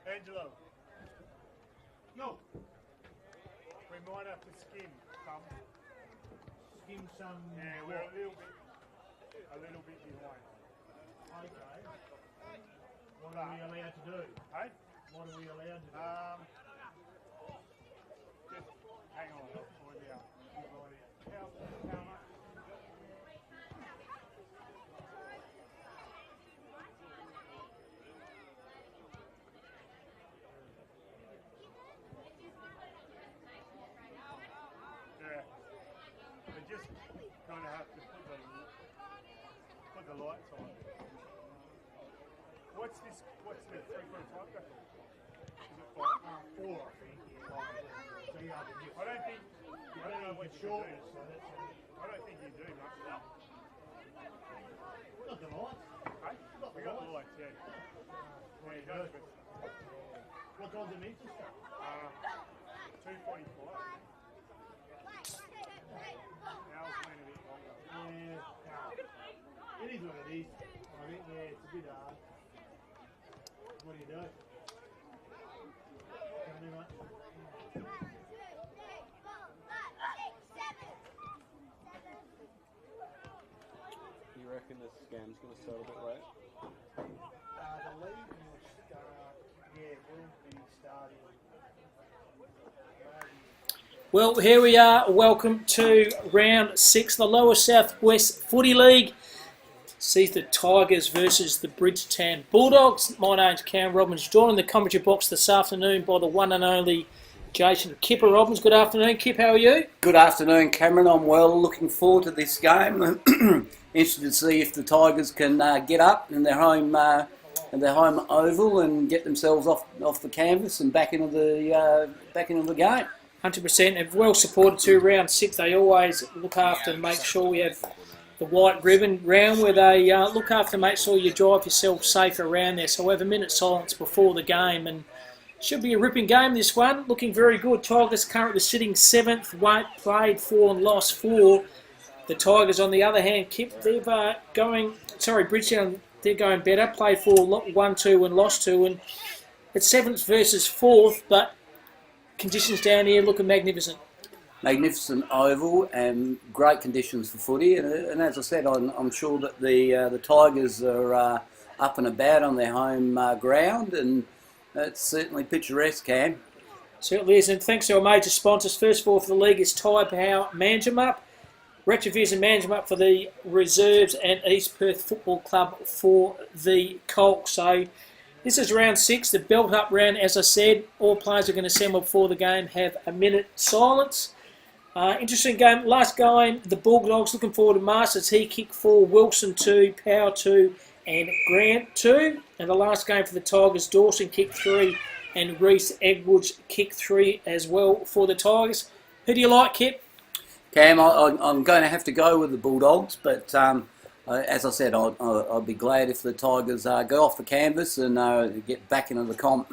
Angelo. No. We might have to skim some. Skim some. Yeah, we're a little bit behind. Okay. What are we allowed to do? Hey? What are we allowed to do? Just hang on, I'll find out. How much? Yeah. I just kind of have to put the lights on. What's the 3-quarter time record? Is it 5? 4, I think. Yeah. So you have to get. I don't know what you short. do. So that's I don't think you do much. we got the lights. Hey? We got the lights, yeah. What Yeah, do go you for do? it. What time's it meant to start? 2:45. Hours went a bit longer. Yeah. It is what it is. I think, yeah, it's a bit hard. What do you do? Can't do much. You reckon the scam's going to start a bit late? The league will start, yeah, will be starting. Well, here we are. Welcome to round 6 of the Lower South West Footy League. sees the Tigers versus the Bridgetown Bulldogs. My name's Cam Robbins, joined in the commentary box this afternoon by the one and only Jason Kipper Robbins. Good afternoon, Kip. How are you? Good afternoon, Cameron. I'm well. Looking forward to this game. Interested to see if the Tigers can get up in their home oval and get themselves off the canvas and back into the game. 100%. They're well supported to round 6. They always look after and make sure we have the white ribbon round where they look after and make sure you drive yourself safe around there. So we'll have a minute's silence before the game, and should be a ripping game, this one. Looking very good. Tigers currently sitting 7th, played 4 and lost 4. The Tigers, on the other hand, Kip, they're Bridgetown, they're going better. Played 4, 1-2 and lost 2. And it's 7th versus 4th, but conditions down here looking magnificent. Magnificent oval and great conditions for footy. And as I said, I'm sure that the Tigers are up and about on their home ground, and it's certainly picturesque, Cam. Certainly is, and thanks to our major sponsors. First of all for the league is Tyre Power Manjimup, Retrovision Manjimup for the reserves, and East Perth Football Club for the Colts. So this is round 6, the belt-up round. As I said, all players are going to assemble before the game, have a minute silence. Interesting game. Last game, the Bulldogs looking forward to Masters. He kicked 4, Wilson 2, Power 2, and Grant 2. And the last game for the Tigers, Dawson kicked 3, and Reese Edwards kicked 3 as well for the Tigers. Who do you like, Kip? Cam, I'm going to have to go with the Bulldogs, but as I said, I'd be glad if the Tigers go off the canvas and get back into the comp.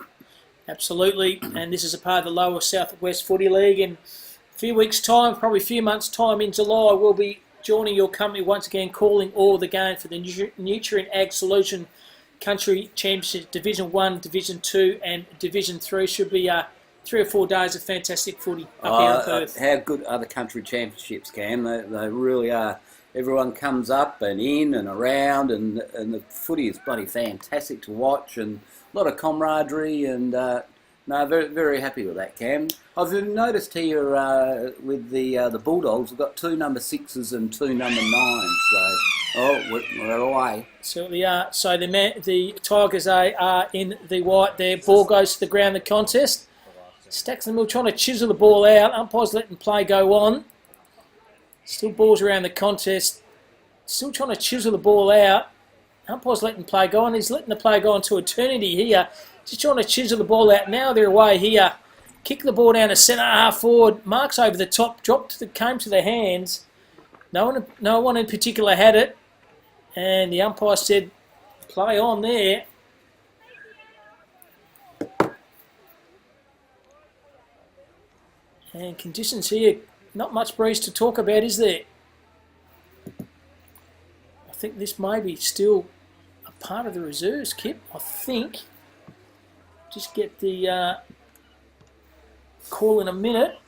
Absolutely, and this is a part of the Lower South West Footy League. In a few weeks' time, probably a few months' time in July, we'll be joining your company once again, calling all the games for the Nutrient Ag Solution Country Championship, Division 1, Division 2 and Division 3. Should be 3 or 4 days of fantastic footy up here in Perth. How good are the country championships, Cam? They really are. Everyone comes up and in and around, and the footy is bloody fantastic to watch, and a lot of camaraderie, and very, very happy with that, Cam. I've noticed here with the Bulldogs, we've got 2 number 6s and 2 number 9s. So, we're away. Certainly are. So the Tigers are in the white there. Ball goes to the ground, the contest. Stacks in the middle, trying to chisel the ball out. Umpires letting play go on. Still balls around the contest. Still trying to chisel the ball out. Umpires letting play go on. He's letting the play go on to eternity here. Just trying to chisel the ball out. Now they're away here. Kick the ball down to centre half forward. Marks over the top. Came to the hands. No one in particular had it. And the umpire said, play on there. And conditions here, not much breeze to talk about, is there? I think this may be still a part of the reserves, Kip. I think. Just get the call in a minute.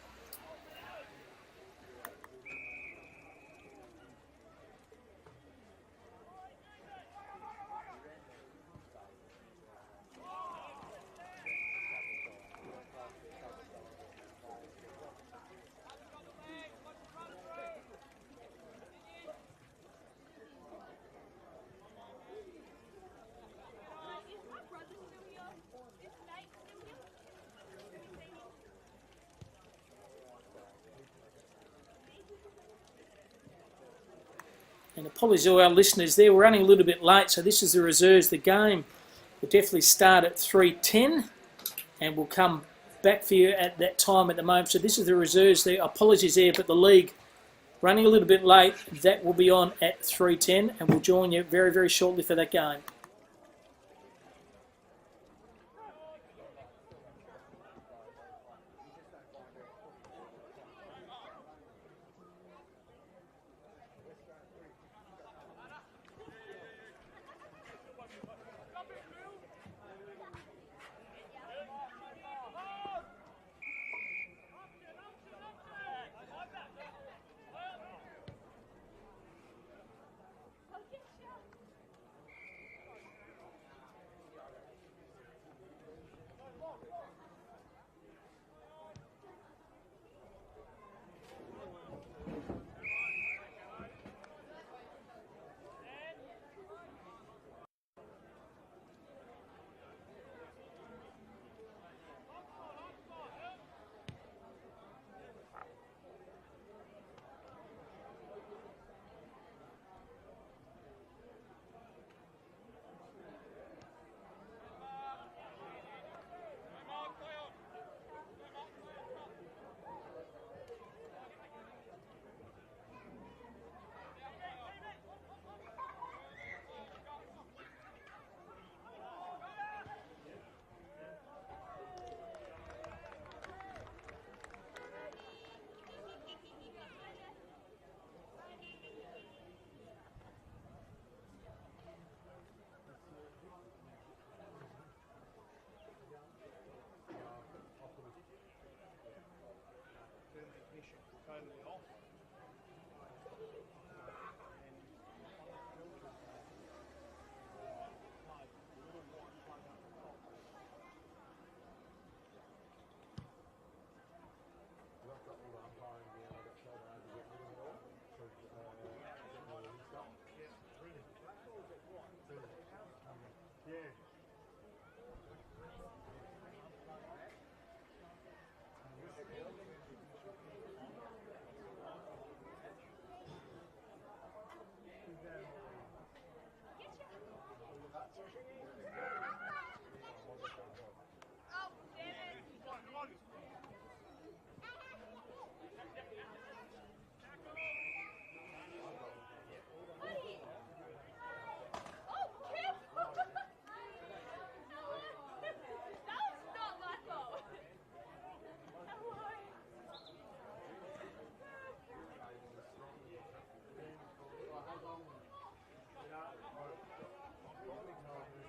And apologies to all our listeners there. We're running a little bit late, so this is the reserves. The game will definitely start at 3:10, and we'll come back for you at that time at the moment. So this is the reserves there. Apologies there, but the league running a little bit late. That will be on at 3:10, and we'll join you very, very shortly for that game. totally off. Yeah. Oh, damn it! Oh, careful! That was not my fault.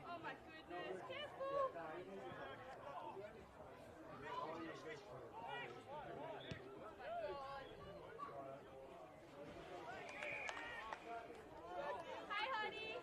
Oh my goodness, careful! Hi, honey.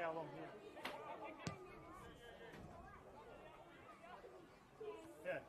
How long here? Yeah.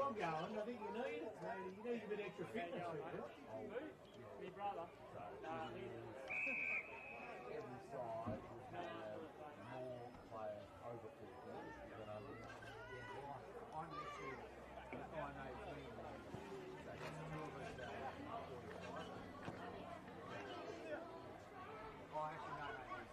I'm going, I think you need it. So you need a bit extra fitness with it. Me brother. Every side will have more players over 50 than under. I'm actually, I know team, so there's two of us that are 45. Oh, actually, no, he's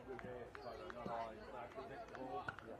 with their photo, not I. Because it's all, yeah.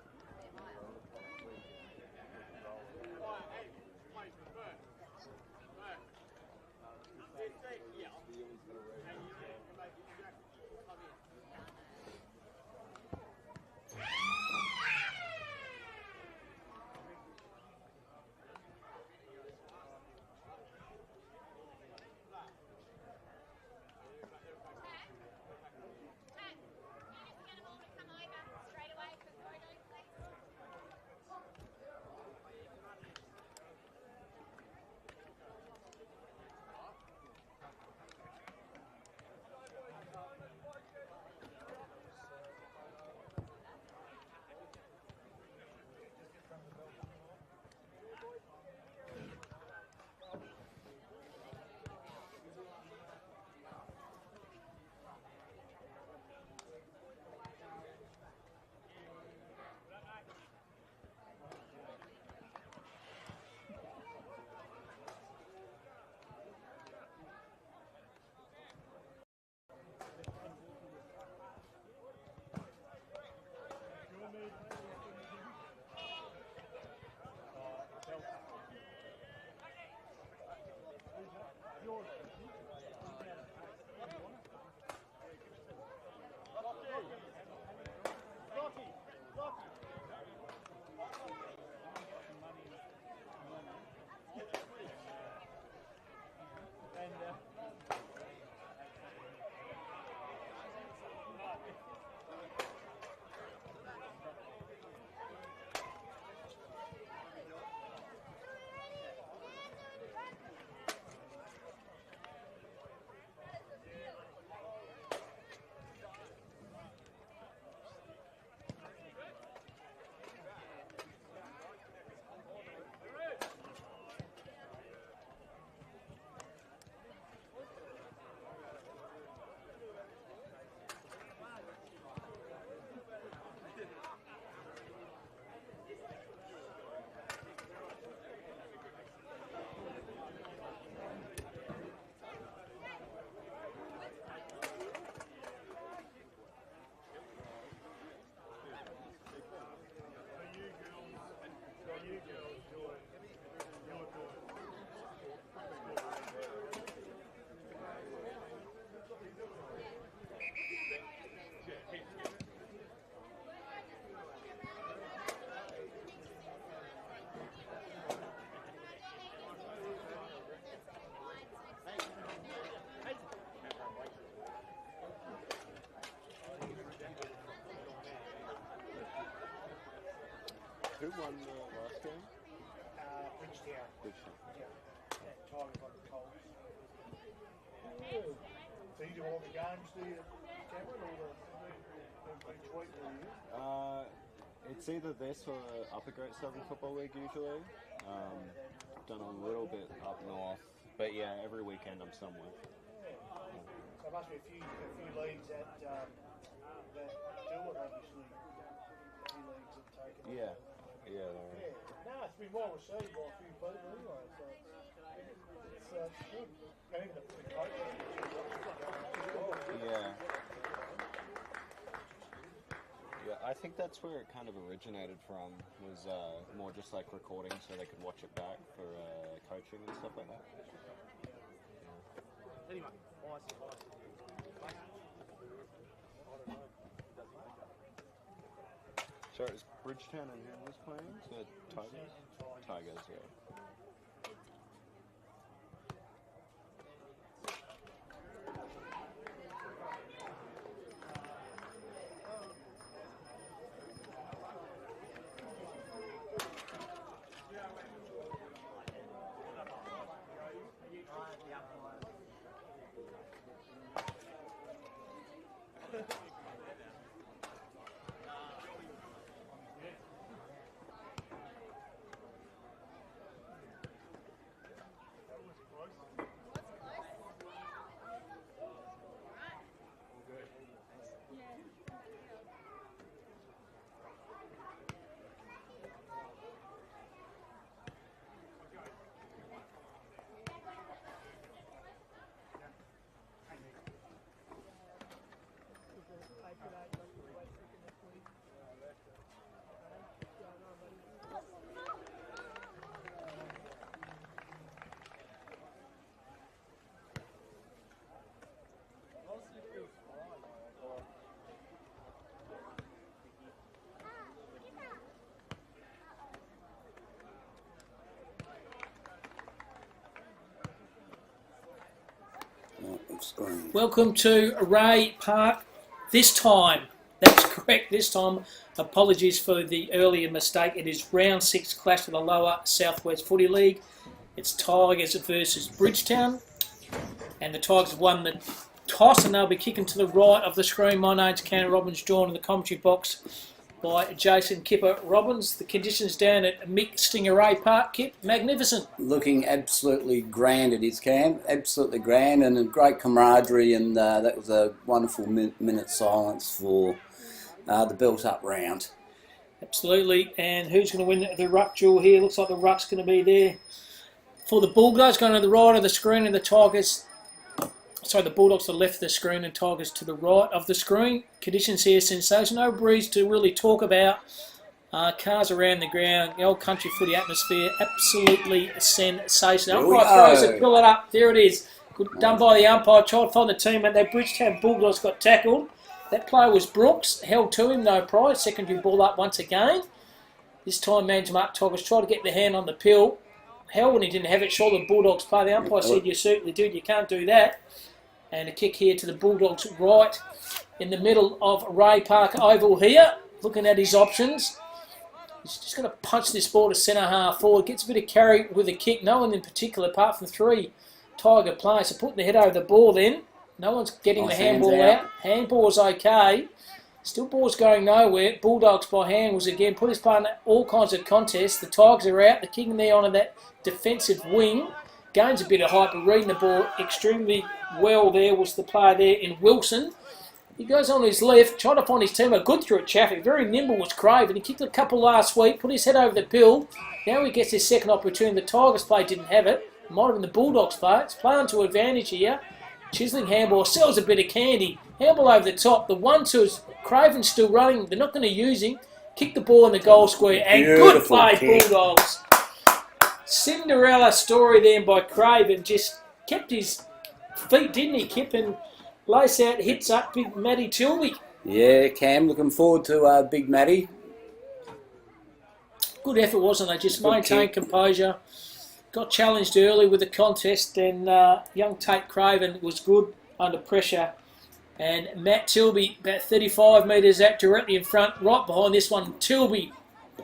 Who won the last game? Bridgetown. Bridgetown. Yeah. Tigers on the Colts. So you do all the games, do you, Cameron, or each week, do you? It's either this or Upper Great Southern Football League usually. Done a little bit up north, but yeah, every weekend I'm somewhere. So there must be a few leagues that do it, obviously. A few leagues that take it. Yeah, Yeah. No, it's been well received by a few people anyway, so it's good. And even the coach. Yeah. Yeah, I think that's where it kind of originated from, was more just like recording so they could watch it back for coaching and stuff like that. Anyway, So it was Bridgetown and who was playing? So Tigers? Tigers, yeah. screen. Welcome to Ray Park. This time, that's correct, this time, apologies for the earlier mistake. It is round 6 clash of the lower Southwest Footy League. It's Tigers versus Bridgetown. And the Tigers have won the toss and they'll be kicking to the right of the screen. My name's Ken Robbins, joined in the commentary box by Jason Kipper Robbins. The conditions down at Mick Stingeray Park, Kip, magnificent. Looking absolutely grand it is, Cam. Absolutely grand, and a great camaraderie, and that was a wonderful minute silence for the built-up round. Absolutely. And who's going to win the ruck duel here? Looks like the ruck's going to be there for the Bulldogs, going to the right of the screen, and the Tigers. So the Bulldogs to the left of the screen and Tigers to the right of the screen. Conditions here, sensational. No breeze to really talk about. Cars around the ground. The old country footy atmosphere. Absolutely sensational. Umpire throws it, pull it up. There it is. Good done by the umpire. Tried to find the teammate. That Bridgetown Bulldogs got tackled. That player was Brooks. Held to him, no prize. Secondary ball up once again. This time, Manjimup Tigers tried to get the hand on the pill. Hell, when he didn't have it, sure the Bulldogs play. The umpire said, you certainly did. You can't do that. And a kick here to the Bulldogs right in the middle of Ray Park Oval here. Looking at his options. He's just going to punch this ball to centre half forward. Gets a bit of carry with a kick. No one in particular apart from 3 Tiger players. So putting the head over the ball then. No one's getting the handball out. Handball's okay. Still ball's going nowhere. Bulldogs by hand was again put his part in all kinds of contests. The Tigers are out. They're kicking there onto that defensive wing. Gains a bit of height, but reading the ball extremely well there was the player there in Wilson. He goes on his left, trying to find his teammate. Good through a traffic. Very nimble was Craven. He kicked a couple last week, put his head over the pill. Now he gets his second opportunity. The Tigers play didn't have it. Might have been the Bulldogs play. It's playing to advantage here. Chiseling handball, sells a bit of candy. Handball over the top. The 1-2 is Craven still running. They're not going to use him. Kick the ball in the goal square. And good play, Bulldogs. Cinderella story then by Craven. Just kept his feet, didn't he, Kip? And lace out, hits up Big Matty Tilby. Yeah, Cam, looking forward to Big Matty. Good effort, wasn't it? Just maintained composure. Got challenged early with the contest, and young Tate Craven was good under pressure. And Matt Tilby, about 35 metres out, directly in front, right behind this one. Tilby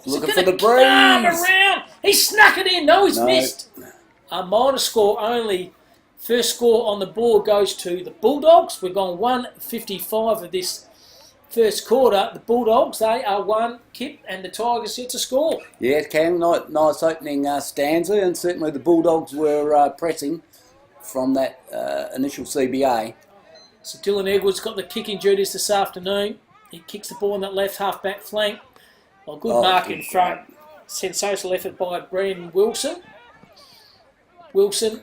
looking for the breeze. Around. He snuck it in. No, he's missed. A minor score only. First score on the board goes to the Bulldogs. We've gone 1:55 of this first quarter. The Bulldogs, they are 1, Kip, and the Tigers yet to score. Yeah, Cam, nice opening stanza, and certainly the Bulldogs were pressing from that initial CBA. So Dylan Edwards got the kicking duties this afternoon. He kicks the ball on that left half-back flank. Well, good mark in front. Sensational effort by Brendan Wilson. Wilson,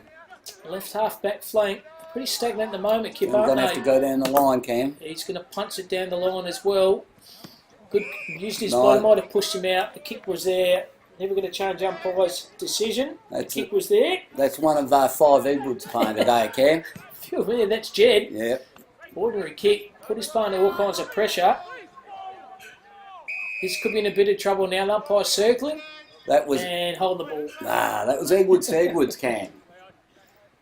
left half-back flank. Pretty stagnant at the moment, Kip, aren't they? Going to have to go down the line, Cam. He's going to punch it down the line as well. Good. Used his body, might have pushed him out. The kick was there. Never going to change umpire's decision. The kick was there. That's one of 5 Edwards playing today, Cam. Phew, man, that's Jed. Yeah. Ordinary kick. Put his part under all kinds of pressure. This could be in a bit of trouble now. The umpire circling. That was... And hold the ball. Nah, that was Edwards to Edwards, Cam.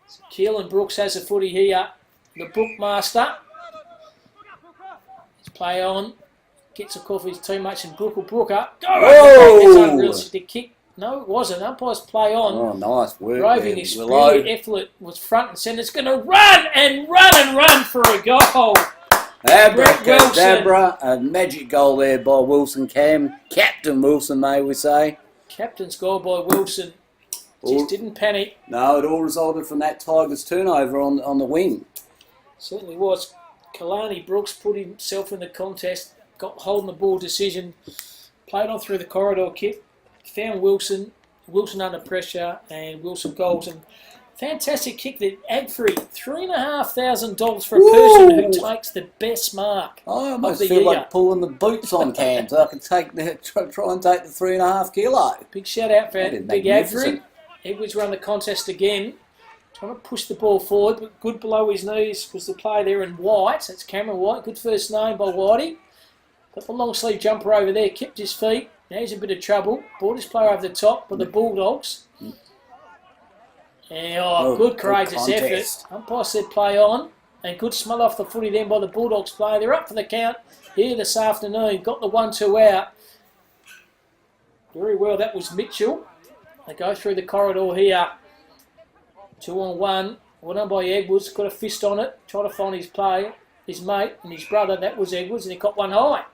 So Keelan Brooks has the footy here. The Brookmaster. His play on. Gets a call for his teammates and Brooker. Go! That's the kick. No, it wasn't. Umpire's play on. Oh, nice work. Roving his speed effort was front and centre. It's going to run for a goal. Abracadabra, a magic goal there by Wilson, Cam. Captain Wilson, may we say. Captain's goal by Wilson. Just didn't panic. No, it all resulted from that Tigers turnover on the wing. Certainly was. Kalani Brooks put himself in the contest, got holding the ball decision, played on through the corridor kick, found Wilson under pressure, and Wilson goals. And fantastic kick that Agfrey, $3,500 for a person who takes the best mark. I almost feel like pulling the boots on Cam so I can try and take the 3.5 kilo. Big shout out for Big Agfrey. Edwards run the contest again. Trying to push the ball forward, but good below his knees was the play there in White. That's Cameron White. Good first name by Whitey. Got the long sleeve jumper over there, kept his feet. Now he's in a bit of trouble. Brought his player over the top by the Bulldogs. And good courageous effort. Umpire said play on. And good smell off the footy then by the Bulldogs player. They're up for the count here this afternoon. Got the 1-2 out. Very well, that was Mitchell. They go through the corridor here. 2-on-1. Well done by Edwards. Got a fist on it. Trying to find his player, his mate and his brother. That was Edwards, and he got one high.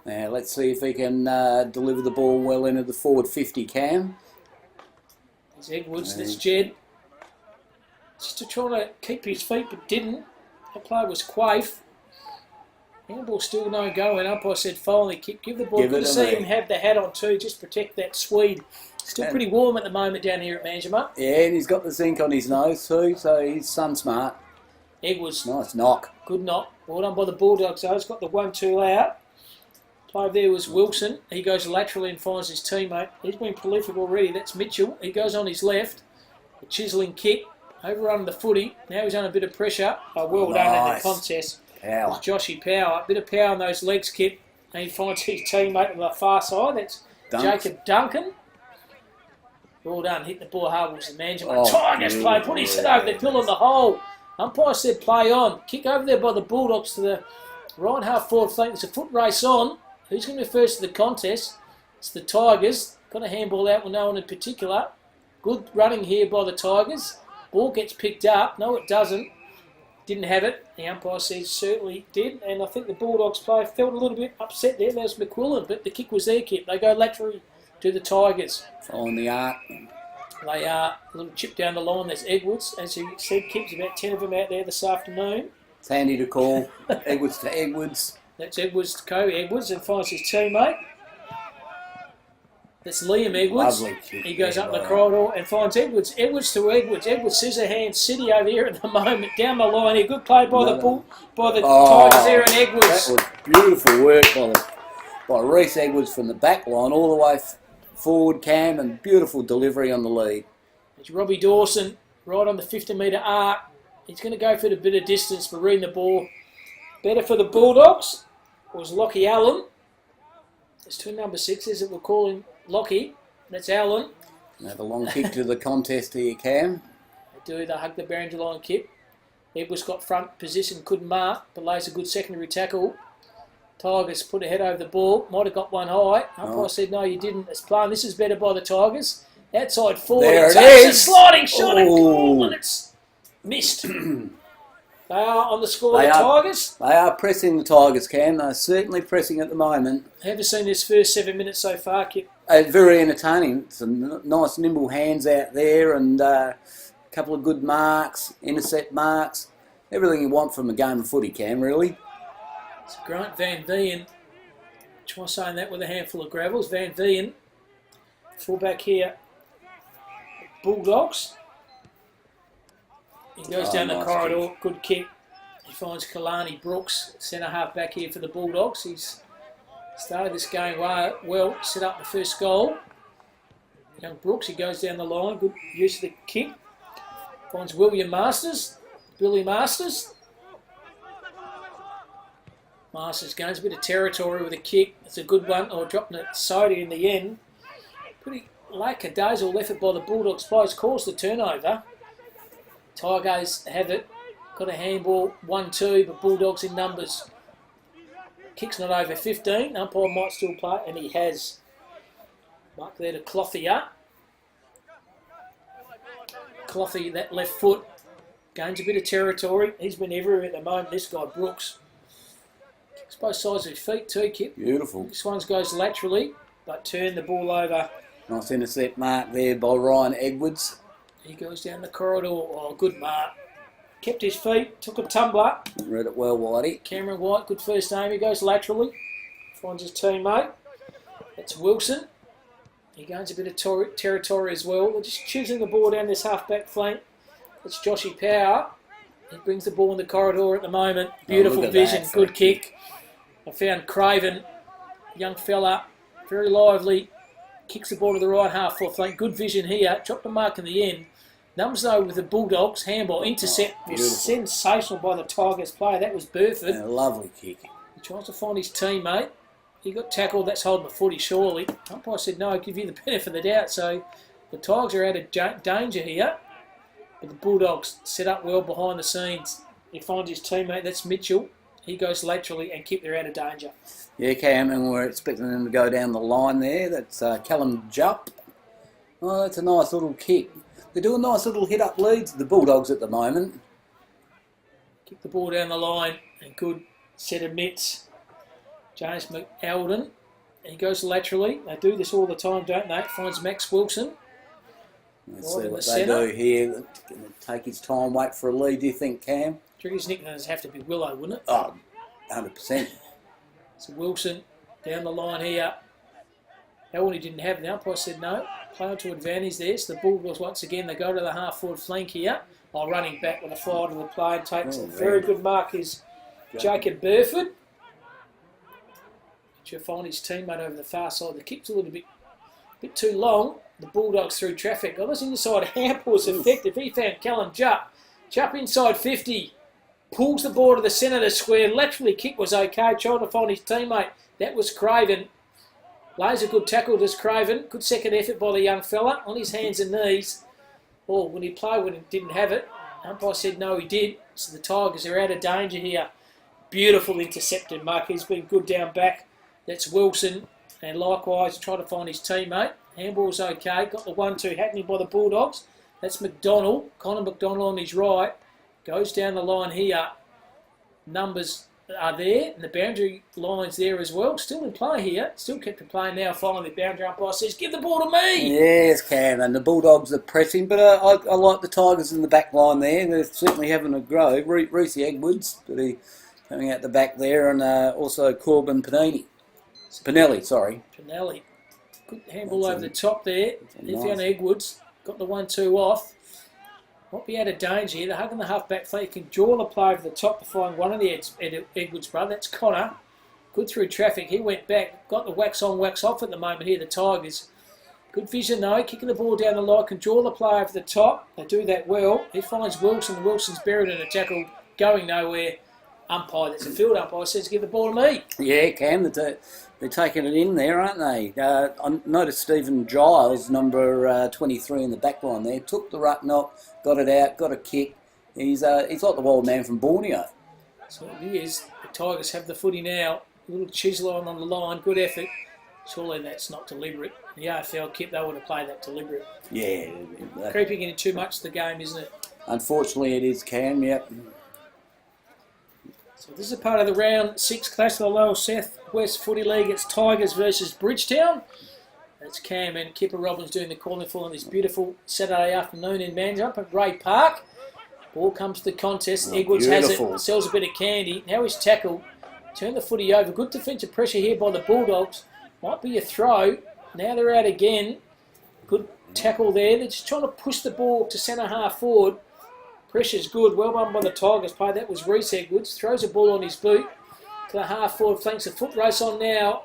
Now let's see if he can deliver the ball well into the forward 50, Cam. There's Edwards. There's Jed. Just to try to keep his feet, but didn't. That play was Quaife. Handball still no going. Umpire said finally give the ball. Good to see him have the hat on too. Just protect that Swede. Still pretty warm at the moment down here at Manjimup. Yeah, and he's got the zinc on his nose too, so he's sun smart. Edwards. Nice knock. Good knock. Well done by the Bulldogs though. He's got the 1-2 out. Play there was Wilson. He goes laterally and finds his teammate. He's been prolific already. That's Mitchell. He goes on his left. A chiselling kick. Overrun the footy. Now he's under a bit of pressure. Oh, well done in the contest. Power. Joshy Power. A bit of power on those legs, Kip. And he finds his teammate on the far side. That's Jacob Duncan. Well done. Hit the ball hard was the Manjimup. Tigers play. Put his head over the pill in the hole. Umpire said play on. Kick over there by the Bulldogs to the right half forward flank. There's a foot race on. Who's going to be first to the contest? It's the Tigers. Got a handball out with no one in particular. Good running here by the Tigers. Ball gets picked up. No, it doesn't. Didn't have it. The umpire says certainly did. And I think the Bulldogs player felt a little bit upset there. That was McQuillan, but the kick was there, Kip. They go laterally to the Tigers. Following the arc. They are a little chip down the line. There's Edwards. As you said, Kip's about 10 of them out there this afternoon. It's handy to call. Edwards to Edwards. That's Edwards to Edwards and finds his teammate. That's Liam Edwards. Lovely kick. He goes up the corridor and finds Edwards. Edwards to Edwards. Edwards scissor hand City over here at the moment. Down the line here. Good play by the Tigers there and Edwards. That was beautiful work by Reece Edwards from the back line all the way forward, Cam, and beautiful delivery on the lead. It's Robbie Dawson right on the 50-metre arc. He's going to go for the bit of distance, but reading the ball. Better for the Bulldogs was Lockie Allen. There's two number 6s that we're calling Lockie. That's Allen. Now the long kick to the contest here, Cam. They hug the Barringer line kick. Edwards got front position, couldn't mark, but lays a good secondary tackle. Tigers put a head over the ball. Might have got one high. Umpire said, no, you didn't. It's playing. This is better by the Tigers. Outside forward. There it takes is. a sliding shot and goal, and it's missed. They are on the score, the Tigers. They are pressing the Tigers, Cam. They're certainly pressing at the moment. Have you seen this first 7 minutes so far, Kip? Very entertaining. Some nice nimble hands out there and a couple of good marks, intercept marks. Everything you want from a game of footy, Cam, really. It's Grant Van Veen. Try saying that with a handful of gravels. Van Veen, fullback here. Bulldogs. He goes down the corridor. Kick. Good kick. He finds Kalani Brooks, centre half back here for the Bulldogs. He's started this game well. Set up the first goal. Young Brooks, he goes down the line. Good use of the kick. Finds William Masters. Billy Masters. Masters gains a bit of territory with a kick. It's a good one. Or dropping it Sody in the end. Pretty lackadaisical effort by the Bulldogs players. Caused the turnover. Tigers have it. Got a handball. 1-2, but Bulldogs in numbers. Kick's not over 15. Umpire might still play, and he has. Mark there to Clothier. Clothier, that left foot. Gains a bit of territory. He's been everywhere at the moment, this guy, Brooks. Kicks both sides of his feet too, Kip. Beautiful. This one goes laterally, but turn the ball over. Nice intercept mark there by Ryan Edwards. He goes down the corridor. Oh, good mark. Kept his feet, took a tumbler. Read it well, Whitey. Cameron White, good first aim. He goes laterally. Finds his teammate. That's Wilson. He gains a bit of territory as well. They're just choosing the ball down this half-back flank. It's Joshy Power. He brings the ball in the corridor at the moment. Beautiful vision, good kick. I found Craven, young fella, very lively. Kicks the ball to the right half foot flank. Good vision here. Dropped the mark in the end. Numbers though with the Bulldogs. Handball intercept was sensational by the Tigers player. That was Burford. Yeah, lovely kick. He tries to find his teammate. He got tackled. That's holding the footy surely. Umpire said no, I'll give you the benefit of the doubt. So the Tigers are out of danger here. But the Bulldogs set up well behind the scenes. He finds his teammate, that's Mitchell. He goes laterally and Kip, they're out of danger. Yeah, Cam, and we're expecting them to go down the line there. That's Callum Jupp. Oh, that's a nice little kick. They're doing nice little hit-up leads, the Bulldogs at the moment. Kick the ball down the line and good set of mitts. James McElden. He goes laterally. They do this all the time, don't they? Finds Max Wilson. Let's Right see in what the they centre. do here. Going to take his time, wait for a lead, do you think, Cam? His nicknames have to be Willow, wouldn't it? Oh, 100%. So Wilson down the line here. Elwyn didn't have the umpire said no. Play on to advantage there. So the Bulldogs once again, they go to the half-forward flank here. While running back with a fly to the play and takes a very good mark is Jacob Burford. You'll find his teammate over the far side. The kick's a little bit too long. The Bulldogs through traffic. Got us inside. Hamp was effective. He found Callum Jupp. Jupp inside 50. Pulls the ball to the centre of the square. Laterally kick was okay. Trying to find his teammate. That was Craven. Lays a good tackle to Craven. Good second effort by the young fella. On his hands and knees. Oh, when he played when he didn't have it. Umpire said no, he did. So the Tigers are out of danger here. Beautiful intercepted mark. He's been good down back. That's Wilson. And likewise, trying to find his teammate. Handball's okay. Got the 1-2 happening by the Bulldogs. That's McDonald. Connor McDonald on his right. Goes down the line here. Numbers are there. And the boundary line's there as well. Still in play here. Still kept in play now. Finally, the boundary umpire says, give the ball to me. Yes, Cam. And the Bulldogs are pressing. But I like the Tigers in the back line there. They're certainly having a go. Reece Edwards, but he coming out the back there. And also Corbin Pinelli, sorry. Pinelli. Good handball over the top there. He found Edwards. Got the 1-2 off. Might be out of danger here. They're hugging the half-back flank. Can draw the play over the top to find one of the Edwards brother. That's Connor. Good through traffic. He went back. Got the wax on, wax off at the moment here, the Tigers. Good vision though. Kicking the ball down the line. Can draw the play over the top. They do that well. He finds Wilson. Wilson's buried in a tackle. Going nowhere. Umpire, that's a field umpire, says give the ball to me. Yeah, Cam, they're taking it in there, aren't they? I noticed Stephen Giles, number 23 in the back line there, took the ruck knock, got it out, got a kick. He's like the wild man from Borneo. So he is. The Tigers have the footy now. A little chisel on the line, good effort. Surely that's not deliberate. The AFL Kip, they would have played that deliberate. Yeah. Creeping into too much of the game, isn't it? Unfortunately, it is, Cam, yep. So this is a part of the round 6 clash of the Lower South West Footy League. It's Tigers versus Bridgetown. That's Cam and Kipper Robbins doing the calling for on this beautiful Saturday afternoon in Manjump at Ray Park. Ball comes to the contest. Oh, Edwards has beautiful. it, sells a bit of candy. Now he's tackled. Turn the footy over. Good defensive pressure here by the Bulldogs. Might be a throw. Now they're out again. Good tackle there. They're just trying to push the ball to centre half forward. Pressure's good. Well done by the Tigers play. That was Reece Edwards. Throws a ball on his boot to the half forward flanks. A foot race on now.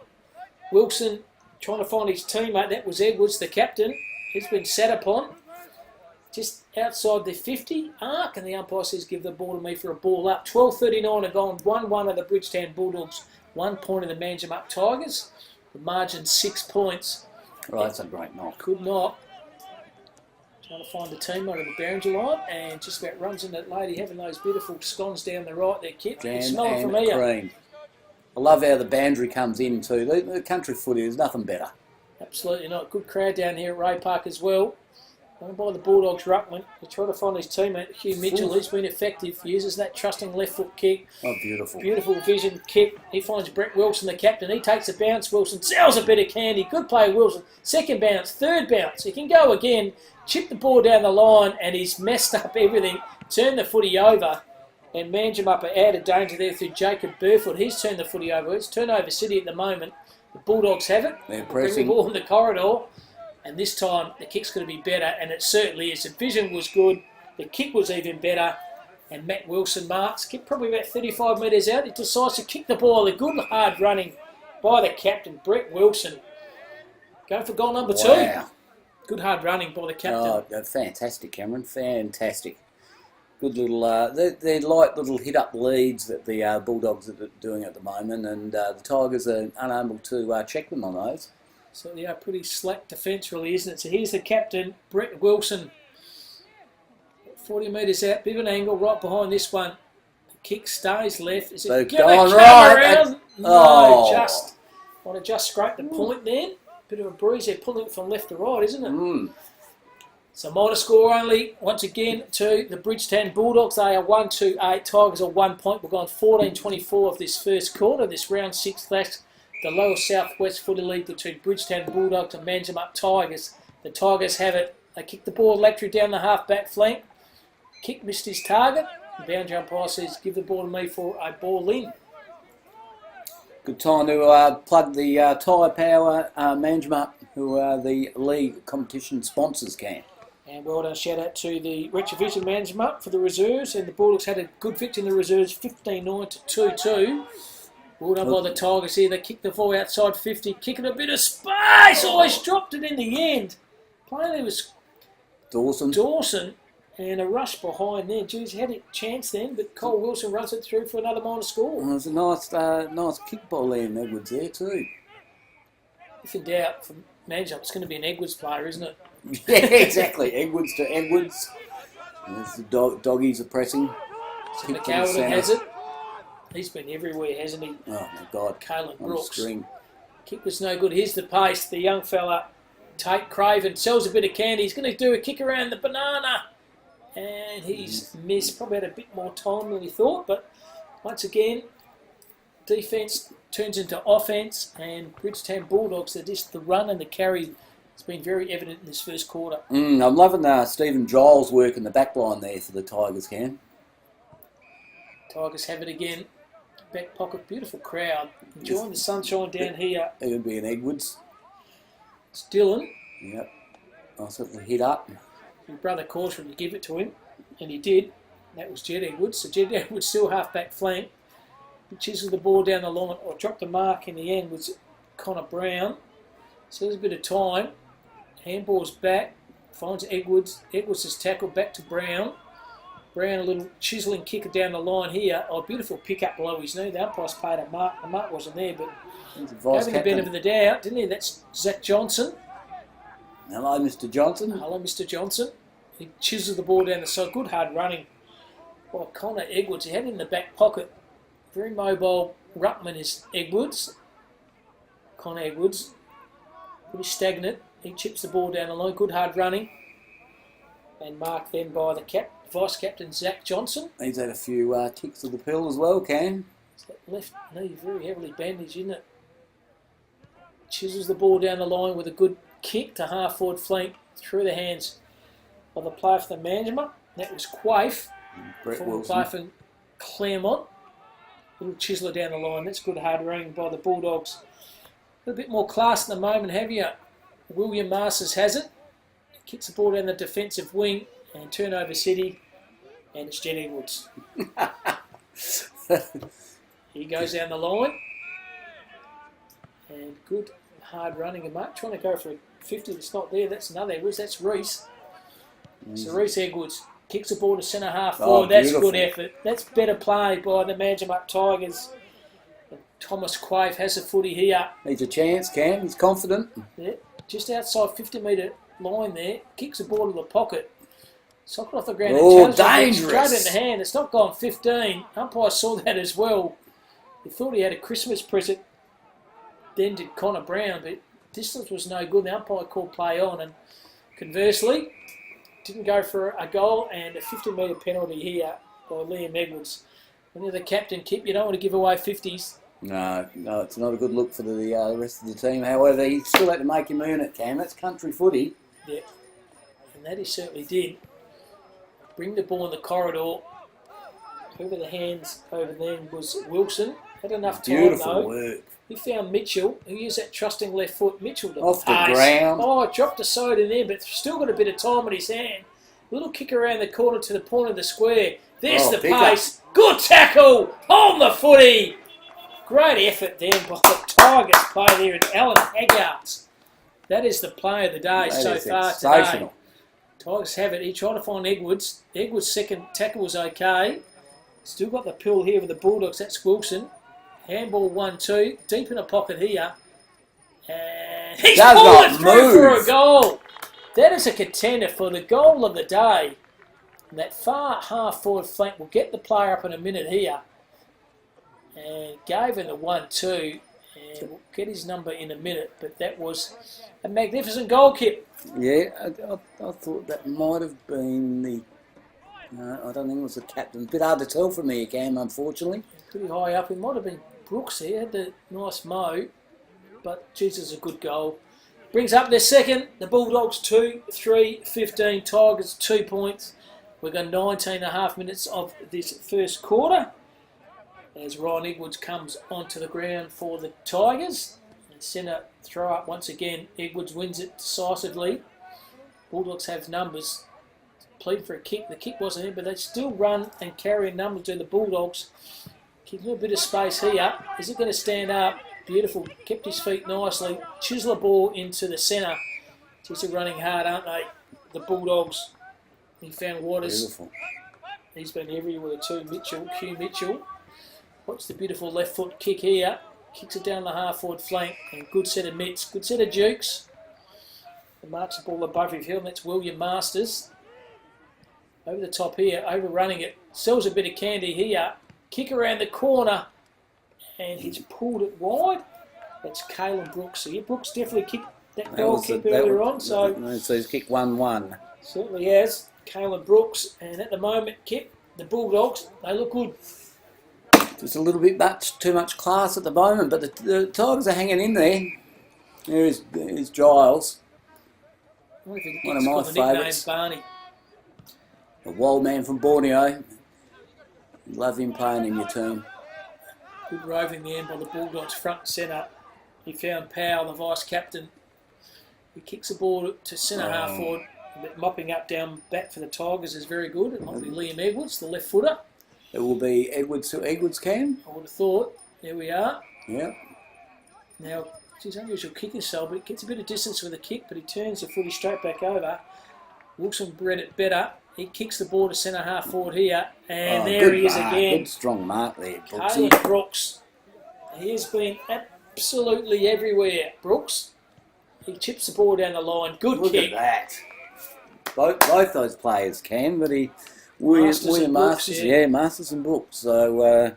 Wilson trying to find his teammate. That was Edwards, the captain. He's been sat upon. Just outside the 50 arc. And the umpire says give the ball to me for a ball up. 12:39 and gone. 1-1 of the Bridgetown Bulldogs. 1 point of the Manjimup Tigers. The margin 6 points. Right, that's a great knock. Could not. Trying to find the teammate of the boundary line and just about runs in that lady having those beautiful scones down the right there, Kit. You Jam smell it and from here. cream. I love how the boundary comes in too. The country footy is nothing better. Absolutely not. Good crowd down here at Ray Park as well. Run by the Bulldogs ruckman. They try to find his teammate, Hugh Mitchell. He's been effective. Uses that trusting left foot kick. Oh, beautiful. Beautiful vision kick. He finds Brett Wilson, the captain. He takes a bounce. Wilson sells a bit of candy. Good play, Wilson. Second bounce, third bounce. He can go again. Chip the ball down the line and he's messed up everything. Turned the footy over. And Manjimup are out of danger there through Jacob Burfoot. He's turned the footy over. It's turnover city at the moment. The Bulldogs have it. They're Bring the pressing. ball in the corridor. And this time the kick's going to be better. And it certainly is. The vision was good. The kick was even better. And Matt Wilson marks. Kick probably about 35 metres out. He decides to kick the ball. A good hard running by the captain, Brett Wilson. Going for goal number 2. Wow. Good hard running by the captain. Oh, fantastic, Cameron. Fantastic. Good little, they're light little hit-up leads that the Bulldogs are doing at the moment, and the Tigers are unable to check them on those. So they are pretty slack defence really, isn't it? So here's the captain, Brett Wilson. 40 metres out, bit of an angle right behind this one. Kick stays left. Is So it going gone to come right. around? No, Oh. just want to just scrape the point then. Bit of a breeze there, pulling it from left to right, isn't it? Mm. So minor score only, once again, to the Bridgetown Bulldogs. They are 1-2-8. Tigers are 1 point. We've gone 14-24 of this first quarter, this round 6 clash. The lower southwest footy league between Bridgetown Bulldogs and Manjimup Tigers. The Tigers have it. They kick the ball laterally down the half-back flank. Kick missed his target. The boundary umpire says, give the ball to me for a ball in. Good time to plug the Tyre Power Manjimup, who are the league competition sponsors, Cam. And well done, shout out to the Retrovision Manjimup for the reserves. And the Bulldogs had a good victory in the reserves, 15-9 to 2-2. Well done by the Tigers here. They kicked the ball outside 50, kicking a bit of space. Always dropped it in the end. Plainly was Dawson and a rush behind there. Geez, he had a chance then, but Cole Wilson runs it through for another minor score. Well, there's a nice kick by Liam Edwards there too. If in doubt, for Manjimup, it's going to be an Edwards player, isn't it? Yeah, exactly. Edwards to Edwards. There's the doggies are pressing. So Kick to the McAlden centre. has it. He's been everywhere, hasn't he? Oh my God. Caelan On the Brooks. string. Kick was no good. Here's the pace. The young fella, Tate Craven, sells a bit of candy. He's going to do a kick around the banana. And he's missed. Probably had a bit more time than he thought. But once again, defence turns into offence. And Bridgetown Bulldogs, the run and the carry has been very evident in this first quarter. I'm loving Stephen Giles' work in the back line there for the Tigers, Cam. Tigers have it again. Back pocket, beautiful crowd. Enjoying the sunshine down here. It would be an Edwards. It's Dylan. Yep. Nice little hit up. His brother Caution would give it to him, and he did. That was Jed Edwards. So Jed Edwards still half-back flank. He chiseled the ball down the line, or dropped the mark in the end, was Connor Brown. So there's a bit of time. Handball's back. Finds Edwards. Edwards is tackled back to Brown. Brown, a little chiselling kicker down the line here. Oh, beautiful pick up below his knee. The umpire's paid a mark. The mark wasn't there, but having the benefit of the doubt, didn't he? That's Zach Johnson. Hello, Mr. Johnson. Hello, Mr. Johnson. He chiseled the ball down the side. Good hard running by Connor Edwards. He had it in the back pocket. Very mobile ruckman is Edwards. Connor Edwards. Pretty stagnant. He chips the ball down the line. Good hard running. And marked then by the vice-captain Zach Johnson. He's had a few ticks of the pill as well, Cam. It's that left knee very heavily bandaged, isn't it? Chisels the ball down the line with a good kick to half-forward flank through the hands of the player for the Manjimup. That was Quaife. Brett Former Wilson. player for Claremont. Little chiseler down the line. That's good hard running by the Bulldogs. A little bit more class in the moment, have you? William Masters has it. Kicks the ball down the defensive wing and turnover city. And it's Jed Edwards. He goes down the line. And good hard running. And Mark trying to go for a 50 that's not there. That's another Edwards. That's Reese. So Reese Edwards kicks the ball to centre half forward. That's beautiful. good effort. That's better play by the Manjimup Tigers. And Thomas Quaife has a footy here. Needs a chance, Cam. He's confident. Yeah, just outside 50-metre line there. Kicks the ball to the pocket. Socked off the ground. Oh, and challenged it dangerous. straight in the hand. It's not gone 15. Umpire saw that as well. He thought he had a Christmas present. Then did Connor Brown, but distance was no good. The umpire called play on, and conversely, didn't go for a goal and a 50-metre penalty here by Liam Edwards. When you're the captain, Kip, you don't want to give away 50s. No, it's not a good look for the rest of the team. However, he still had to make him earn it, Cam. That's country footy. Yeah, and that he certainly did. Bring the ball in the corridor. Over the hands over then was Wilson. Had enough time Beautiful though. work. He found Mitchell, who used that trusting left foot. Mitchell to Off the pace. ground. Oh, dropped a side in there, but still got a bit of time in his hand. Little kick around the corner to the point of the square. There's Oh, the big pace. Good tackle on the footy. Great effort then by the Tigers player there in Alan Haggart. That is the play of the day That so is far sensational. today. Tigers have it. He tried to find Edwards. Edwards' second tackle was okay. Still got the pill here with the Bulldogs. That's Wilson. Handball 1-2. Deep in the pocket here. And he's Does pulling not through for move. a goal. That is a contender for the goal of the day. And that far half forward flank will get the player up in a minute here. And gave him the 1-2. And we'll get his number in a minute. But that was a magnificent goal, Kip. Yeah, I thought that might have been the... No, I don't think it was the captain. A bit hard to tell from here, Cam, unfortunately. Pretty high up. It might have been Brooks here. Had the nice mow. But Jesus, a good goal. Brings up their second. The Bulldogs 2, 3, 15. Tigers 2 points. We've got 19.5 minutes of this first quarter. As Ryan Edwards comes onto the ground for the Tigers. And centre throw up once again. Edwards wins it decisively. Bulldogs have numbers. Plead for a kick. The kick wasn't in, but they still run and carry numbers to the Bulldogs. Keep a little bit of space here. Is it going to stand up? Beautiful. Kept his feet nicely. Chisel a ball into the centre. Just running hard, aren't they? The Bulldogs. He found Waters. Beautiful. He's been everywhere too. Hugh Mitchell. Watch the beautiful left foot kick here. Kicks it down the half forward flank. And good set of mitts. Good set of jukes. And marks the ball above his heel. And that's William Masters. Over the top here. Overrunning it. Sells a bit of candy here. Kick around the corner. And he's pulled it wide. That's Caelan Brooks here. Brooks definitely kicked that goal kick earlier on. So he's kicked 1-1. certainly has. Caelan Brooks. And at the moment, Kip, the Bulldogs, they look good. Just a little bit too much class at the moment, but the Tigers are hanging in there. There's Giles. One of my favourites. Barney. A wild man from Borneo. Love him playing in your team. Good roving the end by the Bulldogs front and centre. He found Powell, the vice-captain. He kicks the ball to centre half forward. But mopping up down back for the Tigers is very good. It might be Liam Edwards, the left footer. It will be Edwards to Edwards, Cam. I would have thought. There we are. Yep. Now, he's unusual kicking style, but he gets a bit of distance with the kick, but he turns the footy straight back over. Wilson read it better. He kicks the ball to centre half forward here, and there he is again. Good strong mark there, Caelan Brooks. He has been absolutely everywhere. Brooks. He chips the ball down the line. Good kick. Look at that. Both those players can, but William Masters, Masters and Brooks. So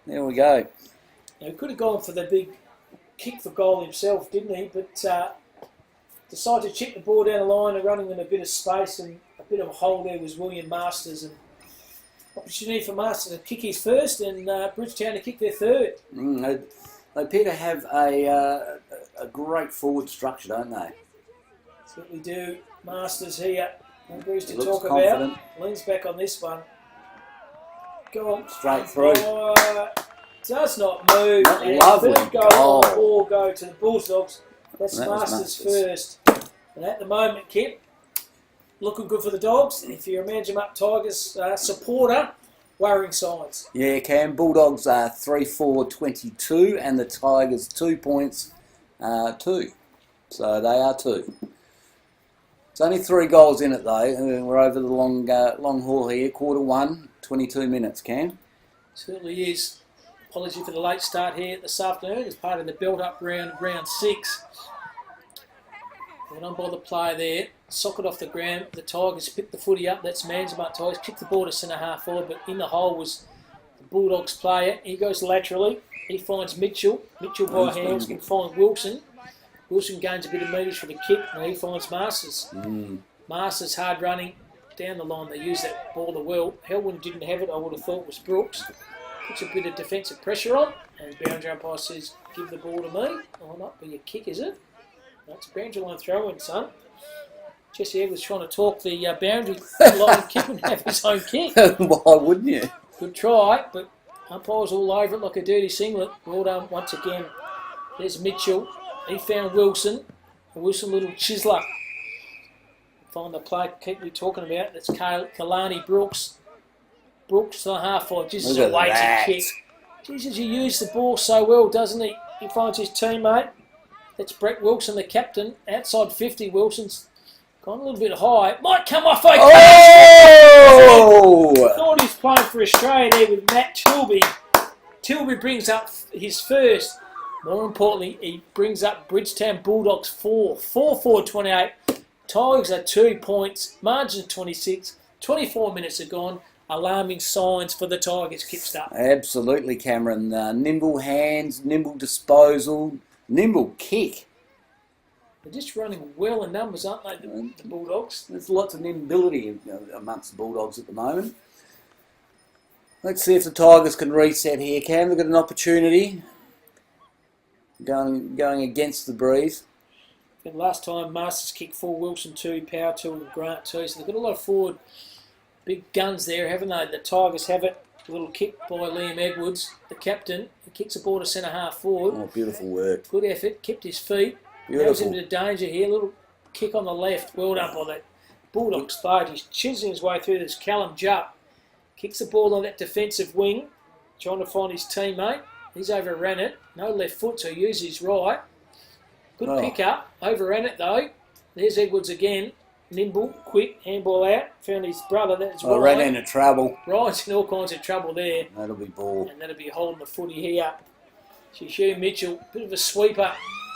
there we go. Now, he could have gone for the big kick for goal himself, didn't he? But decided to chip the ball down the line and running in a bit of space, and a bit of a hole there was William Masters. And opportunity for Masters to kick his first and Bridgetown to kick their third. They appear to have a great forward structure, don't they? Certainly do. Masters here. No Bruce to talk confident. about. Leans back on this one. Go on. Straight through. Does not move. That and lovely third goal. All go to the Bulldogs. That's That was Masters Masters. first. And at the moment, Kip, looking good for the Dogs. And if you're a Managem Up Tigers supporter, worrying signs. Yeah, Cam. Bulldogs are 3-4-22 and the Tigers 2 points 2. So they are 2. It's only 3 goals in it though. We're over the long haul here. Quarter 1, 22 minutes, Cam. Certainly is. Apology for the late start here this afternoon as part of the build-up round 6. Went on by the player there. Socket off the ground. The Tigers picked the footy up. That's Managem Up Tigers. Kicked the ball to centre half forward, but in the hole was the Bulldogs player. He goes laterally. He finds Mitchell. Mitchell by hands can find Wilson. Wilson gains a bit of metres for the kick, and he finds Masters. Masters hard running down the line. They use that ball the well. Helwyn didn't have it. I would have thought it was Brooks. Puts a bit of defensive pressure on, and boundary umpire says, "Give the ball to me." Oh, not be a kick, is it? That's a boundary line throw-in, son. Jesse Egg was trying to talk the boundary line kick and have his own kick. Why wouldn't you? Good try, but umpire's all over it like a dirty singlet. Well done once again. There's Mitchell. He found Wilson. Wilson, little chiseler. Find the play, keep we talking about. That's Kalani Brooks. Brooks to the half forward. Just a weighted kick. Jesus, he used the ball so well, doesn't he? He finds his teammate. That's Brett Wilson, the captain. Outside 50, Wilson's gone a little bit high. Might come off okay. Oh! Thought he was playing for Australia there with Matt Tilby. Tilby brings up his first. More importantly, he brings up Bridgetown Bulldogs 4. 4-4-28. Tigers are 2 points. Margin of 26. 24 minutes have gone. Alarming signs for the Tigers, Kipster. Absolutely, Cameron. Nimble hands, nimble disposal, nimble kick. They're just running well in numbers, aren't they, the Bulldogs? There's lots of nimbility amongst the Bulldogs at the moment. Let's see if the Tigers can reset here, Cam. They've got an opportunity going against the breeze. And last time, Masters kicked 4, Wilson 2, Power 2 and Grant 2. So they've got a lot of forward big guns there, haven't they? The Tigers have it. A little kick by Liam Edwards, the captain. He kicks a ball to centre half forward. Oh, beautiful work. Good effort, kept his feet. Beautiful. Goes into danger here. Little kick on the left. Well done by that Bulldogs third. He's chiseling his way through this. Callum Jupp kicks the ball on that defensive wing, trying to find his teammate. He's overran it. No left foot, so he uses his right. Good pick up. Overran it though. There's Edwards again. Nimble, quick, handball out. Found his brother. That's right. Ran into trouble. Ryan's in all kinds of trouble there. That'll be ball. And that'll be holding the footy here. Shishu Mitchell, bit of a sweeper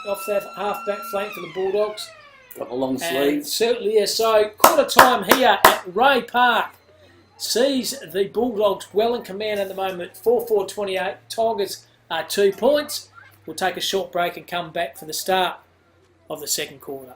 off that half-back flank for the Bulldogs. Got the long And sleeves. certainly, yeah. So, quarter time here at Ray Park sees the Bulldogs well in command at the moment. 4-4-28. Tigers are 2 points. We'll take a short break and come back for the start of the second quarter.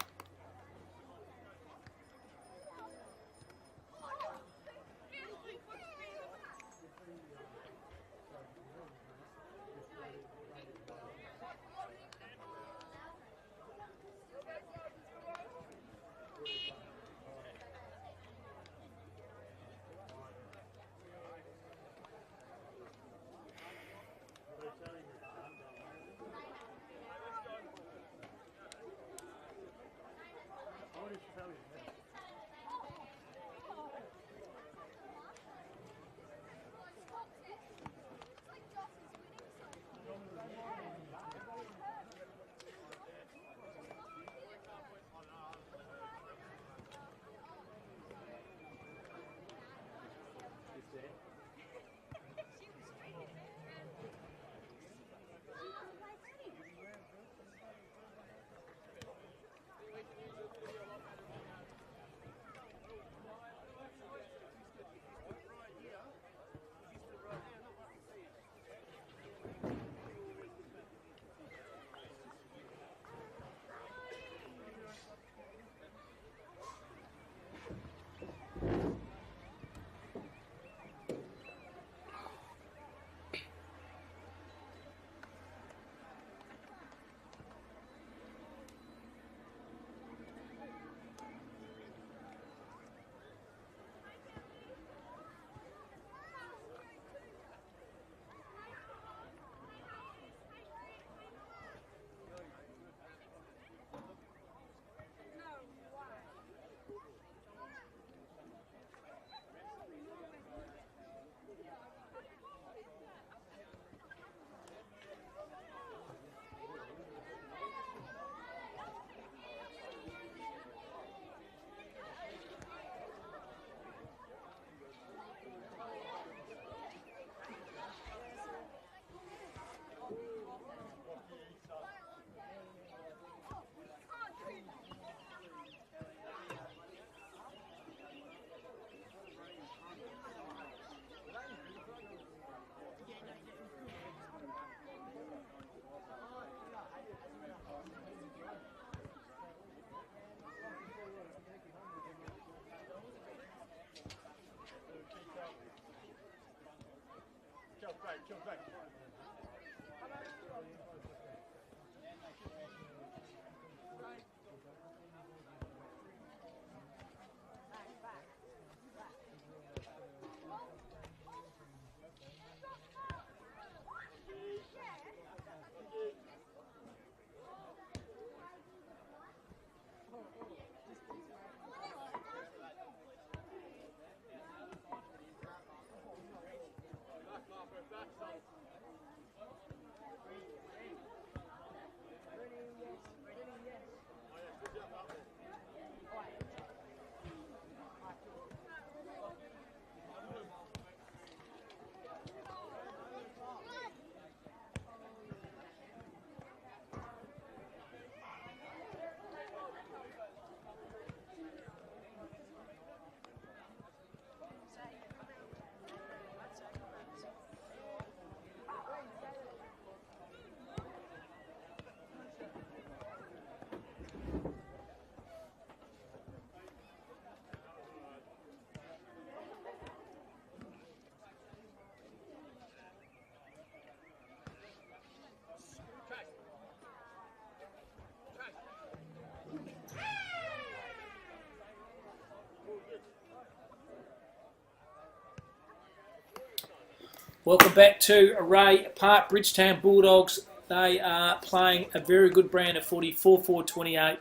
Welcome back to Ray Park. Bridgetown Bulldogs. They are playing a very good brand of footy. 4-4-28.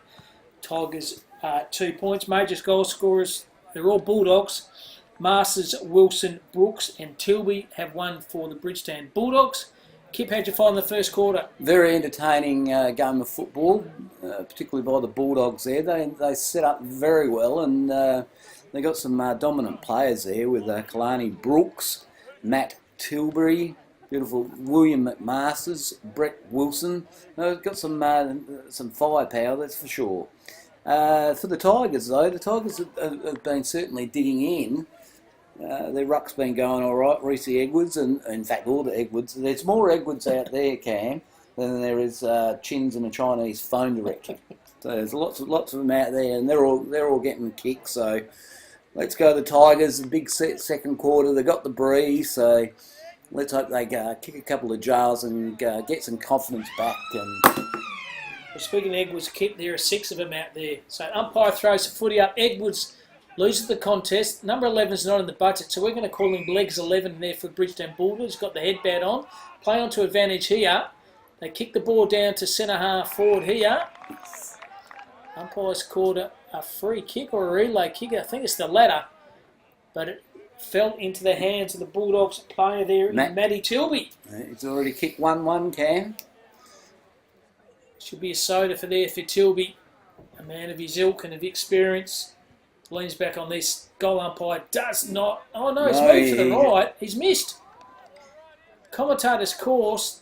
Tigers 2 points. Majors goal scorers, they're all Bulldogs. Masters, Wilson, Brooks and Tilby have won for the Bridgetown Bulldogs. Kip, how'd you find the first quarter? Very entertaining game of football, particularly by the Bulldogs there. They set up very well, and they got some dominant players there with Kalani Brooks, Matt Tilbury, beautiful William McMasters, Brett Wilson. They've got some firepower, that's for sure. For the Tigers, though, the Tigers have been certainly digging in. Their ruck's been going all right. Reece Edwards, and in fact all the Edwards. There's more Edwards out there, Cam, than there is chins in a Chinese phone directory. So there's lots of them out there, and they're all getting kicks. So let's go the Tigers. The big second quarter. They got the breeze. So let's hope they kick a couple of jars and get some confidence back. And Well, speaking of Edwards' kick, there are 6 of them out there. So umpire throws the footy up. Edwards loses the contest. Number 11 is not in the budget, so we're going to call him legs 11 there for Bridgetown Bulldogs. Got the headband on. Play on to advantage here. They kick the ball down to centre half forward here. Umpire's called a free kick or a relay kick. I think it's the latter. But it fell into the hands of the Bulldogs player there, Matty Tilby. he's already kicked 1-1, Cam. Should be a soda for Tilby. A man of his ilk and of experience. Leans back on this. Goal umpire does not. Oh no, he's moved to the right. He's missed. Commentator's course.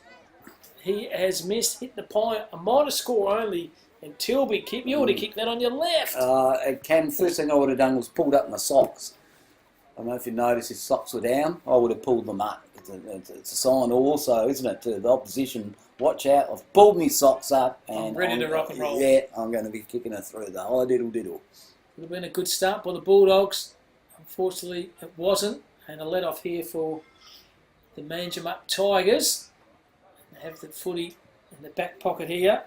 He has missed. Hit the pine. A minor score only. And Tilby, you would have kicked that on your left. Cam, first thing I would have done was pulled up my socks. I don't know if you noticed his socks were down. I would have pulled them up. It's a sign also, isn't it, to the opposition. Watch out, I've pulled my socks up. And I'm ready to rock and roll. Yeah, I'm going to be kicking it through the whole diddle. Would have been a good start by the Bulldogs. Unfortunately, it wasn't. And a let off here for the Manjimup Tigers. They have the footy in the back pocket here.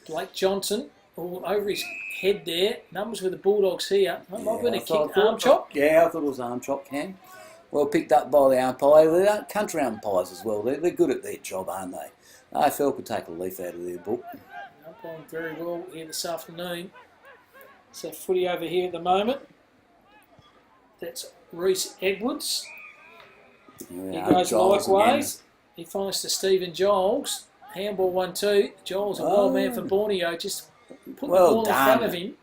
Blake Johnson all over his head there. Numbers with the Bulldogs here. Might have been a kick, arm chop. Yeah, I thought it was arm chop, Cam. Well picked up by the umpire. They're country umpires as well. They're good at their job, aren't they? AFL could take a leaf out of their book. Umpiring very well here this afternoon. So footy over here at the moment. That's Reece Edwards. Yeah, He goes Giles likewise. He finds to Stephen Giles. Handball 1-2. Giles, a wild man for Borneo, just put the ball in front of him.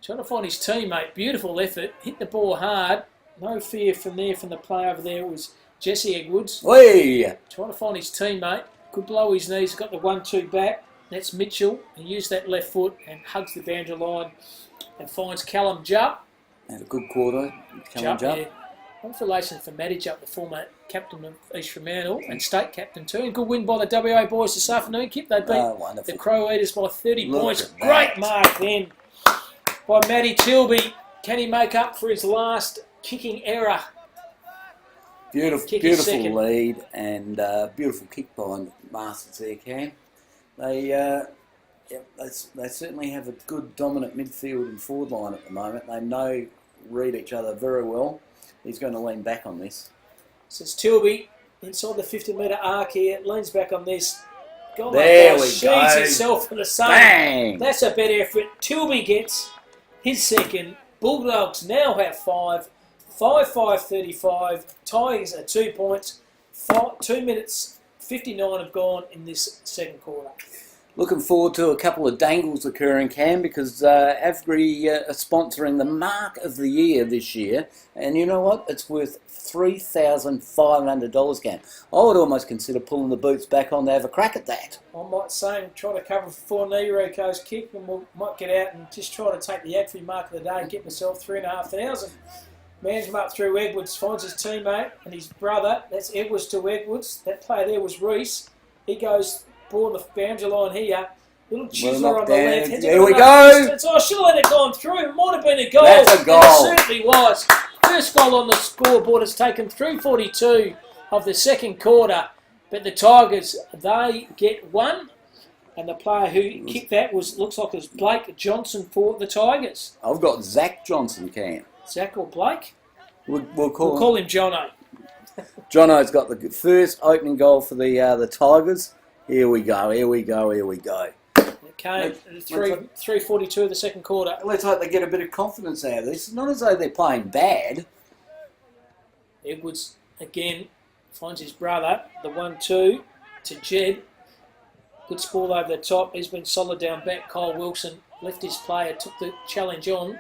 Trying to find his teammate. Beautiful effort. Hit the ball hard. No fear from the player over there. It was Jesse Edwards. Oi! Trying to find his teammate. Could blow his knees. Got the 1-2 back. That's Mitchell. He used that left foot and hugs the boundary line and finds Callum Jupp. Had a good quarter. Callum Jupp. Yeah. Congratulations for Matty Jupp, the former captain of East Fremantle and state captain too. And good win by the WA boys this afternoon. Kip, they beat the Crow Eaters by 30 points. Great mark then by Matty Tilby. Can he make up for his last kicking error? Beautiful lead and beautiful kick by Masters there, Cam. They certainly have a good dominant midfield and forward line at the moment. They read each other very well. He's going to lean back on this. So it's Tilby inside the 50-metre arc here. Leans back on this. There we go. Sheeds himself for the same. Bang! That's a better effort. Tilby gets his second. Bulldogs now have 5. 5-5-35. Tigers are 2 points. 2 minutes 59 have gone in this second quarter. Looking forward to a couple of dangles occurring, Cam, because Avery are sponsoring the Mark of the Year this year. And you know what? It's worth $3,500, Cam. I would almost consider pulling the boots back on to have a crack at that. I might say try to cover 4 knee Rico's kick, and we might get out and just try to take the Avery Mark of the day and get myself $3,500. Man's up through Edwards, finds his teammate and his brother. That's Edwards to Edwards. That player there was Reece. He goes on the boundary line here. Little chiseler on the left. There we go. Oh, I should have let it gone through. It might have been a goal. That's a goal. And it certainly was. First goal on the scoreboard has taken 3:42 of the second quarter. But the Tigers, they get 1. And the player who kicked that looks like it was Blake Johnson for the Tigers. I've got Zach Johnson, Cam. Zach or Blake? We'll call him Jono. Jono's got the first opening goal for the Tigers. Here we go, here we go, here we go. It came at 3:42 of the second quarter. Let's hope they get a bit of confidence out of this. It's not as though they're playing bad. Edwards again finds his brother. The 1-2 to Jed. Good ball over the top. He's been solid down back. Kyle Wilson left his player, took the challenge on.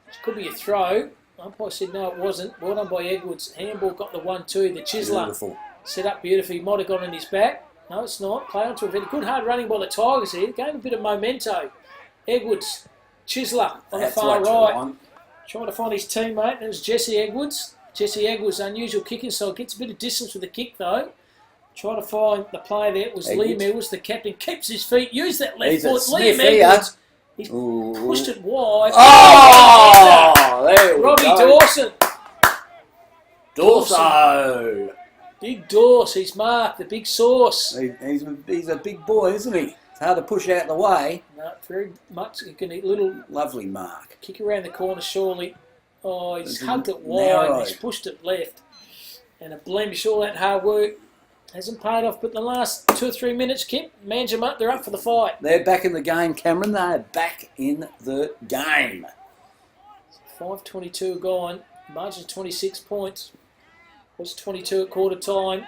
Which could be a throw. Umpire said no, it wasn't. Well done by Edwards. Handball got the 1-2. The Chisler Beautiful. set up beautifully. He might have gone in his back. No, it's not. Play on to a very good hard running by the Tigers here. Gave a bit of memento. Edwards, Chisler on That's the far what you right. want. Trying to find his teammate. It was Jesse Edwards. Jesse Edwards, unusual kicking style. Gets a bit of distance with the kick though. Trying to find the player there. It was Edwards. Liam Edwards, the captain. Keeps his feet. Use that left He's a foot. sniff Liam here. Edwards. He's Ooh. pushed it wide. Oh, there we Robbie go. Dawson. Dorso. Big Dorse. He's marked. The big sauce. He's a big boy, isn't he? It's hard to push out the way. No, very much. You can eat little Lovely mark. kick around the corner, surely. Oh, he's It's hugged it narrow. wide. He's pushed it left. And a blemish, all that hard work hasn't paid off. But the last 2 or 3 minutes, Kip, Manjima, they're up for the fight. They're back in the game, Cameron. They're back in the game. 5:22 gone. Margin 26 points. Was 22 at quarter time.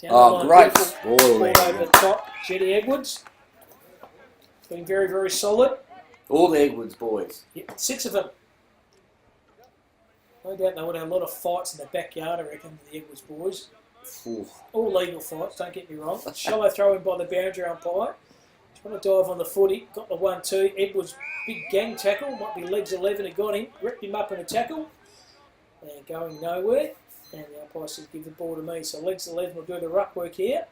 Down Oh, the line, great beautiful ball ball there. over the top. Jetty Edwards. Been very, very solid. All the Edwards boys. Yep, 6 of them. No doubt they would have a lot of fights in the backyard, I reckon, the Edwards boys. Ooh. All legal fights, don't get me wrong. Shallow throw in by the boundary umpire. Trying to dive on the footy. Got the 1-2. Edwards, big gang tackle. Might be legs 11 who got him. Ripped him up in a tackle. And going nowhere. And the umpire says, give the ball to me. So legs 11 will do the ruck work here.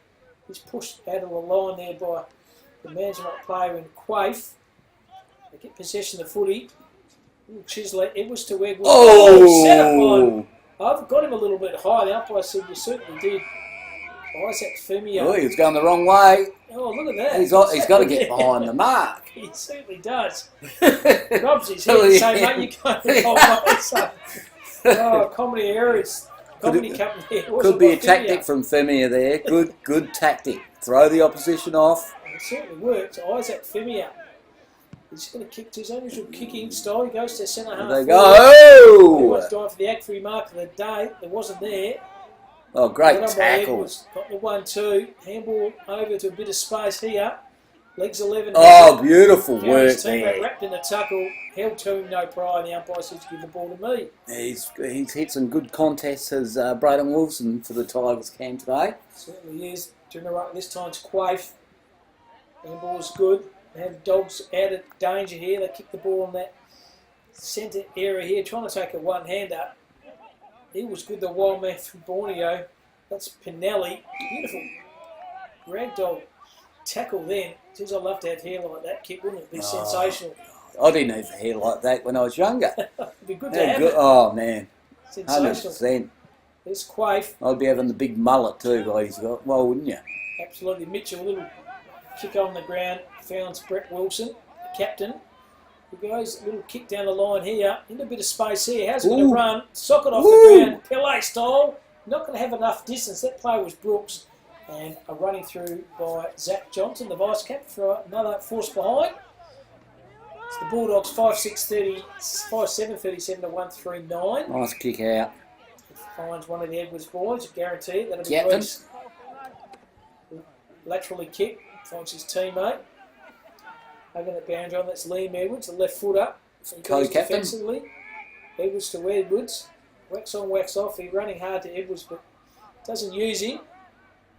He's pushed out of the line there by the management player in Quaif. They get possession of the footy. Little Chisler, Edwards to Edwards. Set up line. I've got him a little bit high. The umpire said you certainly did. Isaac Femio. Oh, he was going the wrong way. Oh, look at that. He's got to get behind the mark. He certainly does. Robs his head and say, mate, you can't go away. So, oh, comedy errors. Comedy company. Could be a tactic from Femia there. Good tactic. Throw the opposition off. It certainly works. Isaac Femio. He's going to kick to his unusual kicking style. He goes to centre half. There they He go. wants to dive for the Agfrey mark of the day. There wasn't there. Oh, great Well done by tackles. Edwards. Got the 1-2. Handball over to a bit of space here. Legs 11. Oh, beautiful Found work his teammate there. wrapped in the tackle. Held to him, no pride. The umpire says, give the ball to me. He's hit some good contests as Braden Wilson for the Tigers came today. Certainly is. Doing the right this time. It's Quaif. Handball's good. They have dogs out of danger here. They kick the ball on that centre area here, trying to take a one-hander. He was good, the wild man from Borneo. That's Pinelli. Beautiful ragdoll tackle then. Geez, I'd love to have hair like that, Kip, wouldn't it? It'd be sensational. I didn't have hair like that when I was younger. It'd be good to Yeah, have good. it. Oh, man. Sensational. 100%. There's Quaif. I'd be having the big mullet too, like he's got. Well, wouldn't you? Absolutely. Mitchell, a little kick on the ground. Founds Brett Wilson, the captain. He goes, a little kick down the line here. In a bit of space here. How's it going to Ooh. run? Socket off Ooh. the ground. Pele style. Not going to have enough distance. That play was Brooks. And a running through by Zach Johnson, the vice cap, for another force behind. It's the Bulldogs 5-7-37 to 1-3-9. Nice kick out. Finds one of the Edwards boys, guarantee it. That'll be Captain. Reese. Laterally kick, finds his teammate. Over the boundary on, that's Liam Edwards, the left foot up. So he goes Co-captain. defensively. Edwards to Edwards. Wax on, wax off. He's running hard to Edwards, but doesn't use him.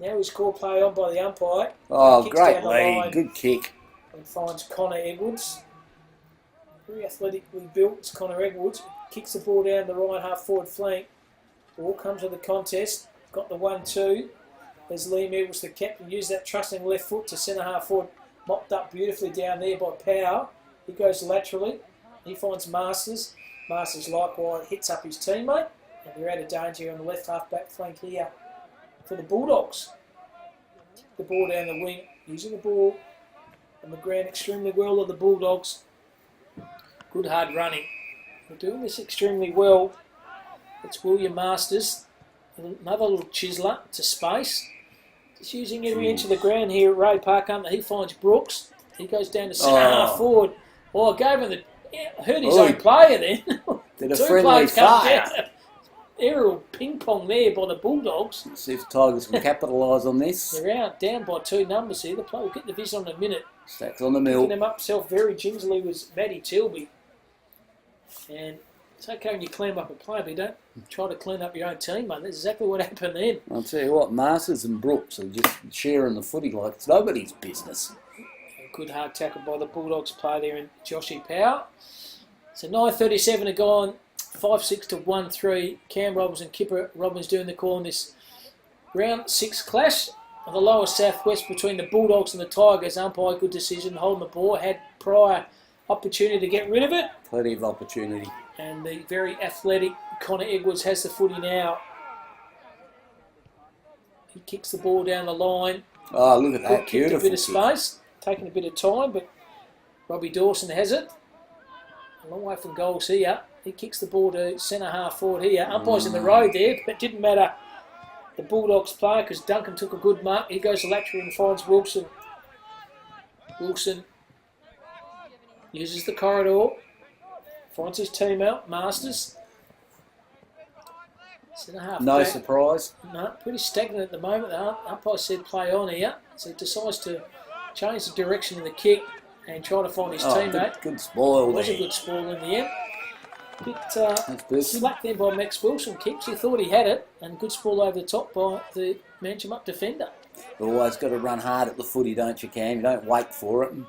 Now he's called play on by the umpire. Oh, Kicks great down the lead. line. Good kick. And finds Connor Edwards. Very athletically built. It's Connor Edwards. Kicks the ball down the right half forward flank. Ball comes to the contest. Got the 1-2. There's Liam Edwards, the captain. Used that trusting left foot to centre half forward. Mopped up beautifully down there by Power. He goes laterally. He finds Masters. Masters likewise hits up his teammate. And they're out of danger on the left half back flank here for the Bulldogs. The ball down the wing. Using the ball on the ground extremely well of the Bulldogs. Good hard running. They're doing this extremely well. It's William Masters. Another little chiseler to space. Just using every inch of the ground here at Ray Park Under. He finds Brooks. He goes down to centre half forward. Oh, gave him hurt his own player then. Did a Two friendly players come fire. down. Aerial ping pong there by the Bulldogs. Let's see if Tigers can capitalise on this. They're out down by 2 numbers here. The player will get the vision in a minute. Stacks on the Picking mill. him up himself very gingerly was Matty Tilby. And it's okay when you clean up a player, but you don't try to clean up your own team, mate. That's exactly what happened then. I'll tell you what, Masters and Brooks are just sharing the footy like it's nobody's business. A good hard tackle by the Bulldogs player there in Joshy Power. So 9:37 to go on, 5-6 to 1-3. Cam Robbins and Kipper Robbins doing the call in this round 6 clash of the lower southwest between the Bulldogs and the Tigers. Umpire, good decision, holding the ball, had prior opportunity to get rid of it. Plenty of opportunity. And the very athletic Connor Edwards has the footy now. He kicks the ball down the line. Oh, look at that. Kicked a Beautiful bit of kick. space, taking a bit of time, but Robbie Dawson has it. A long way from goals here. He kicks the ball to centre half forward here. Umpire's in the road there, but it didn't matter. The Bulldogs player, because Duncan took a good mark. He goes to lateral and finds Wilson. Wilson uses the corridor. Finds his team out, Masters. Centre half No back. surprise. No, pretty stagnant at the moment. The umpire said play on here. So he decides to change the direction of the kick and try to find his teammate. Good spoil It was there. a good spoil in the end. Bit That's good. slack then by Max Wilson. Kicks. He thought he had it. And good spoil over the top by the Mancham defender. Always got to run hard at the footy, don't you, Cam? You don't wait for it. No.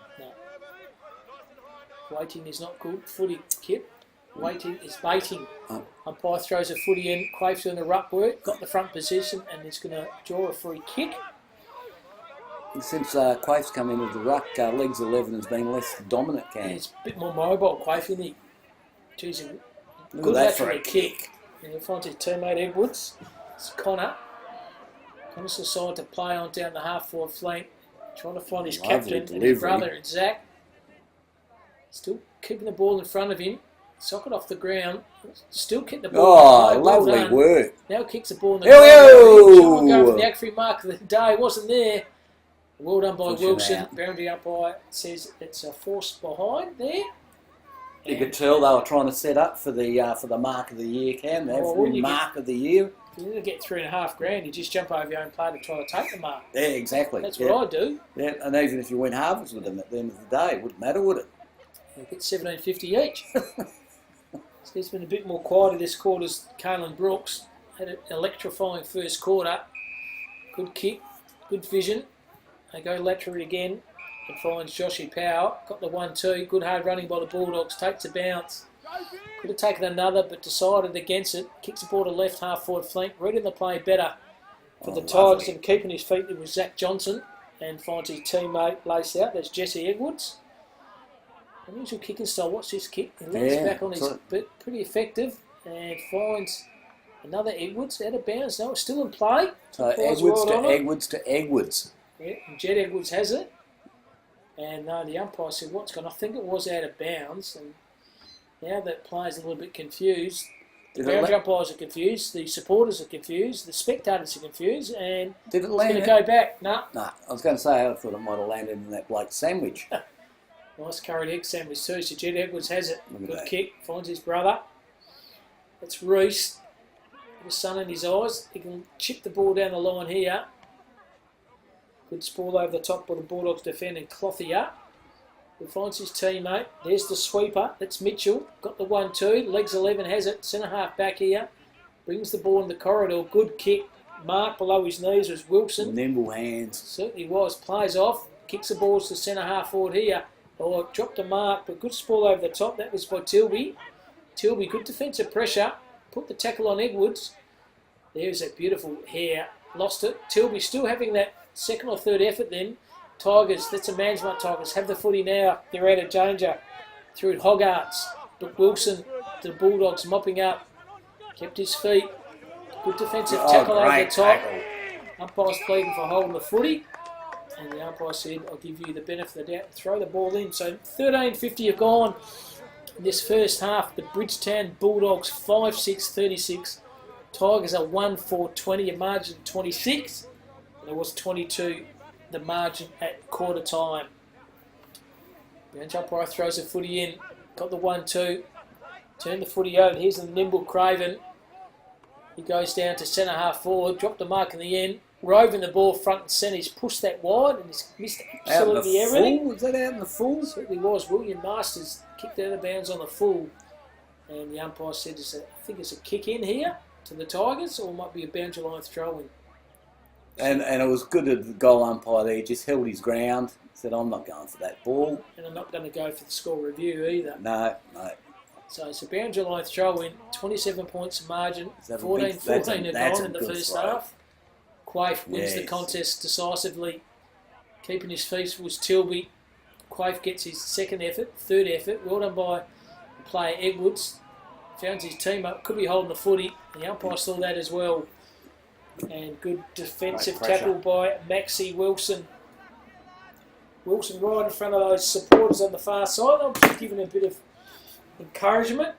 Waiting is not good. Footy, Kip. Waiting is baiting. Oh. Umpire throws a footy in. Quaif's doing the ruck work. Got the front position and is going to draw a free kick. Since Quaif's come into the ruck, legs 11 has been less dominant, Cam. He's a bit more mobile, Quaif, isn't he? Jeez, Look good at that for lateral a kick. And he finds his teammate Edwards. It's Connor. Connor's decided to play on down the half-forward flank, trying to find his Lovely captain and delivery. his brother and Zach. Still keeping the ball in front of him. Socket off the ground. Still kick the ball. Oh, Well lovely done. work. Now kicks the ball in the Yo, yo! Sean going for the Agri mark of the day. Wasn't there. Well done by Pushing Wilson. out. Boundary umpire says it's a force behind there. You could tell they were trying to set up for the mark of the year, Cam. The Oh, when you mark of the year. If you're going to get $3,500, you just jump over your own player to try to take the mark. Yeah, exactly. That's yeah. what I do. Yeah, and even if you went halves with them at the end of the day, it wouldn't matter, would it? You get $17.50 each. So it's been a bit more quieter this quarter's. Caelan Brooks had an electrifying first quarter. Good kick, good vision. They go laterally again and finds Joshy Power. Got the 1-2. Good hard running by the Bulldogs. Takes a bounce. Could have taken another, but decided against it. Kicks the ball to left half forward flank. Reading the play better for the Tigers and keeping his feet. There was Zach Johnson and finds his teammate laced out. That's Jesse Edwards. Unusual kicking style. Watch this kick. He lands Yeah, back on his so- bit. Pretty effective. And finds another Edwards out of bounds. No, it's still in play. So Umpires Edwards right to on it. Edwards to Edwards. Yeah, and Jed Edwards has it. And the umpire said, what's going on? I think it was out of bounds. And now that player's a little bit confused. The Did it boundary la- umpires are confused. The supporters are confused. The spectators are confused. And Did it it's land? going to go back. No. No, I was going to say I thought it might have landed in that bloke's sandwich. Nice curried egg sandwich too. So Jed Edwards has it. Look at Good that. kick. Finds his brother. It's Reese. The sun in his eyes. He can chip the ball down the line here. Good spoil over the top by the Bulldogs defending Clothier. He finds his teammate. There's the sweeper. That's Mitchell. Got the 1-2. Legs 11 has it. Centre half back here. Brings the ball in the corridor. Good kick. Mark below his knees was Wilson. Nimble hands. Certainly was. Plays off. Kicks the balls to centre half forward here. Oh, dropped a mark, but good spoil over the top. That was by Tilby. Tilby, good defensive pressure. Put the tackle on Edwards. There's that beautiful hair. Lost it. Tilby still having that second or third effort then. Tigers, that's a management Tigers. Have the footy now. They're out of danger. Through Hoggarts. But Wilson, the Bulldogs mopping up. Kept his feet. Good defensive tackle over the great top. tackle. Umpire's pleading for holding the footy. And the umpire said, I'll give you the benefit of the doubt. Throw the ball in. So 13:50 have gone in this first half. The Bridgetown Bulldogs 5-6-36 Tigers are 1-4-20, a margin of 26. And it was 22, the margin at quarter time. Bench umpire throws the footy in. Got the 1-2. Turn the footy over. Here's the nimble Craven. He goes down to centre half forward. Dropped the mark in the end. Roving the ball front and centre. He's pushed that wide and he's missed absolutely everything. Was that out in the full? Certainly was. William Masters kicked out of bounds on the full. And the umpire said, I think it's a kick in here to the Tigers, or it might be a boundary line throw in. And it was good of the goal umpire there. He just held his ground. Said, I'm not going for that ball. And I'm not going to go for the score review either. No. So it's a boundary line throw in, 27 points margin, That's 14-14 a to 9 in the good first throw. half. Quaife wins the contest decisively. Keeping his feet was Tilby. Quaife gets his third effort. Well done by player Edwards. Found his team up, could be holding the footy. The umpire saw that as well. And good defensive tackle by Maxie Wilson. Wilson right in front of those supporters on the far side. I'm just giving a bit of encouragement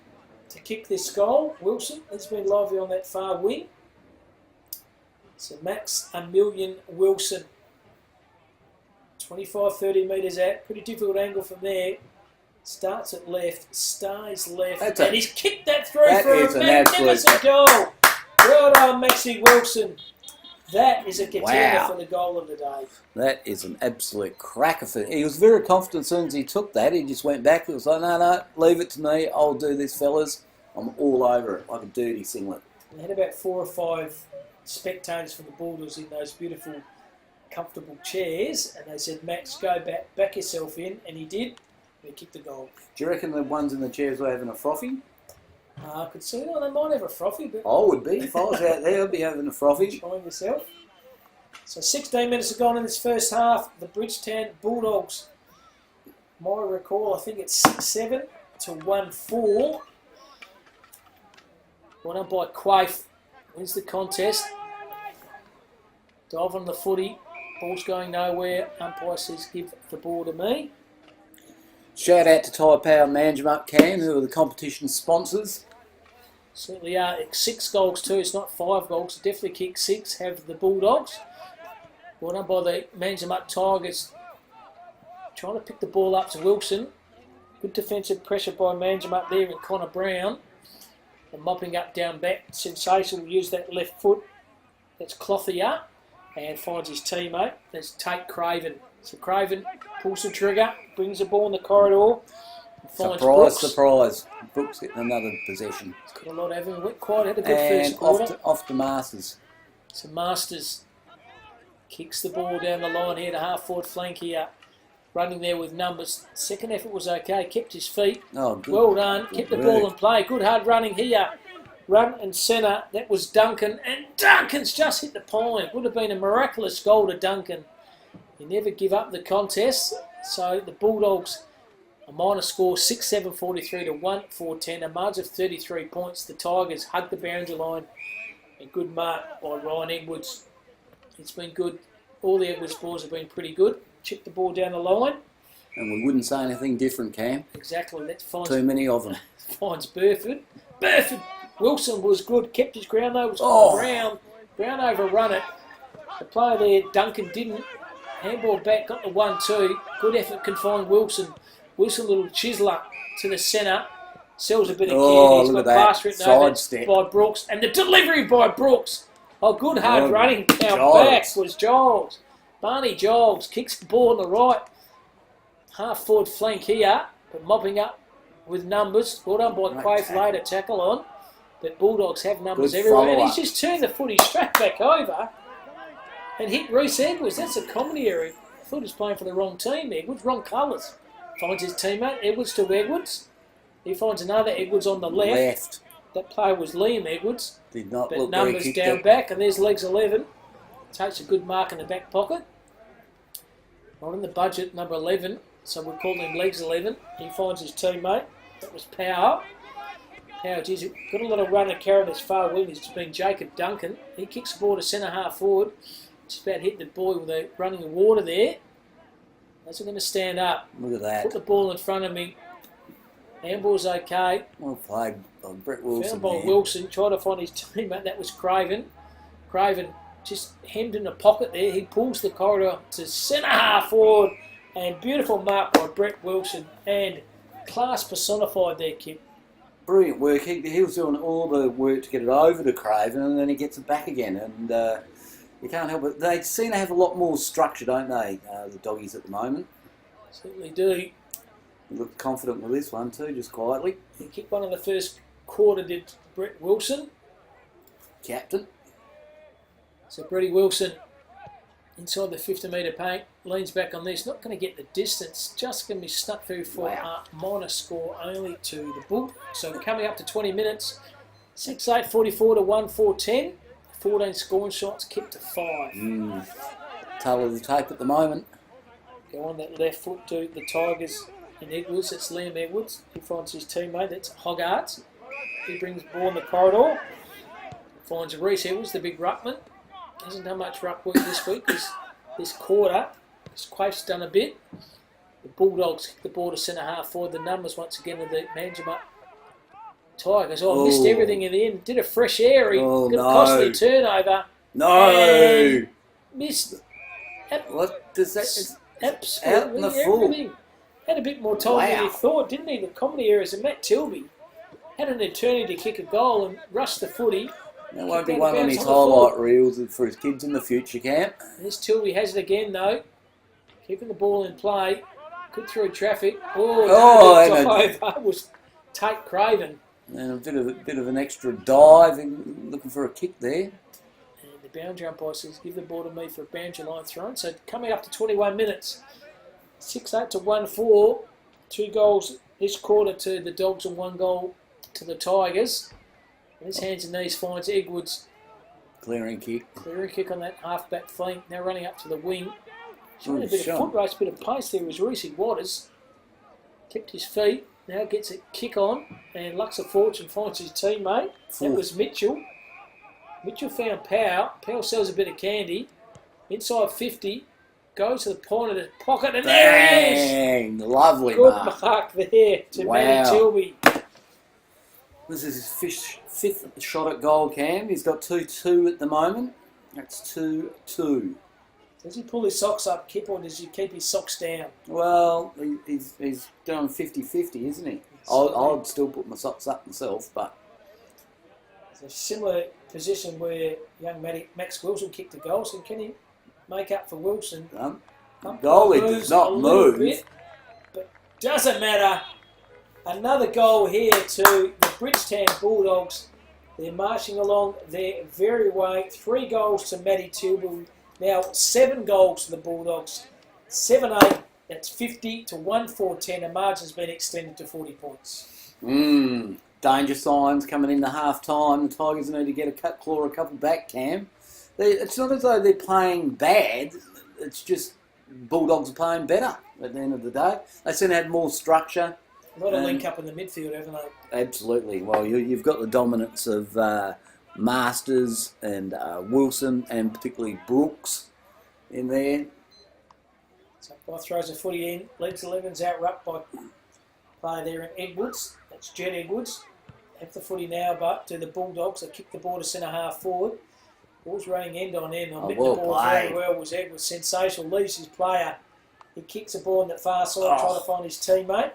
to kick this goal. Wilson has been lively on that far wing. So Max Emilion Wilson. 25-30 metres out. Pretty difficult angle from there. Starts at left, stays left, and he's kicked that through for a magnificent goal. Well done, Maxie Wilson. That is a contender for the goal of the day. That is an absolute cracker. He was very confident as soon as he took that. He just went back. He was like, no, leave it to me. I'll do this, fellas. I'm all over it, like a dirty singlet. They had about 4 or 5 spectators from the Bulldogs in those beautiful, comfortable chairs, and they said, Max, go back yourself in, and he did. He kicked the goal. Do you reckon the ones in the chairs were having a frothy? I could see, they might have a frothy, but I would be. If I was out there, I'd be having a frothy. Trying yourself. So 16 minutes have gone in this first half. The Bridgetown Bulldogs, my recall, I think it's 6-7 to 1-4. One up by Quaife. Wins the contest. Dive on the footy. Ball's going nowhere. Umpire says, give the ball to me. Shout out to Tyre Power Management Cam, who are the competition sponsors. Certainly are. 6 goals too. It's not 5 goals. Definitely kick 6. Have the Bulldogs. Well done by the Management Tigers. Trying to pick the ball up to Wilson. Good defensive pressure by Management there and Connor Brown. And mopping up down back. Sensational. Use that left foot. That's Clothier. And finds his teammate. That's Tate Craven. So Craven pulls the trigger, brings the ball in the corridor, and finds Brooks. Surprise. Brooks getting another possession. He's got a lot of him. Quite had a good first quarter. Off to Masters. So Masters kicks the ball down the line here to half-forward flank here. Running there with numbers. Second effort was okay. Kept his feet. Oh, good. Well done. Kept the ball in play. Good hard running here. Run and centre. That was Duncan. And Duncan's just hit the pine. Would have been a miraculous goal to Duncan. You never give up the contest. So the Bulldogs, a minor score 6-7-43 to 1-4-10, a margin of 33 points. The Tigers hug the boundary line. A good mark by Ryan Edwards. It's been good. All the Edwards balls have been pretty good. Chip the ball down the line. And we wouldn't say anything different, Cam. Exactly. That finds, too many of them. Finds Burford. Wilson was good. Kept his ground though. It was Brown overrun it. The player there, Duncan, didn't. Handball back, got the 1-2. Good effort, can find Wilson. Wilson, little chiseler to the centre. Sells a bit of candy. He's got pass written over by Brooks. And the delivery by Brooks. Oh, good hard running down back was Giles. Barney Giles kicks the ball on the right. Half forward flank here, but mopping up with numbers. Well done by Quaife later, tackle on. But Bulldogs have numbers everywhere. And he's just turned the footy straight back over. And hit Reece Edwards. That's a comedy area. I thought he was playing for the wrong team. Edwards, wrong colours. Finds his teammate, Edwards to Edwards. He finds another Edwards on the left. That player was Liam Edwards. Did not but look numbers very down back, and there's legs 11. Takes a good mark in the back pocket. Not in the budget, number 11. So we'll call him legs 11. He finds his teammate. That was Power. Power, geez, got a lot of run and carry on his far wing. It's been Jacob Duncan. He kicks the ball to centre half forward. Just about hit the boy with a running of water there. That's going to stand up. Look at that. Put the ball in front of me. Handball's okay. Well played by Brett Wilson. Found by there. Wilson, trying to find his teammate. That was Craven. Craven just hemmed in the pocket there. He pulls the corridor to centre half forward. And beautiful mark by Brett Wilson. And class personified there, Kip. Brilliant work. He was doing all the work to get it over to Craven, and then he gets it back again. And you can't help it. They seem to have a lot more structure, don't they, the doggies at the moment? Certainly do. He looked confident with this one too, just quietly. He kicked one in the first quarter, did Brett Wilson. Captain. So Bretty Wilson inside the 50-metre paint, leans back on this, not going to get the distance, just going to be stuck through for a minor score only to the Bull. So coming up to 20 minutes, 6-8, 44 to 1-4-10, 14 scoring shots, kicked to 5. Tail of the tape at the moment. Go on that left foot to the Tigers and Edwards, that's Liam Edwards. He finds his teammate, that's Hogarth. He brings the ball in the corridor, finds Reece Edwards, the big ruckman. Hasn't done much ruck work this week because this quarter, Quaif's done a bit. The Bulldogs kick the ball to centre half forward. The numbers once again of the Manjimup Tigers. Oh, missed everything in the end. Did a fresh air. He got a costly turnover. No! Missed. What does that... Absolutely out in the full. everything. Had a bit more time than he thought, didn't he? The comedy areas of Matt Tilby had an eternity to kick a goal and rushed the footy. There won't be one on his highlight reels for his kids in the future, Camp. This Tilby has it again, though. Keeping the ball in play. Good through traffic. It was Tate Craven. And a bit of an extra dive, looking for a kick there. And the boundary umpire says, give the ball to me for a boundary line thrown. So coming up to 21 minutes. 6-8 to 1-4. 2 goals this quarter to the Dogs and 1 goal to the Tigers. His hands and knees finds Edwards. Clearing kick On that half-back flank. Now running up to the wing. Showing a bit of foot race, bit of pace there was Reece Waters. Kept his feet. Now gets a kick on. And Luxor Fortune finds his teammate. That was Mitchell. Mitchell found Powell. Powell sells a bit of candy. Inside 50. Goes to the point of the pocket. And there he is. Lovely Good mark there to Matty Tilby. This is his fifth shot at goal, Cam. He's got 2-2 at the moment. That's 2-2. Does he pull his socks up, Kip, or does he keep his socks down? Well, he's doing 50-50, isn't he? I'd still put my socks up myself, but... It's a similar position where young Max Wilson kicked the goal, so can he make up for Wilson? Goalie does not move. Bit, but doesn't matter. Another goal here to the Bridgetown Bulldogs. They're marching along their very way. 3 goals to Matty Tilbury. Now 7 goals to the Bulldogs. 7-8. That's 50 to 1-4-10. The margin's been extended to 40 points. Danger signs coming into half time. The Tigers need to get a claw a couple back, Cam. It's not as though they're playing bad. It's just Bulldogs are playing better at the end of the day. They seem to have more structure. A lot of link up in the midfield, haven't they? Absolutely. Well, you've got the dominance of Masters and Wilson and particularly Brooks in there. So by throws a footy in. Leeds 11's out ruck by play there in Edwards. That's Jed Edwards. Have the footy now, but to the Bulldogs. They kick the ball to centre half forward. Ball's running end on end. Hitting the ball very well was Edwards. Sensational. Leaves his player. He kicks the ball in the far side, trying to find his teammate.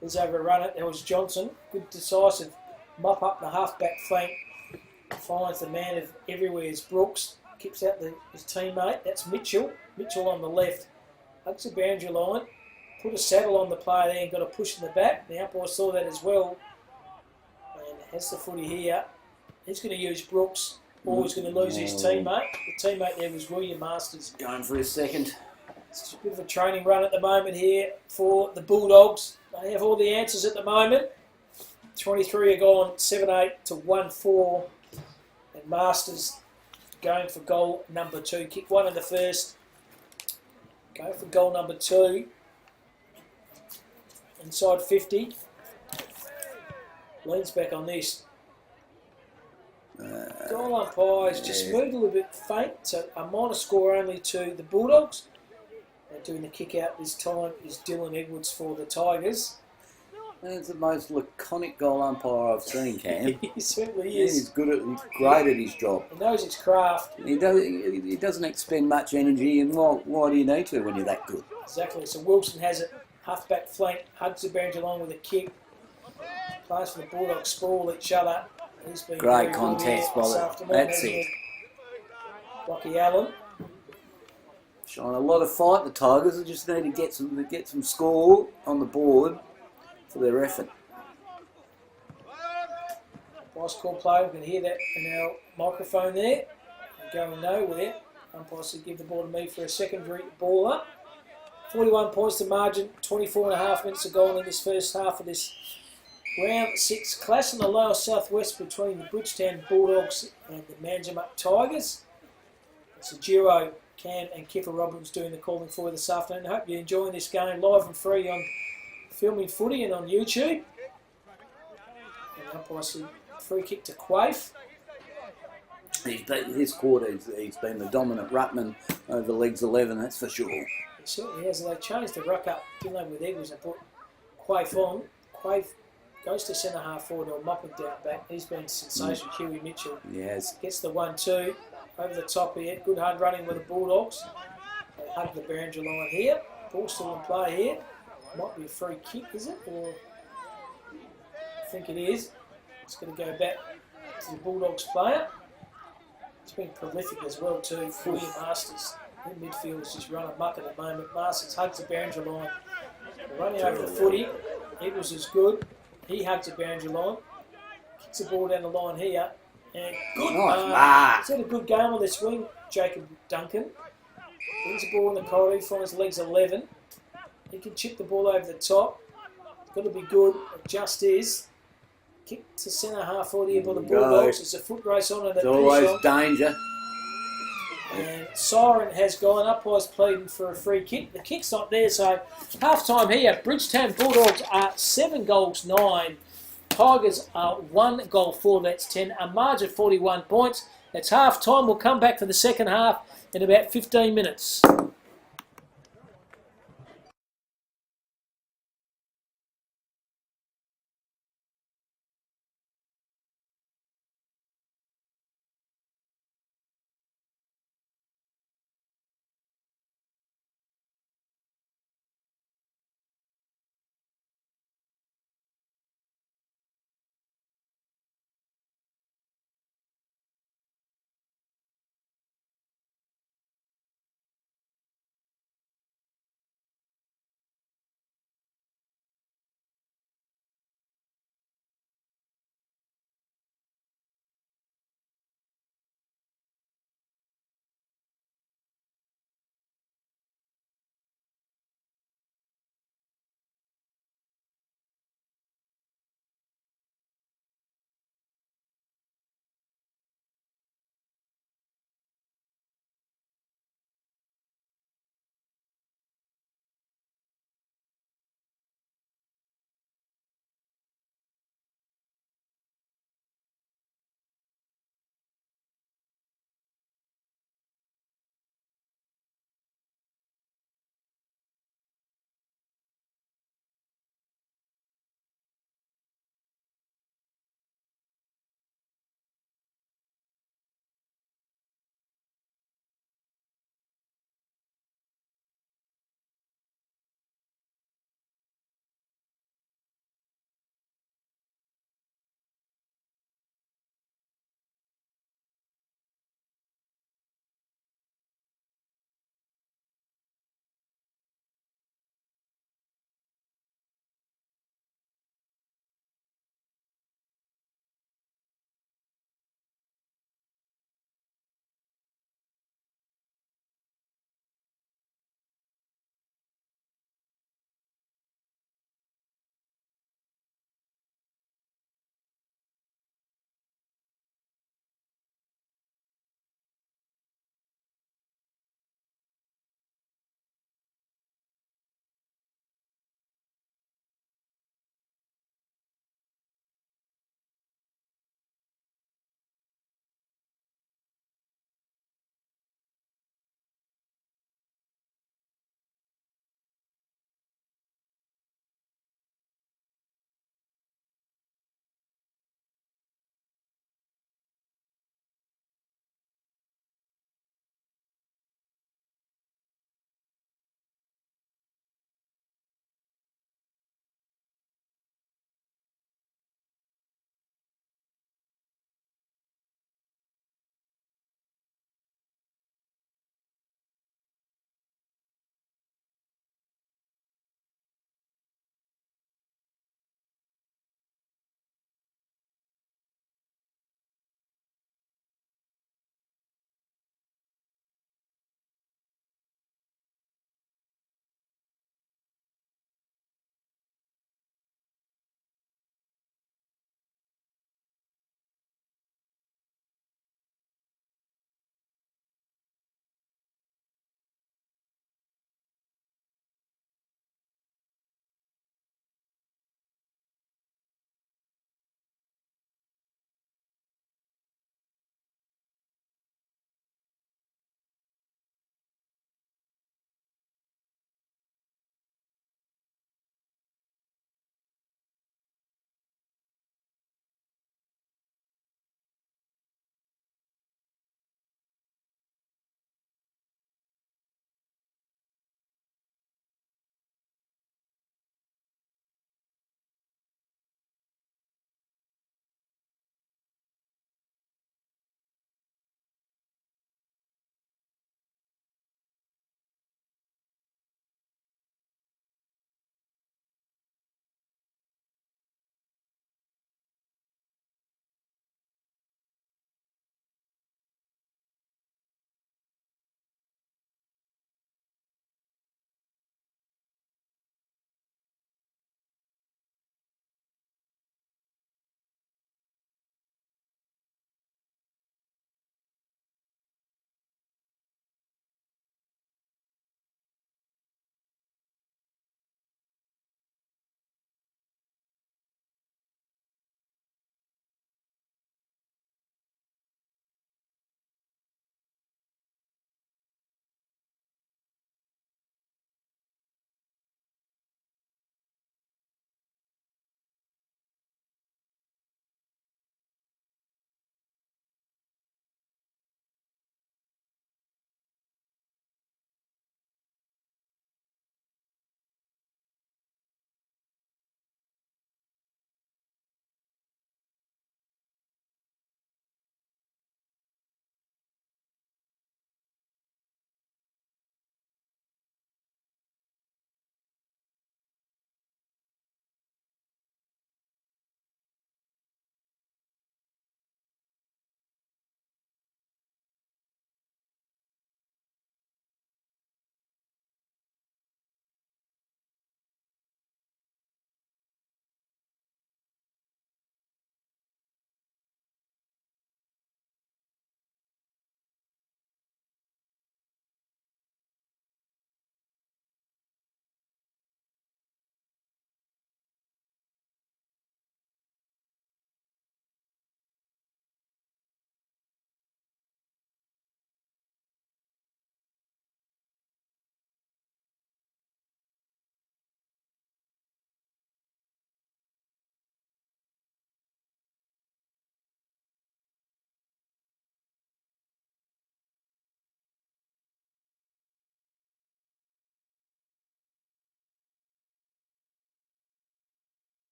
He's overrun it. There was Johnson. Good decisive mop up the half-back flank. Finds the man of everywhere is Brooks. Kicks out his teammate. That's Mitchell. Mitchell on the left. Hugs the boundary line. Put a saddle on the player there and got a push in the back. The umpire saw that as well. And has the footy here. He's going to use Brooks. Or he's going to lose his teammate. The teammate there was William Masters. Going for his second. It's a bit of a training run at the moment here for the Bulldogs. They have all the answers at the moment. 23 are gone, 7-8 to 1-4. And Masters going for goal number 2. Kick 1 in the first. Go for goal number 2. Inside 50. Leans back on this. Goal umpires just moved a little bit faint. So a minor score only to the Bulldogs. And doing the kick out this time is Dylan Edwards for the Tigers. That's the most laconic goal umpire I've seen, Cam. He certainly He's is. good at, he's great at his job. He knows his craft. He doesn't expend much energy, and why do you need to when you're that good? Exactly. So Wilson has it, half-back flank, hugs the bench along with a kick. Players for the Bulldogs spoil each other. He's been Great very contest good by this the. afternoon, That's hasn't it. he? Rocky Allen. Showing a lot of fight. The Tigers just need to get some score on the board for their effort. Nice call play. We can hear that in our microphone there. Going nowhere. Umpires to give the ball to me for a secondary ball up. 41 points to margin. 24 and a half minutes of goal in this first half of this round 6 clash in the lower southwest between the Bridgetown Bulldogs and the Manjimup Tigers. It's a duo, Cam and Kiffer Robbins doing the calling for you this afternoon. I hope you're enjoying this game live and free on Filming Footy and on YouTube. And umpire free kick to Quaife. This quarter, he's been the dominant ruckman over legs 11, that's for sure. He certainly has. They changed the ruck up, didn't they, with Edwards and put Quaife on. Quaife goes to centre half forward or mopping down back. He's been sensational. Huey Mitchell Yes. gets the 1-2 over the top here. Good hard running with the Bulldogs. They hug the Barringer line here. Ball still in play here. Might be a free kick, is it? Or I think it is. It's going to go back to the Bulldogs player. It's been prolific as well too. William Masters in midfield is just running muck at the moment. Masters hugs the Barringer line. Running over the footy. Eagles is good. He hugs the Barringer line. Kicks the ball down the line here. And good Nice. He's had a good game on this wing, Jacob Duncan. Brings the ball in the corridor. He finds legs 11. He can chip the ball over the top. It's got to be good. It just is. Kick to centre half forward here by the Bulldogs. There's a foot race on and It's always danger. And Siren has gone up. I was pleading for a free kick. The kick's not there, so half time here. Bridgetown Bulldogs are 7 goals 9. Tigers are 1 goal 4. That's 10. A margin of 41 points. That's half time. We'll come back for the second half in about 15 minutes.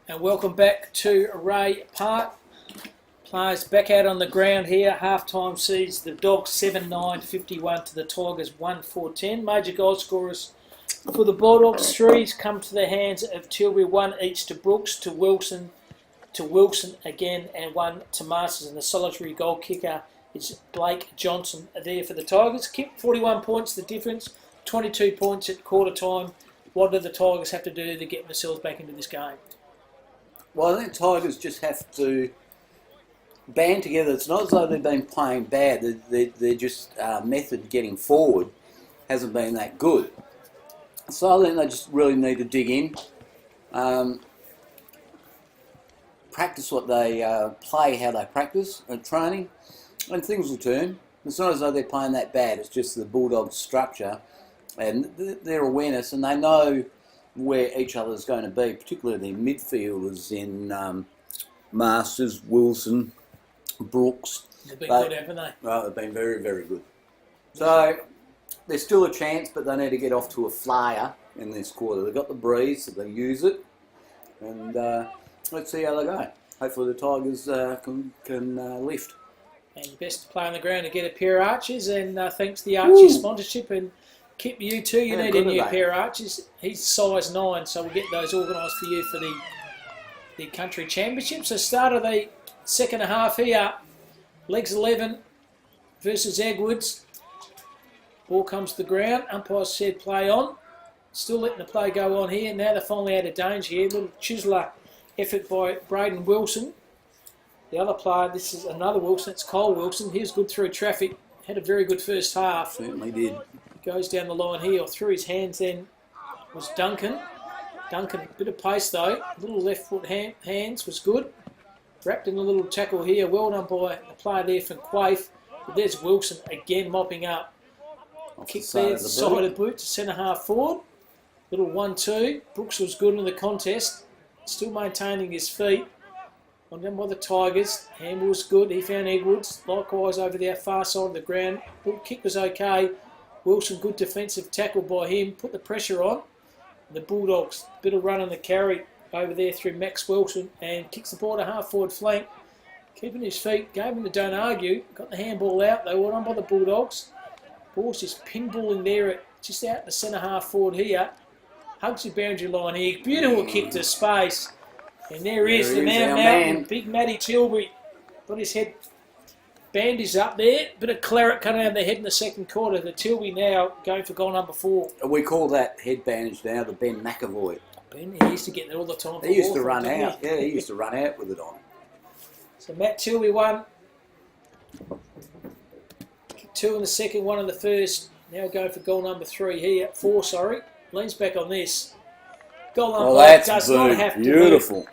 And welcome back to Ray Park. Players back out on the ground here. Half-time sees the Dogs 7-9, 51 to the Tigers 1-4-10. Major goal scorers for the Bulldogs. Threes come to the hands of Tilbury, one each to Brooks, to Wilson again, and one to Masters. And the solitary goal kicker is Blake Johnson there for the Tigers. Kick 41 points, the difference, 22 points at quarter time. What do the Tigers have to do to get themselves back into this game? Well, I think Tigers just have to band together. It's not as though they've been playing bad. They're just method getting forward hasn't been that good. So I think they just really need to dig in, practice what they play, how they practice at training, and things will turn. It's not as though they're playing that bad. It's just the Bulldogs' structure and their awareness, and they know where each other's going to be, particularly their midfielders in Masters, Wilson, Brooks. They've been good, haven't they? Well, they've been very, very good. So there's still a chance, but they need to get off to a flyer in this quarter. They've got the breeze, so they use it, and let's see how they go. Hopefully the Tigers can lift. And the best player on the ground to get a pair of Archers, and thanks to the Archie sponsorship, and Kip, you too, you need a new pair of Archers. He's size 9, so we'll get those organised for you for the country championship. So start of the second half here, legs 11 versus Edwards. Ball comes to the ground, umpire said play on. Still letting the play go on here. Now they're finally out of danger here. Little chiseler effort by Braden Wilson. The other player, this is another Wilson, it's Cole Wilson. He was good through traffic, had a very good first half. Certainly did. Goes down the line here, or through his hands then was Duncan. Duncan, a bit of pace though. Little left foot hands was good. Wrapped in a little tackle here. Well done by the player there from Quaife. But there's Wilson again mopping up. Kick there, side of boot to centre half forward. Little 1-2. Brooks was good in the contest. Still maintaining his feet. On down by the Tigers. Handball was good. He found Edwards. Likewise over there far side of the ground. Ball kick was okay. Wilson, good defensive tackle by him. Put the pressure on. The Bulldogs, bit of run on the carry over there through Max Wilson and kicks the ball to half forward flank. Keeping his feet, gave him the don't argue. Got the handball out. They were on by the Bulldogs. Ball's just pinballing there, just out the centre half forward here. Hugs the boundary line here. Beautiful kick to space. And there is the man, Big Matty Tilbury. Got his head bandaged up there. Bit of claret coming out of the head in the second quarter. The Tilbury now going for goal number 4. We call that head bandage now the Ben McAvoy. Ben, he used to get there all the time. He used to run out. Yeah, he used to run out with it on. So Matt Tilbury 1. 2 in the second, 1 in the first. Now going for goal number 3 here. 4, sorry. Leans back on this. Goal number 4 does not have to beautiful. Move.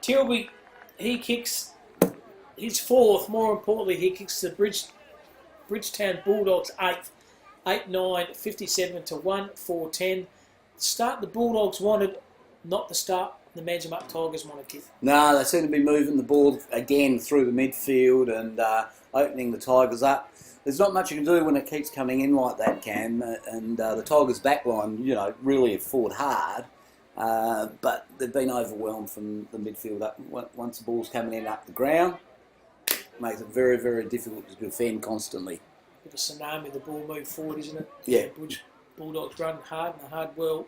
Tilbury, he kicks his 4th. More importantly, he kicks the Bridgetown Bulldogs 8th. 8-9, 57 to 1-4-10. Start the Bulldogs wanted, not the start the Manjimup Tigers want to kick. No, they seem to be moving the ball again through the midfield and opening the Tigers up. There's not much you can do when it keeps coming in like that, Cam. And the Tigers' backline, really have fought hard. But they've been overwhelmed from the midfield up. Once the ball's coming in up the ground, makes it very, very difficult to defend constantly. Bit of tsunami, the ball moved forward, isn't it? Yeah. Bulldogs run hard and a hard well.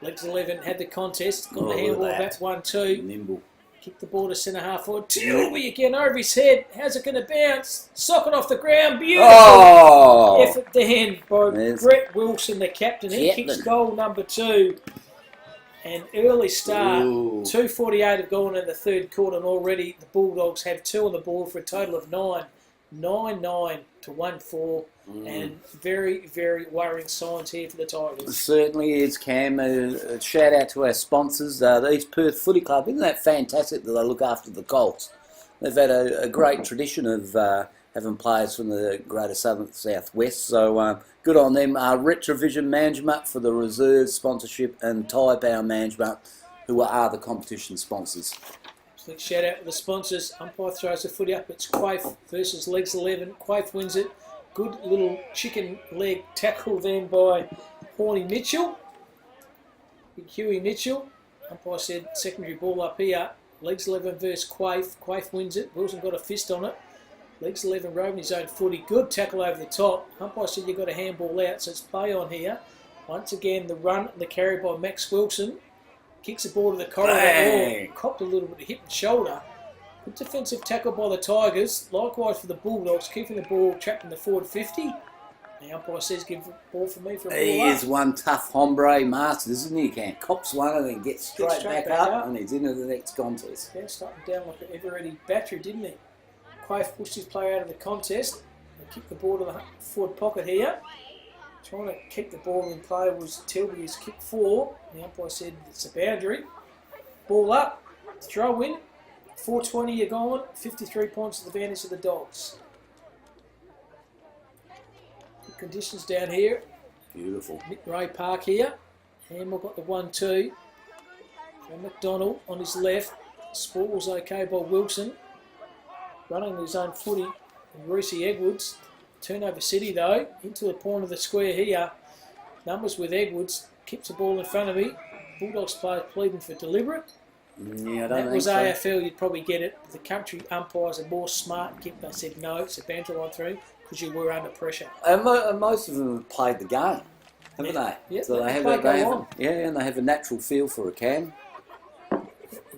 Legs 11 had the contest, got the handball back 1-2. Nimble. Kicked the ball to centre half forward. Tilbury again over his head. How's it going to bounce? Socket off the ground. Beautiful effort then by Brett Wilson, the captain. He kicks goal number 2. An early start. 2:48 have gone in the third quarter, and already the Bulldogs have 2 on the board for a total of 9. 9-9 to 1-4. And very, very worrying signs here for the Tigers. It certainly is, Cam. A shout out to our sponsors, the East Perth Footy Club. Isn't that fantastic that they look after the Colts? They've had a great tradition of having players from the greater southern southwest, so good on them. Retrovision Management for the reserve sponsorship, and Thai Power Management, who are the competition sponsors. Big shout out to the sponsors. Umpire throws the footy up. It's Quaife versus legs 11. Quaife wins it. Good little chicken leg tackle then by Horny Mitchell. Big Huey Mitchell. Umpire said secondary ball up here. Legs 11 versus Quaife. Quaife wins it. Wilson got a fist on it. Legs 11 roving his own footy. Good tackle over the top. Umpire said you've got a handball out, so it's play on here. Once again, the run and the carry by Max Wilson. Kicks the ball to the corridor. Bang. Oh, copped a little bit of hip and shoulder. Good defensive tackle by the Tigers. Likewise for the Bulldogs, keeping the ball trapped in the forward 50. The umpire says give the ball for me for a He ball is up. one tough hombre master, isn't he? He can cops one and then get straight back up, and he's into the next contest. Bounced up and down like an ever-ready battery, didn't he? Quaife pushed his player out of the contest. They kicked the ball to the forward pocket here. Trying to kick the ball in play was Tilby's kick 4. The umpire said it's a boundary. Ball up, throw in. 4:20 you're gone. 53 points to the advantage of the Dogs. Good conditions down here. Beautiful. Ray Park here. Hamill got the 1-2. And McDonald on his left. Sport was okay by Wilson. Running his own footy. And Reese Edwards. Turnover City though. Into the point of the square here. Numbers with Edwards. Keeps the ball in front of me. Bulldogs players pleading for deliberate. Yeah, I don't That think was so. AFL, you'd probably get it. The country umpires are more smart. They said no, it's a banter line through because you were under pressure. And most of them have played the game, haven't they? Yeah, So they they have play a, go they have, on. yeah, and they have a natural feel for a cam. They're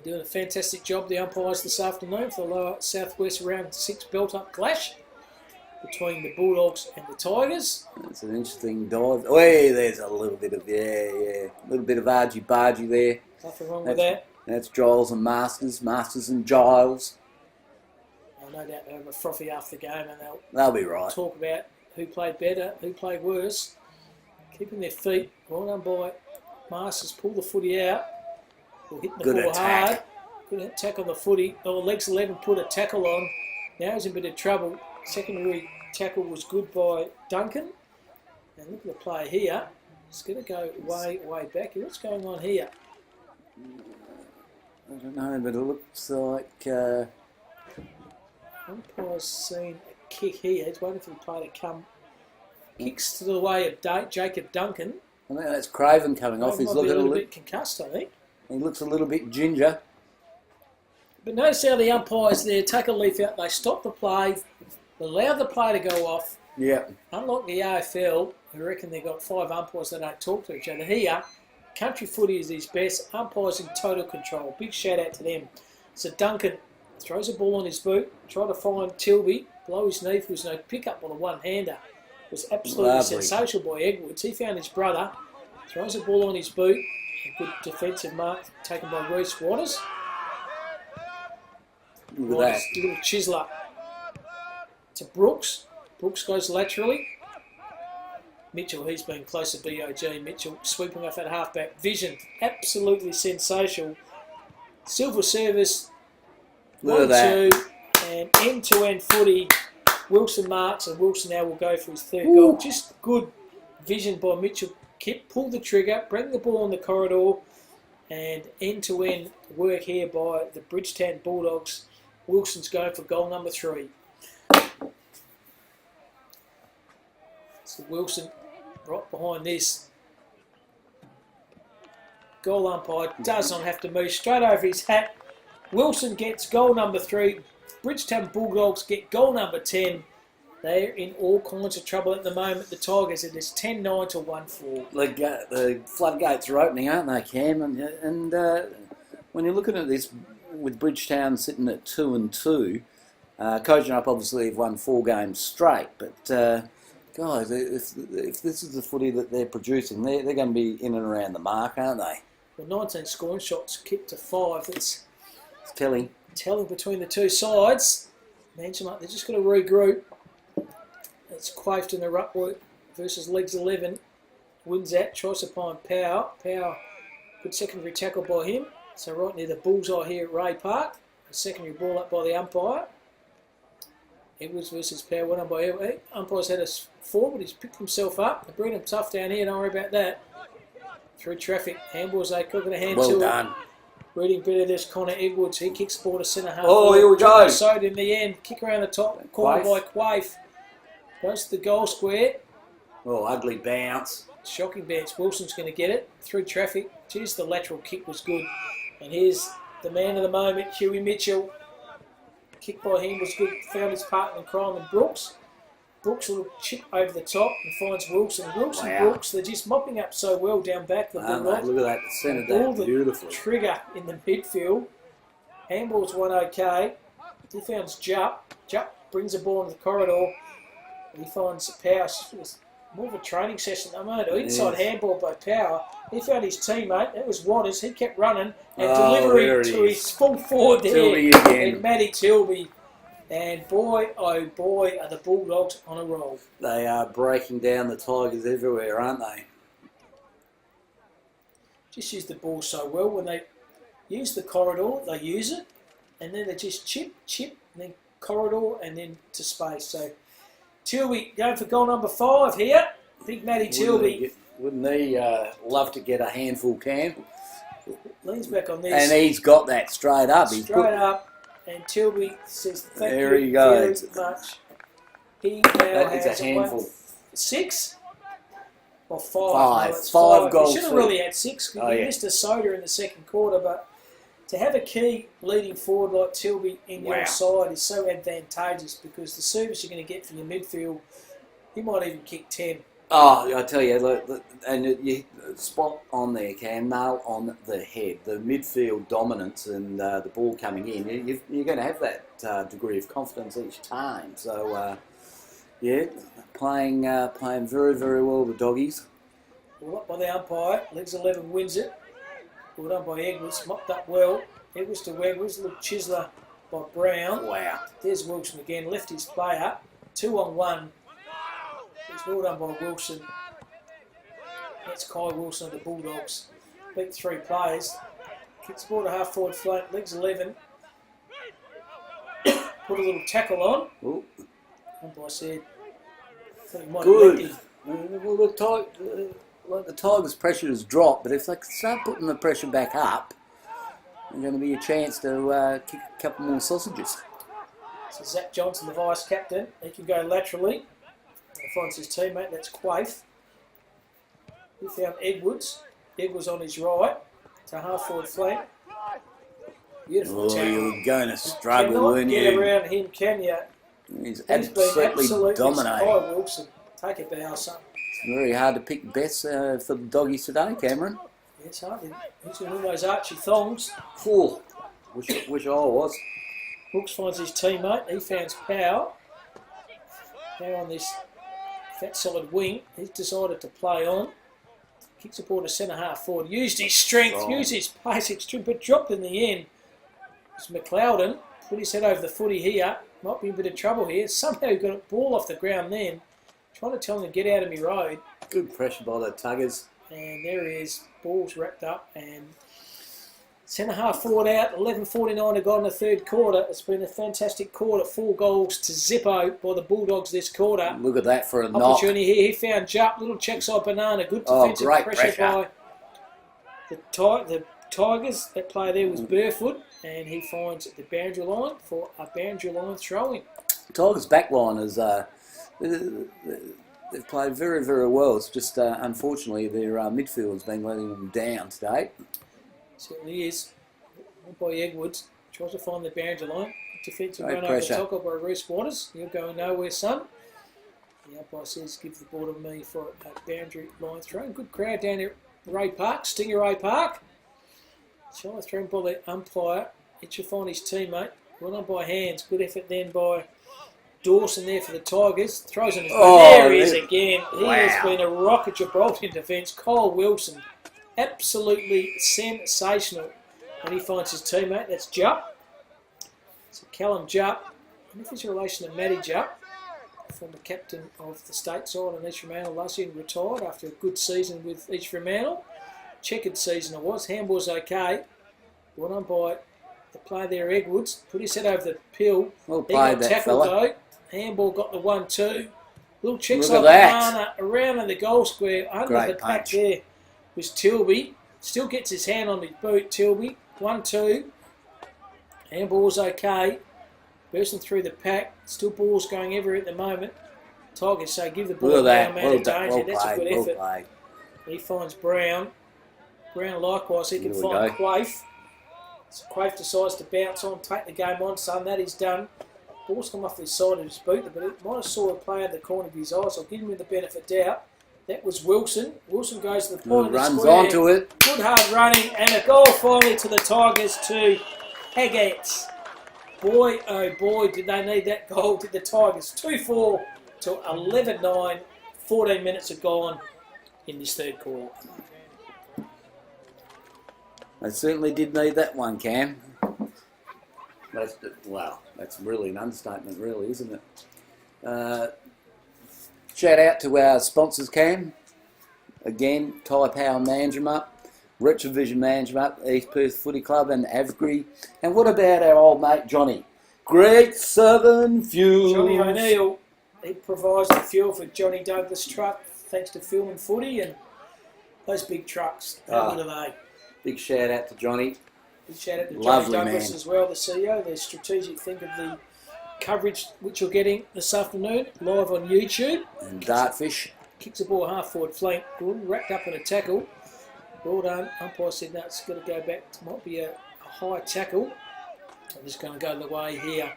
doing a fantastic job, the umpires, this afternoon for the lower southwest round 6 belt-up clash between the Bulldogs and the Tigers. It's an interesting dive. Oh, yeah, there's a little bit of, a little bit of argy-bargy there. Nothing wrong with that. That's Giles and Masters, Masters and Giles. No doubt they'll have a frothy after the game and They'll be right. talk about who played better, who played worse. Keeping their feet, well done by Masters, pull the footy out. We'll hit the Good ball attack. hard. Good attack on the footy. Oh, legs 11 put a tackle on. Now he's in a bit of trouble. Secondary tackle was good by Duncan. And look at the play here. It's going to go way back. What's going on here? I don't know, but it looks like... Umpire's seen a kick here. He's waiting for the play to come. Kicks to the way of Jacob Duncan. I think that's Craven coming off. He He's might be looking a little bit concussed, I think. He looks a little bit ginger. But notice how the umpires there take a leaf out. They stop the play, allow the play to go off. Yeah. Unlike the AFL, who reckon they've got 5 umpires that don't talk to each other. Here, country footy is his best. Umpires in total control. Big shout out to them. So Duncan throws a ball on his boot, try to find Tilby, below his knee. There was no pickup on a one-hander. It was absolutely Lovely. sensational by Edwards. He found his brother, throws a ball on his boot. A good defensive mark taken by Reece Waters. Look at that. Little chiseler to Brooks. Brooks goes laterally. Mitchell, he's been close to BOG. Mitchell sweeping off at halfback. Vision, absolutely sensational. Silver service. Look at that. 1-2, and end-to-end footy. Wilson marks, and Wilson now will go for his third goal. Just good vision by Mitchell. Pull the trigger, bring the ball in the corridor, and end-to-end work here by the Bridgetown Bulldogs. Wilson's going for goal number 3. So Wilson right behind this. Goal umpire does not have to move, straight over his hat. Wilson gets goal number 3. Bridgetown Bulldogs get goal number 10. They're in all kinds of trouble at the moment. The Tigers, it is 10-9 to 1-4. The floodgates are opening, aren't they, Cam? And when you're looking at this, with Bridgetown sitting at 2-2, coaching up obviously have won 4 games straight. But guys, if this is the footy that they're producing, they're going to be in and around the mark, aren't they? Well, 19 scoring shots, kicked to 5. It's Telling between the two sides. Mention up, they're just going to regroup. It's Quaife in the ruck work versus legs 11. Wins that, tries to find Power. Power, good secondary tackle by him. So right near the bullseye here at Ray Park. A secondary ball up by the umpire. Edwards versus Power, one on by Edwards. Umpire's had us 4, but he's picked himself up. They're bringing him tough down here, don't worry about that. Through traffic, handballs, they cooking a hand well to done. it. Reading better, there's Connor Edwards. He kicks the ball to centre half. Oh, here we go. So in the end, kick around the top, corner by Quaife. Goes to the goal square. Oh, ugly bounce. Shocking bounce. Wilson's going to get it through traffic. Geez, the lateral kick was good. And here's the man of the moment, Huey Mitchell. Kick by him was good. Found his partner in crime and Brooks. Brooks will chip over the top and finds Wilson. Wilson, Wow. Brooks, they're just mopping up so well down back. The Bulldogs. Look at that, centred All that the beautifully. trigger in the midfield. Handball's one okay. He finds Jupp. Jupp brings the ball into the corridor. He finds Power. It was more of a training session at the moment. Inside handball by Power. He found his teammate. That was Waters. He kept running and delivering there it to is. his full forward there. Tilby again. And Matty Tilby. And boy, oh boy, are the Bulldogs on a roll. They are breaking down the Tigers everywhere, aren't they? Just use the ball so well. When they use the corridor, they use it. And then they just chip, and then corridor, and then to space. So Tilby going for goal number 5 here. Big Matty Tilby Wouldn't he love to get a handful, Cam? leans back on this. And he's got that straight up. Straight up. And Tilby says, thank There you you go. very much. He now That is has a handful. 6? Or 5? Five. No, it's 5 5. goals He should have for- really had 6. Oh, He yeah. missed a soda in the second quarter, but to have a key leading forward like Tilby in Wow. your side is so advantageous because the service you're going to get from your midfield, he might even kick 10. Oh, I tell you, look, and you spot on there, Cam, nail on the head. The midfield dominance and the ball coming in, you're going to have that degree of confidence each time. So, yeah, playing very, very well, the doggies. Well, up by the umpire, legs 11 wins it. Well done by Edwards, mopped up well. Edwards to Edwards, little chiseler by Brown. Wow. There's Wilson again, left his player, 2-on-1. It's well done by Wilson. That's Kai Wilson of the Bulldogs. Beat 3 players. Kicks ball to half forward flank, legs 11. Put a little tackle on. Ooh. Umpire said, I thought he might have Good. left him. Well, the Tigers' pressure has dropped, but if they start putting the pressure back up, there's going to be a chance to kick a couple more sausages. So Zach Johnson, the vice captain, he can go laterally. He finds his teammate, that's Quaife. He found Edwards. Edwards on his right to half forward flank. Beautiful Oh, tackle. you're going to struggle, Cannot weren't get you? around him, can you? He's He's been absolutely dominating. Kai Wilson. Take a bow, son. It's very hard to pick bets for the doggies today, Cameron. It's hard. He's going to win those Archie thongs. Cool. Wish I was. Brooks finds his teammate. He finds Power. Power on this fat solid wing. He's decided to play on. Kicks the ball to centre half forward. Used his strength, Strong. used his pace, but dropped in the end. It's McLeodon. Put his head over the footy here. Might be in a bit of trouble here. Somehow he got a ball off the ground then. Trying to tell him to get out of me road. Good pressure by the Tuggers. And there he is. Ball's wrapped up. And centre half forward out. 11:49 to go in the third quarter. It's been a fantastic quarter. 4 goals to zippo by the Bulldogs this quarter. Look at that for a knock. Opportunity here. He found Jupp. Little check side banana. Good defensive great pressure pressure. by the Tigers. That player there was barefoot. And he finds the boundary line for a boundary line throw-in. Tigers' backline is they've played very, very well. It's just unfortunately their midfield has been letting them down today. Certainly is. By Edwards. Tries to find the boundary line. Defensive Great run over the pressure. tackle by Reece Waters. You're going nowhere, son. The umpire says give the ball to me for a boundary line throw. Good crowd down here at Ray Park, Stingray Park. Shot thrown by the umpire. It should find his teammate. Well done by Hands. Good effort then by Dawson there for the Tigers. Throws in his there he is again. He has been a rock at Gibraltar in defence. Kyle Wilson. Absolutely sensational. And he finds his teammate. That's Jupp. So Callum Jupp. And if he's in relation to Matty Jupp, former captain of the state side in East Fremantle last year, and retired after a good season with East Fremantle. Checkered season it was. Handball's okay. Well done by the player there, Edwards. Put his head over the pill. Well He played, got that tackled fella. though. Handball got the 1-2. Little checks Look like at that. banana around in the goal square. Under Great the pack punch. there was Tilby. Still gets his hand on his boot, Tilby. 1-2. Handball's okay. Bursting through the pack. Still balls going everywhere at the moment. Tigers say give the ball Look at now, that. man. Well in done. danger. Well That's a played. good Well effort. played. He finds Brown. Brown likewise, he can Here we find go. Quaife. So Quaife decides to bounce on, take the game on, son. That is done. Ball's come off his side of his boot, but it might have saw a player in the corner of his eyes. I'll give him the benefit of doubt. That was Wilson. Wilson goes to the point of the Runs square. onto it. Good hard running, and a goal finally to the Tigers to Haggett. Boy, oh boy, did they need that goal, did the Tigers. 2-4 to 11-9. 14 minutes are gone in this third quarter. They certainly did need that one, Cam. Wow, that's really an understatement, really, isn't it? Shout out to our sponsors, Cam. Again, Ty Power Management, Retrovision Management, East Perth Footy Club and Avgri. And what about our old mate Johnny? Great Southern Fuels. Johnny O'Neill, he provides the fuel for Johnny Douglas truck, thanks to Film and Footy and those big trucks. How good are they? Big shout out to Johnny. Big shout out to Lovely Johnny Douglas man. as well, the CEO, the strategic think of the coverage which you're getting this afternoon, live on YouTube. And Dartfish. Kicks the ball half forward flank, good, wrapped up in a tackle. Well done. Umpire said no, it's got to go back. It might be a high tackle. I'm just going to go the way here.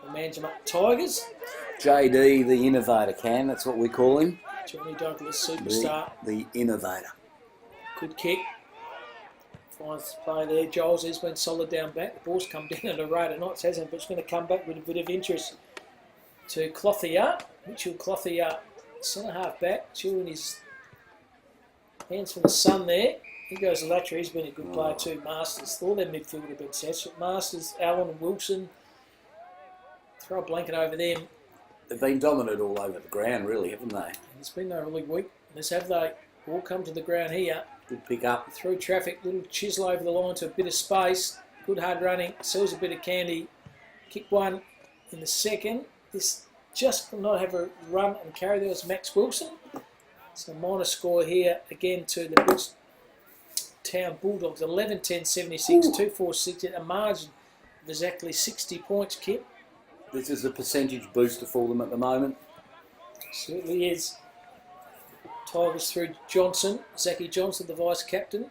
The Manjimup Tigers. JD, the innovator, Cam. That's what we call him. Johnny Douglas, superstar. The innovator. Good kick. Finds play there. Giles has been solid down back. The ball's come down to Raider Knights, hasn't, but it's going to come back with a bit of interest to Clothier. Mitchell Clothier, centre half back, chewing his hands from the sun there. He goes to Latcher. He's been a good player too. Masters, all their midfield have been set. Masters, Allen and Wilson. Throw a blanket over them. They've been dominant all over the ground, really, haven't they? It's been no really weak. Let's have they all come to the ground here. Good pick up. Through traffic, little chisel over the line to a bit of space. Good hard running. Sells a bit of candy. Kick one in the second. This just could not have a run and carry. There was Max Wilson. So minor score here again to the Bridgetown Bulldogs. 11-10-76, 2-4-6 at a margin of exactly 60 points, Kip. This is a percentage booster for them at the moment. Certainly is. Tigers through Johnson. Zachy Johnson, the vice captain.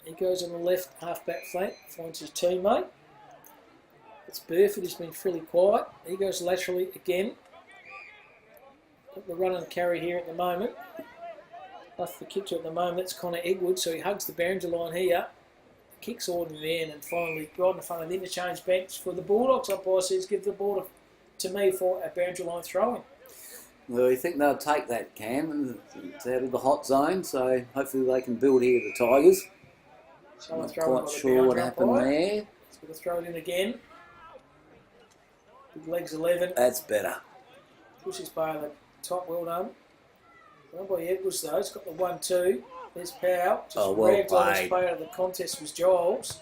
He goes on the left half-back flank, finds his teammate. It's Burford, he's been fairly quiet. He goes laterally again. Got the run and carry here at the moment. Off the kick to at the moment, that's Connor Edwards, so he hugs the boundary line here. Kicks all in the end, and finally right in front of the interchange bench for the Bulldogs. Umpire says give the ball to me for a boundary line throw-in. Well, you think they'll take that, Cam? It's out of the hot zone, so hopefully they can build here, the Tigers. Someone Not throwing quite by the sure what boundary happened umpire. there. He's going to throw it in again. Big legs 11. That's better. Pushes by the top, well done. Well by Edwards though, it's got the 1-2. There's Powell. Just well ragged on his played. player of the contest was Giles.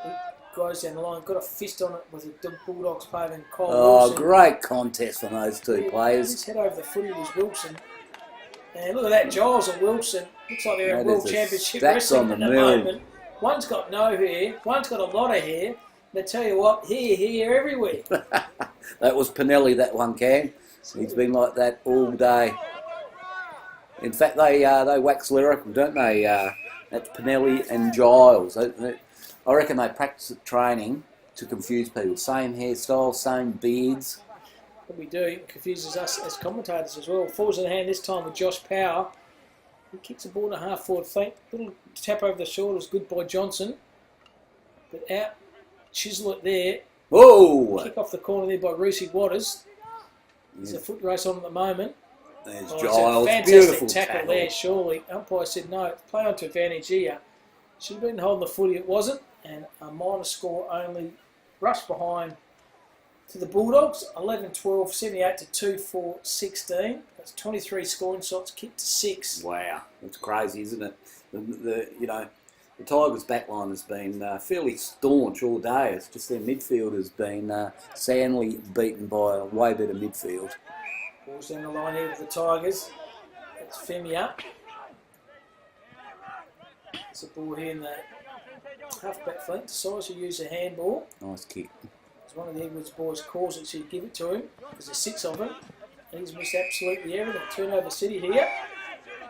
He goes down the line, got a fist on it with a Bulldogs player and Cole Oh, Wilson. great contest from those two His players. head over the footy was Wilson. And look at that, Giles and Wilson. Looks like they're in That World is a Championship stacks Wrestling on at the the mill. moment. One's got no hair, one's got a lot of hair. They tell you what, hair everywhere. That was Pinelli, that one, Cam. He's been like that all day. In fact, they wax lyrical, don't they? That's Pinelli and Giles. I reckon they practice at training to confuse people. Same hairstyle, same beards. What we do, it confuses us as commentators as well. Falls in the hand this time with Josh Power. He kicks the ball to half forward flank. Little tap over the shoulders, good by Johnson. But out, chisel it there. Whoa! Kick off the corner there by Rusey Waters. There's a foot race on at the moment. There's It's Giles. a fantastic Beautiful tackle there, surely. Umpire said no, play on to advantage here. Should have been holding the footy, it wasn't. And a minor score only. Rush behind to the Bulldogs. 11-12, 78-2-4-16. That's 23 scoring shots, kicked to 6. Wow, that's crazy, isn't it? The Tigers' backline has been fairly staunch all day. It's just their midfield has been soundly beaten by a way better midfield. Ball's down the line here with the Tigers. That's Femia. It's a ball here in the half-back flank. Decides to use a handball. Nice kick. As one of the Edwards boys calls it, so you give it to him. There's 6 of them. He's missed absolutely everything. Turnover City here.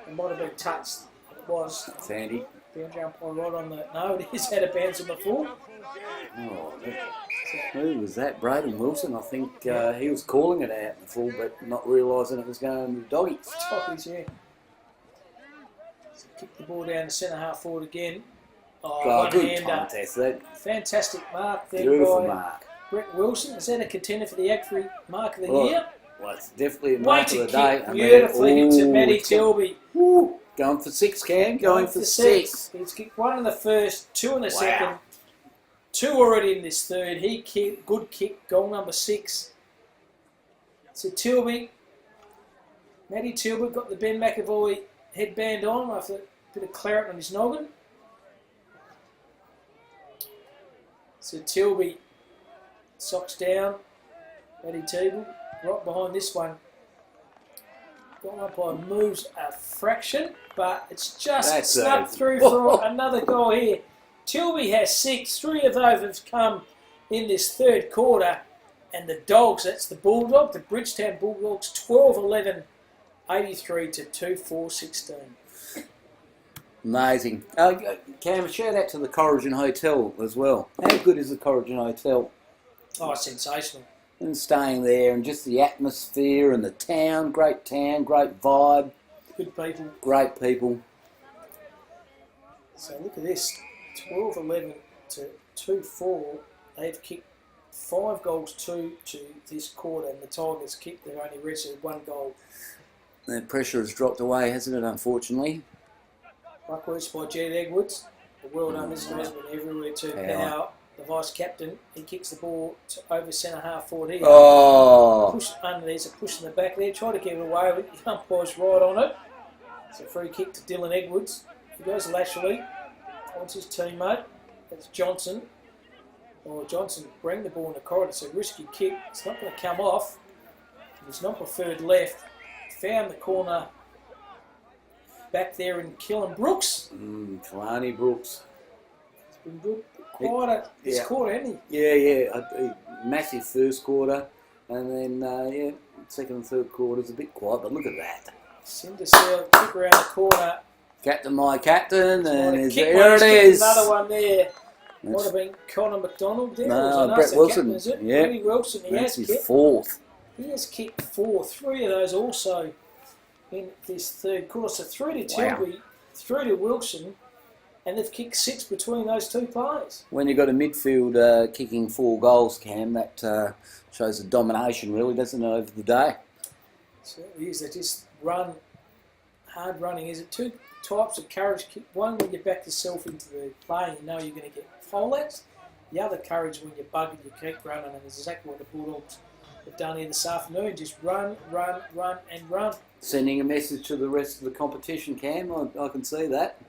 It might have been touched. It was. Sandy. Boundary umpire right on the... No, it is out of bounds on the full. Oh, who was that? Braden Wilson. I think he was calling it out in the full, but not realising it was going to doggies. Doggies, yeah. So kick the ball down the centre half forward again. Oh, Oh, good one-hander. contest. That Fantastic mark there beautiful by mark. Brett Wilson. Is that a contender for the Agfrey Mark of the Well, Year? Well, it's definitely a mark of Weighted the day. kick, beautifully hit to Matty it's going- Tilby. Woo, going for 6, Cam. Going for 6. He's kicked 1 in the first, 2 in the second, 2 already in this third. He kicked, good kick, goal number 6. So Tilby, Matty Tilby got the Ben McAvoy headband on after a bit of claret on his noggin. So Tilby, socks down, Matty Tilby, right behind this one. Goal umpire moves a fraction, but it's just That's snubbed a- through for another goal here. Tilby has 6, 3 of those have come in this third quarter, and the Dogs, that's the Bulldogs, the Bridgetown Bulldogs, 12-11, 83 to 2-4-16. Amazing. Cam, shout out to the Corrigan Hotel as well. How good is the Corrigan Hotel? Oh, sensational. And staying there and just the atmosphere and the town, great vibe, Good people. great people. So look at this, 12-11 to 2-4. They've kicked 5 goals to this quarter, and the Tigers kicked their only registered 1 goal. The pressure has dropped away, hasn't it, unfortunately? Ruckworks by Jed Edwards. The well done, this guy's been everywhere too. Now, the vice captain, he kicks the ball to over centre half forward here. Oh, Push under, there's a push in the back there. Try to get it away with it. The umpire's right on it. It's a free kick to Dylan Edwards. He goes laterally. Wants his teammate. That's Johnson. Oh, Johnson bring the ball in the corridor. It's a risky kick. It's not going to come off. It's not preferred left. Found the corner back there in Killen Brooks. Kalani Brooks. It's been good. Quite a this quarter, hasn't he? Yeah. A massive first quarter. And then, second and third quarter's a bit quiet, but look at that. Cindercell kick around the corner. Captain, my captain, and Kick there one, it is. Another one there. Might That's- have been Connor McDonald there. No, Was it? Brett That's the Wilson. captain, is it? Yeah. Brady Wilson. He That's has his kicked. 4th. He has kicked 4. 3 of those also in this third quarter. So 3 to Tilby, 3 to Wilson, and they've kicked 6 between those 2 players. When you've got a midfield kicking 4 goals, Cam, that shows the domination, really, doesn't it, over the day? Certainly is. They just run, hard running. Is it 2 types of courage kick? One when you back yourself into the play and you know you're going to get foul-outs. The other courage when you bug and you keep running, and it's exactly what the Bulldogs have done here this afternoon. Just run, and run. Sending a message to the rest of the competition, Cam, I can see that.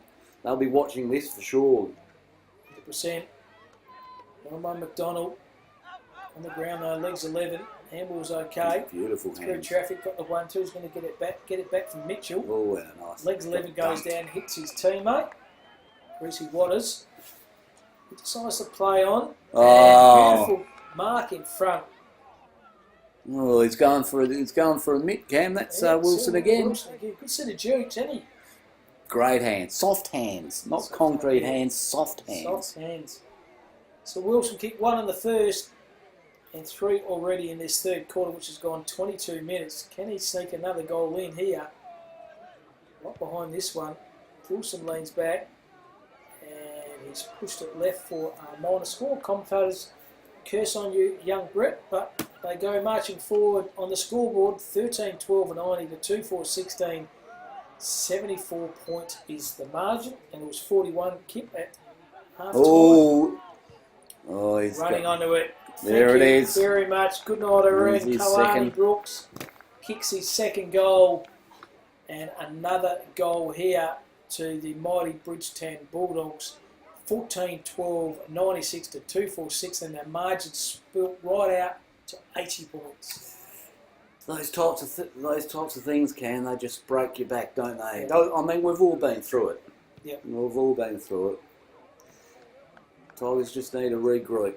They'll be watching this for sure. 100%. One by McDonald. On the ground though, legs 11. Handball's okay. Beautiful Through hands. traffic, got the 1-2. He's going to get it back from Mitchell. Oh, yeah, nice. Legs 11 goes down, hits his teammate. Reese Waters. He decides to play on. Oh. And beautiful mark in front. Oh, he's going for a mitt, Cam. That's Wilson again. Wilson again. Good set of jukes, isn't he? Great hands, soft hands, not Soft concrete hands. hands, soft hands. Soft hands. So Wilson kicked 1 in the first and 3 already in this third quarter, which has gone 22 minutes. Can he sneak another goal in here? Right behind this one. Wilson leans back and he's pushed it left for a minor score. Commentators curse on you, young Brett, but they go marching forward on the scoreboard. 13-12 and 90 to 2-4-16. 74 points is the margin, and it was 41 Kip at half time. Oh, he's Running got, onto it. There Thank it you is. very much. Good night, There's Irene. his Kalani second. Brooks kicks his second goal, and another goal here to the mighty Bridgetown Bulldogs. 14-12, 96 to 2-4-6, and their margin spilt right out to 80 points. those types of things, Cam, they just break your back, don't they? I mean, we've all been through it. Yep. We've all been through it. Tigers just need to regroup.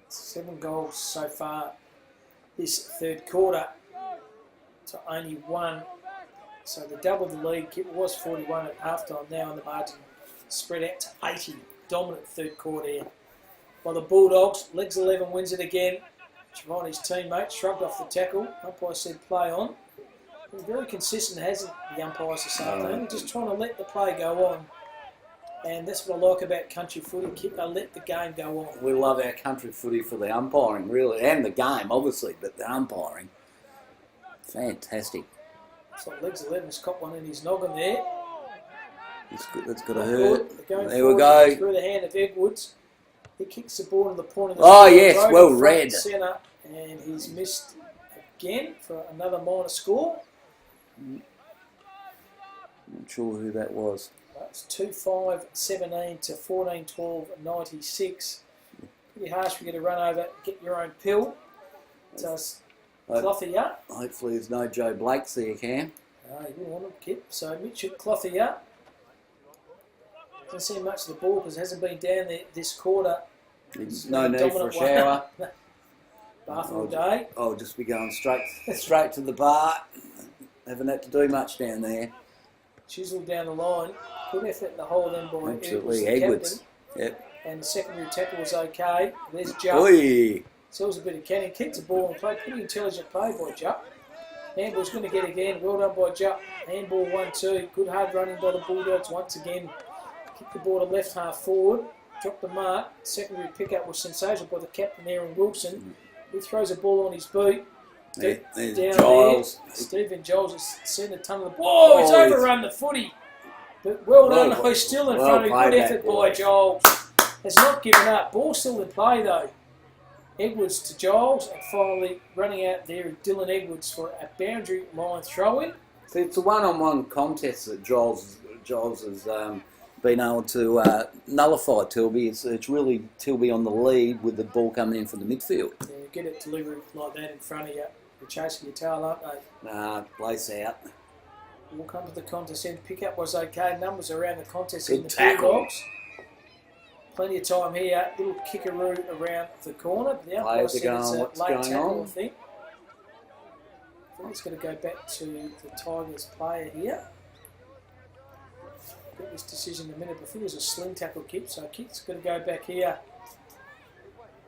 7 goals so far this third quarter to only 1. So they doubled the lead. It was 41 at halftime. Now on the margin spread out to 80. Dominant third quarter here. By the Bulldogs, Legs 11 wins it again. Giovanni's teammate shrugged off the tackle. Umpire said play on. Been very consistent, hasn't the umpires this afternoon? Just trying to let the play go on. And that's what I like about country footy. They let the game go on. We love our country footy for the umpiring, really, and the game, obviously, but the umpiring, fantastic. So Legs 11's caught one in his noggin there. That's got to hurt. There we Forward go. through the hand of Edwards. He kicks the ball to the point of the Oh, field, yes, right well in front read. and centre, and he's missed again for another minor score. Not sure who that was. It's 2-5-17 to 14-12-96. Pretty harsh for you to run over, get your own pill. So Clothy up. Hopefully there's no Joe Blakes there, Cam. No, he didn't want him, Kip. So Mitchell Clothy up. Doesn't see much of the ball because it hasn't been down there this quarter. No need for a shower. Bath all day. I'll just be going straight to the bar. Haven't had to do much down there. Chiseled down the line. Good effort in the hole then by Absolutely, Edwards. Yep. And the secondary tackle was okay. There's Jupp. Oi! Sells a bit of canning. Kicked the ball and played. Pretty intelligent play by Jupp. Handball's going to get again. Well done by Jupp. Handball 1-2. Good hard running by the Bulldogs once again. Kicked the ball to left half forward. Dropped the mark. Secondary pickup was sensational by the captain, Aaron Wilson. He throws a ball on his boot. There's Down Giles. there. Stephen Giles has seen a ton of the ball. He's overrun the footy. But well done. He's still in front of him. Good effort by Giles. Has not given up. Ball still in play though. Edwards to Giles, and finally running out there Dylan Edwards for a boundary line throw-in. See, it's a one-on-one contest that Giles has been able to nullify Tilby. It's really Tilby on the lead with the ball coming in from the midfield. Yeah, you get it delivered like that in front of you. You're chasing your tail, aren't they? Nah, place out. We'll come to the contest end. Pickup was okay. Numbers around the contest Good in the tackle. Bulldogs. Plenty of time here. Little kickaroo around the corner. The umpire Players are said it's going, a what's late going tackle, on? I think. I think it's going to go back to the Tigers player here. Get this decision in a minute. I think it was a sling tackle kick, so kick's going to go back here.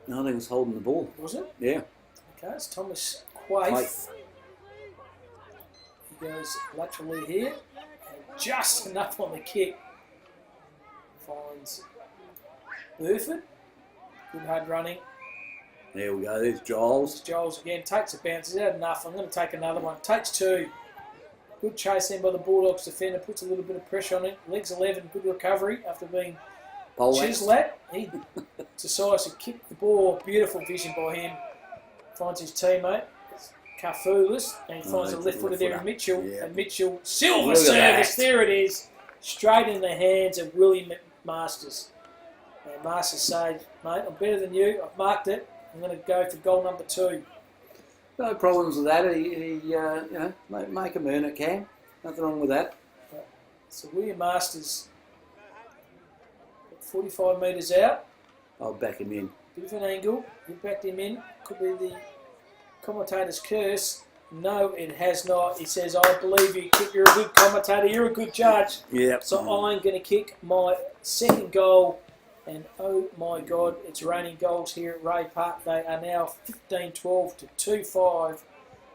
No, I think it's holding the ball. Was it? Yeah. Okay, it's Thomas Quaife. He goes laterally here. And just enough on the kick. Finds Burford. Good hard running. There we go. There's Giles. Giles again takes a bounce. He's had enough. I'm going to take another one. Takes two. Good chase in by the Bulldogs defender. Puts a little bit of pressure on him. Legs 11. Good recovery after being chiseled. He decides to kick the ball. Beautiful vision by him. Finds his teammate. Carfulis. And he finds a left footer there in Mitchell. Yeah. And Mitchell, silver Look at service. that. There it is. Straight in the hands of Willie Masters. And Masters said, mate, I'm better than you. I've marked it. I'm going to go for goal number 2. No problems with that. He make him earn it, Cam. Nothing wrong with that. So William Masters, 45 metres out. I'll back him in. Bit of an angle. You backed him in. Could be the commentator's curse. No, it has not. He says, I believe you, Kip. You're a good commentator. You're a good judge. Yeah. So I'm going to kick my second goal. And oh my God, it's raining goals here at Ray Park. They are now 15-12 to 2-5.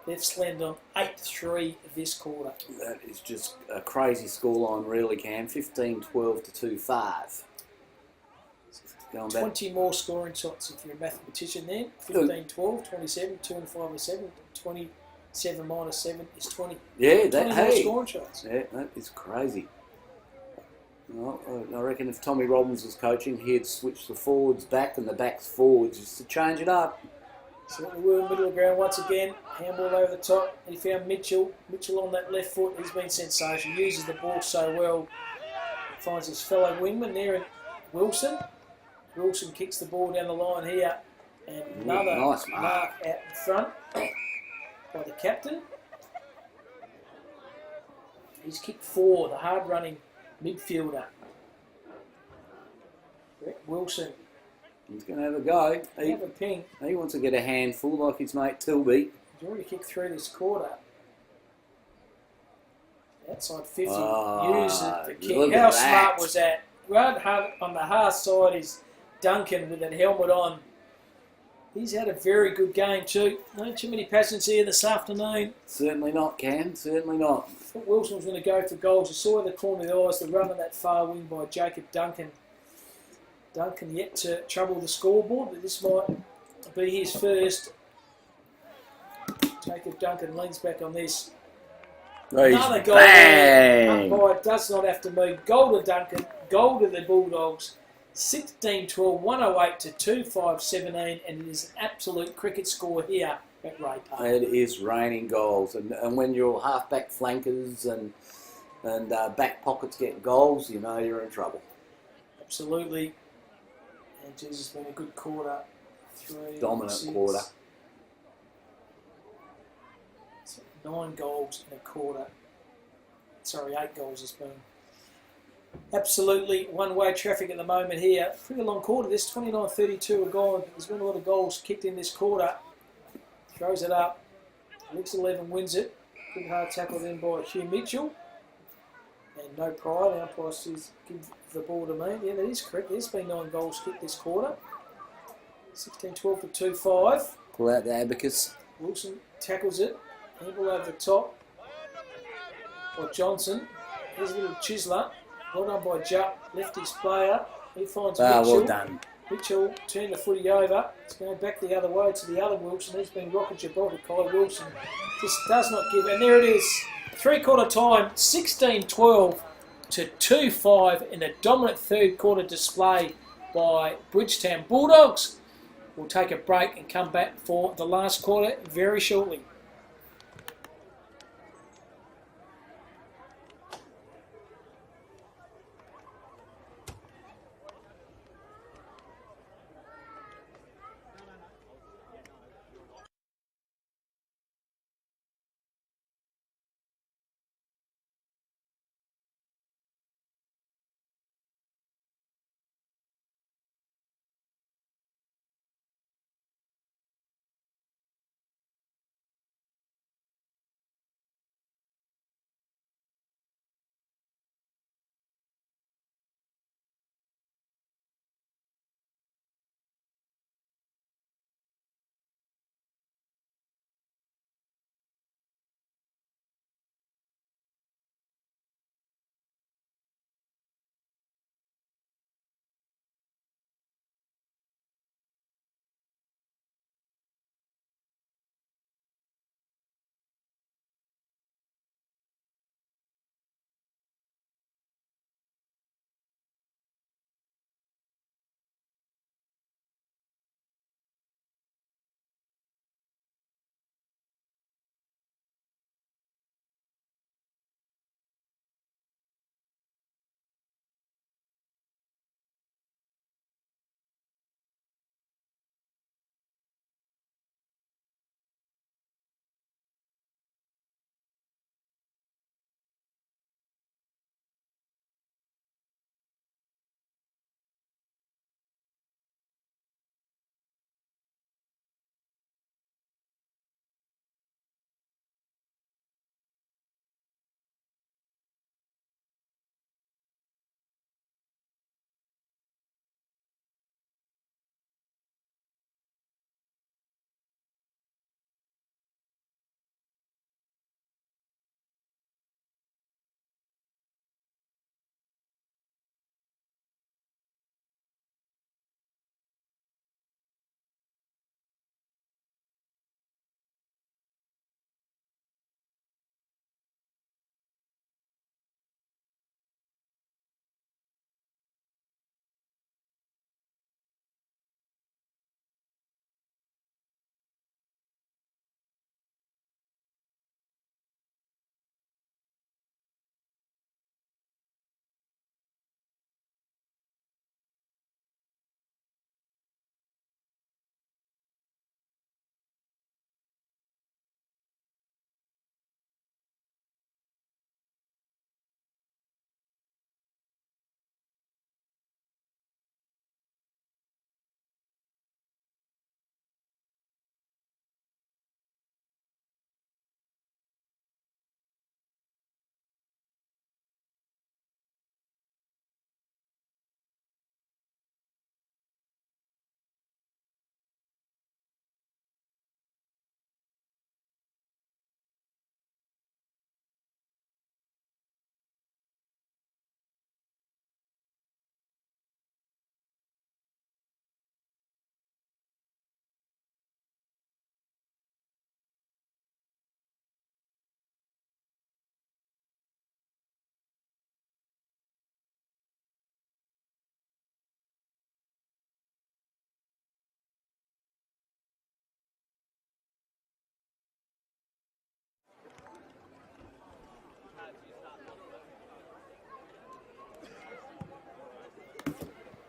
They've slammed on 8-3 this quarter. That is just a crazy scoreline, really, Cam. 15-12 to 2-5. Going back. 20 more scoring shots if you're a mathematician then. 15-12, 27, 2 and 5 are 7. 27 minus 7 is 20. Yeah, 20 more scoring shots. Yeah, that is crazy. Well, I reckon if Tommy Robbins was coaching, he'd switch the forwards back and the backs forwards just to change it up. So what we were in the middle of the ground once again. Handball over the top. He found Mitchell. Mitchell on that left foot. He's been sensational. Uses the ball so well. Finds his fellow wingman there in Wilson. Wilson kicks the ball down the line here. And another nice mark out in front by the captain. He's kicked 4, the hard-running midfielder. Brett Wilson. He's going to have a go. Have a ping. He wants to get a handful like his mate Tilby. He's already kicked 3 this quarter. Outside 50. Oh, Use it. The kick. look How at smart that. was that? Right on the half side is Duncan with that helmet on. He's had a very good game too. No too many passes here this afternoon. Certainly not, Cam. Certainly not. Thought Wilson was going to go for goals. You saw in the corner of the eyes the run of that far wing by Jacob Duncan. Duncan yet to trouble the scoreboard, but this might be his first. Jacob Duncan leans back on this. Another goal there. Umpire does not have to move. Goal to Duncan. Goal to the Bulldogs. 16-12, 108 to 2-5-17, and it is an absolute cricket score here at Ray Park. It is raining goals, and when your half-back flankers and back pockets get goals, you know you're in trouble. Absolutely. And Jesus has been a good quarter. 3, Dominant 6, quarter. 9 goals in a quarter. Sorry, 8 goals has been. Absolutely one-way traffic at the moment here. Pretty long quarter. This 29-32 are gone. There's been a lot of goals kicked in this quarter. Throws it up. Looks 11 wins it. Good hard tackle then by Hugh Mitchell. And no pride. The umpire says give the ball to me. Yeah, that is correct. There's been 9 goals kicked this quarter. 16-12 for 2-5. Pull out the abacus. Wilson tackles it. Handball over the top by Johnson. Here's a little chiseler. Well done by Jupp. Lefty's player. He finds Mitchell. Well done. Mitchell turned the footy over. It's going back the other way to the other Wilson. He's been rocket Gibraltar. Kai Wilson just does not give. And there it is. 3-quarter time. 16-12 to 2-5 in a dominant third quarter display by Bridgetown Bulldogs. We'll take a break and come back for the last quarter very shortly.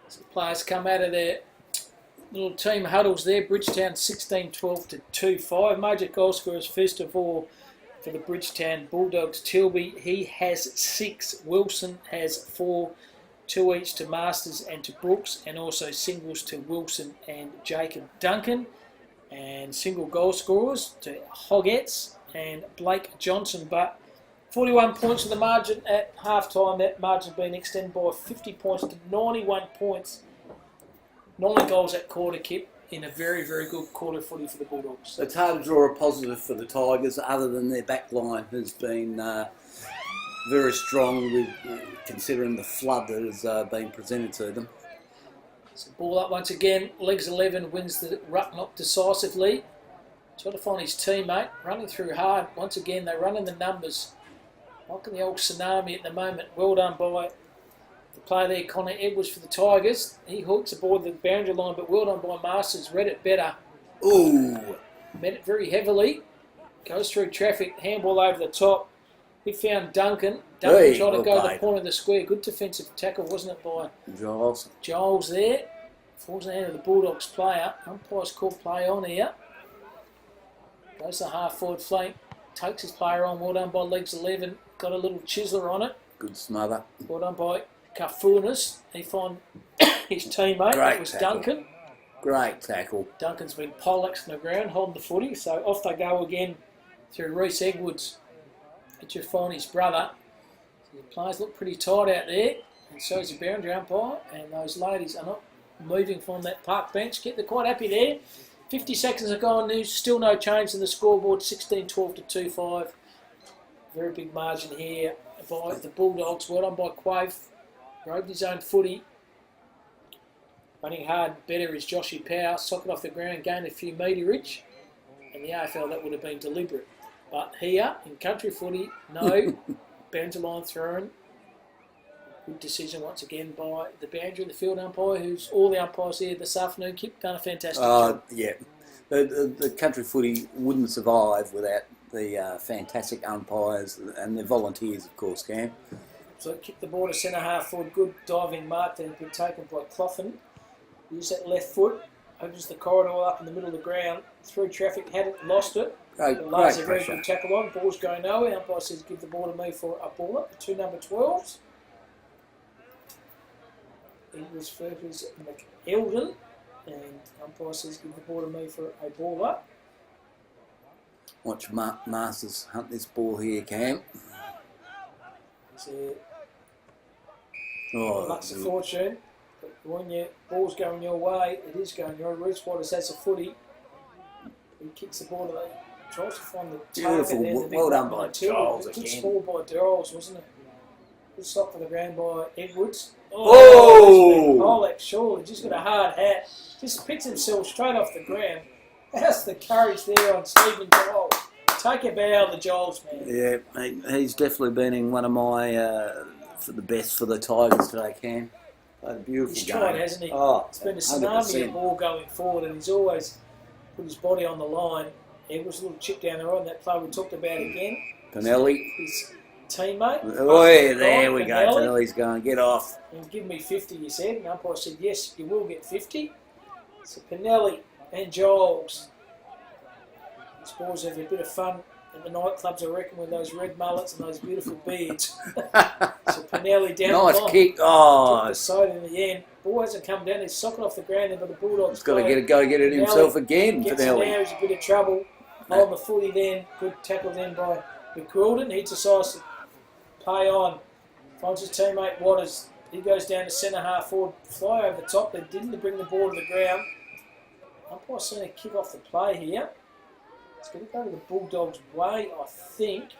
So players come out of their little team huddles there. Bridgetown 16-12 to 2-5. Major goal scorers first of all for the Bridgetown Bulldogs. Tilby, he has 6. Wilson has 4. 2 each to Masters and to Brooks, and also singles to Wilson and Jacob Duncan. And single goal scorers to Hoggets and Blake Johnson. But 41 points to the margin at half-time. That margin being extended by 50 points to 91 points. 9 goals at quarter, Kip, in a very, very good quarter footy for the Bulldogs. It's hard to draw a positive for the Tigers other than their back line has been very strong with considering the flood that has been presented to them. So ball up once again. Legs 11 wins the ruck knock decisively. Trying to find his teammate. Running through hard. Once again, they're running the numbers. Like the old tsunami at the moment. Well done by the player there, Connor Edwards for the Tigers. He hooks aboard the boundary line, but well done by Masters. Read it better. Ooh! Met it very heavily. Goes through traffic. Handball over the top. He found Duncan. Duncan Hey, tried to well go to played. the point of the square. Good defensive tackle, wasn't it, by Giles. Giles there. Falls in the hand of the Bulldogs player. Umpire's called play on here. Goes to half forward flank. Takes his player on. Well done by legs 11. Got a little chiseler on it. Good smother. Well done by Kafunas. He found his teammate. Great It was tackle. Duncan. Great tackle. Duncan's been poleaxed on the ground, holding the footy. So off they go again through Reece Edwards. Richard find his brother. So the players look pretty tight out there. And so is the boundary umpire. And those ladies are not moving from that park bench. They're quite happy there. 50 seconds are gone. There's still no change in the scoreboard. 16-12 to 2-5. Very big margin here by the Bulldogs. Well done by Quaife. Rode his own footy. Running hard better is Joshy Power. Socket off the ground, gained a few meterage. In the AFL, that would have been deliberate. But here, in country footy, no. Boundary line thrown. Good decision once again by the boundary, the field umpire, who's all the umpires here this afternoon. Kip, done a fantastic job. Yeah. The country footy wouldn't survive without the fantastic umpires and the volunteers, of course, Cam. So kick the ball to centre half forward. Good diving mark then been taken by Cloughan. Use that left foot. Opens the corridor up in the middle of the ground. Through traffic, had it, lost it. Great Lays a very pressure. good tackle on. Ball's going nowhere. Umpire says give the ball to me for a baller. The 2 number 12s. Inglis Furkers McElden. And umpire says give the ball to me for a baller. Watch Masters hunt this ball here, Cam. So, Oh, luck's a fortune. But when your ball's going your way, it is going your way. Reece Waters has a footy. He kicks the ball to the... Tries to find the target Beautiful. there. The big Well done one by too. Giles Good again. score by Giles, wasn't it? Good stop for the ground by Edwards. Oh! Alex surely just got a hard hat. Just picks himself straight off the ground. That's the courage there on Stephen Giles. Take a bow, the Giles man. Yeah, he's definitely been in one of my for the best for the Tigers today, Cam. Played a beautiful He's game. tried, hasn't he? Oh, It's been a tsunami 100%. of ball going forward, and he's always put his body on the line. Edwards a little chip down the right, and that play we talked about again. Pinelli. His teammate. Oh, yeah, there we go. Pinelli. Pinelli's going, get off. And give me 50, you said. And umpire said, yes, you will get 50. So Pinelli and Giles. These boys have a bit of fun at the nightclubs, I reckon, with those red mullets and those beautiful beards. So Pinelli down the Nice line. kick. Took Oh, the side in the end. Ball hasn't come down. He's socket off the ground there by the Bulldogs. he's got to player. get it himself Pinelli again, Gets it now, Pinelli. he's a bit of trouble. On the footy then. Good tackle then by McQuilden. He decides to play on. Finds his teammate Waters. He goes down to centre half forward. Fly over the top. They didn't bring the ball to the ground. Umpire's seen a kick off the play here. It's going to go to the Bulldogs' way, I think.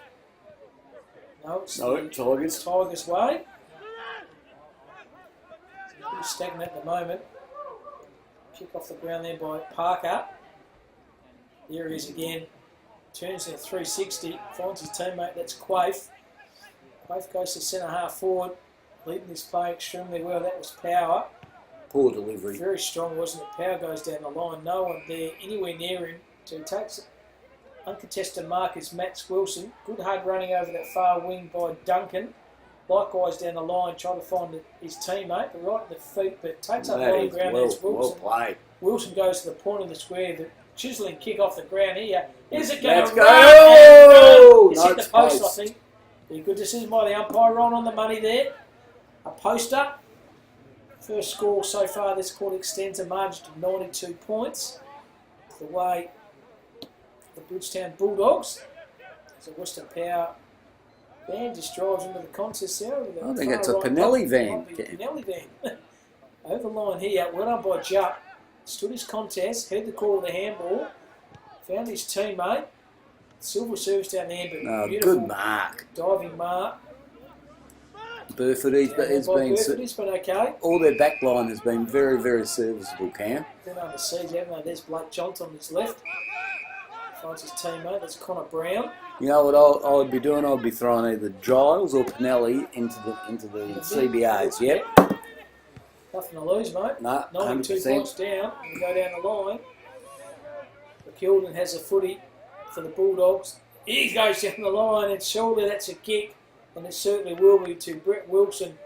No, it's No, the Tigers. Tigers' way. It's pretty stagnant at the moment. Kick off the ground there by Parker. There he is again. Turns in 360. Finds his teammate. That's Quaife. Quaife goes to centre half forward. Leading this play extremely well. That was Power. Poor delivery. Very strong, wasn't it? Power goes down the line. No one there anywhere near him. So he takes it. Uncontested mark is Max Wilson. Good hard running over that far wing by Duncan. Likewise down the line, trying to find his teammate, but right at the feet, but takes up That line is ground. well, That's well Wilson. played. Wilson goes to the point of the square. The chiseling kick off the ground here. Is it going Let's to go! run? It's No, hit the it's post, post. I think. Very good decision by the umpire. Right on the money there. A poster. First score so far this quarter extends a margin to 92 points. The way the Bridgetown Bulldogs. As a Western Power van just drives into the contest there. I think it's a Pinelli van. Pinelli van. Over the line here, well done by Jupp. Stood his contest, heard the call of the handball, found his teammate. Silver service down there, but No, beautiful good mark. diving mark. Burford, he's Been okay. all their back line has been very, very serviceable, Cam. Then overseas, haven't they? There's Blake Johnson on his left. Finds his teammate, that's Connor Brown. You know what I would be doing? I'd be throwing either Giles or Pinelli into the CBAs. Yep. Nothing to lose, mate. No, 92 100%. points down. We go down the line. McKildon has a footy for the Bulldogs. He goes down the line, and surely that's a kick. And it certainly will be to Brett Wilson.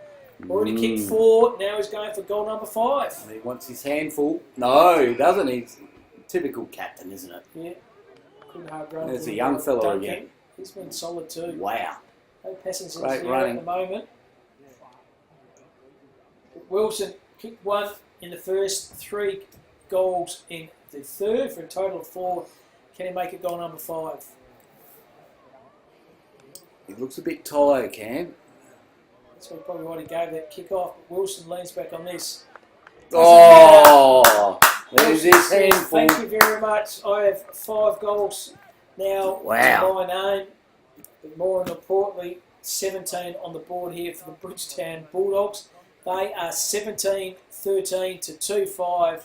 Already kicked 4, now he's going for goal number 5. He wants his handful. No, he doesn't. He's typical captain, isn't it? Yeah. Good hard run. There's from a young fella Duncan. again. He's been solid too. Wow. No passengers Great there running. at the moment. Wilson kicked 1 in the first, 3 goals in the third for a total of 4. Can he make it goal number 5? He looks a bit tired, Cam. That's probably why he gave that kick off. But Wilson leans back on this. Oh, there's his Wilson says, handful. thank you very much. I have 5 goals now Wow. in my name. But more importantly, 17 on the board here for the Bridgetown Bulldogs. They are 17-13 to 2-5.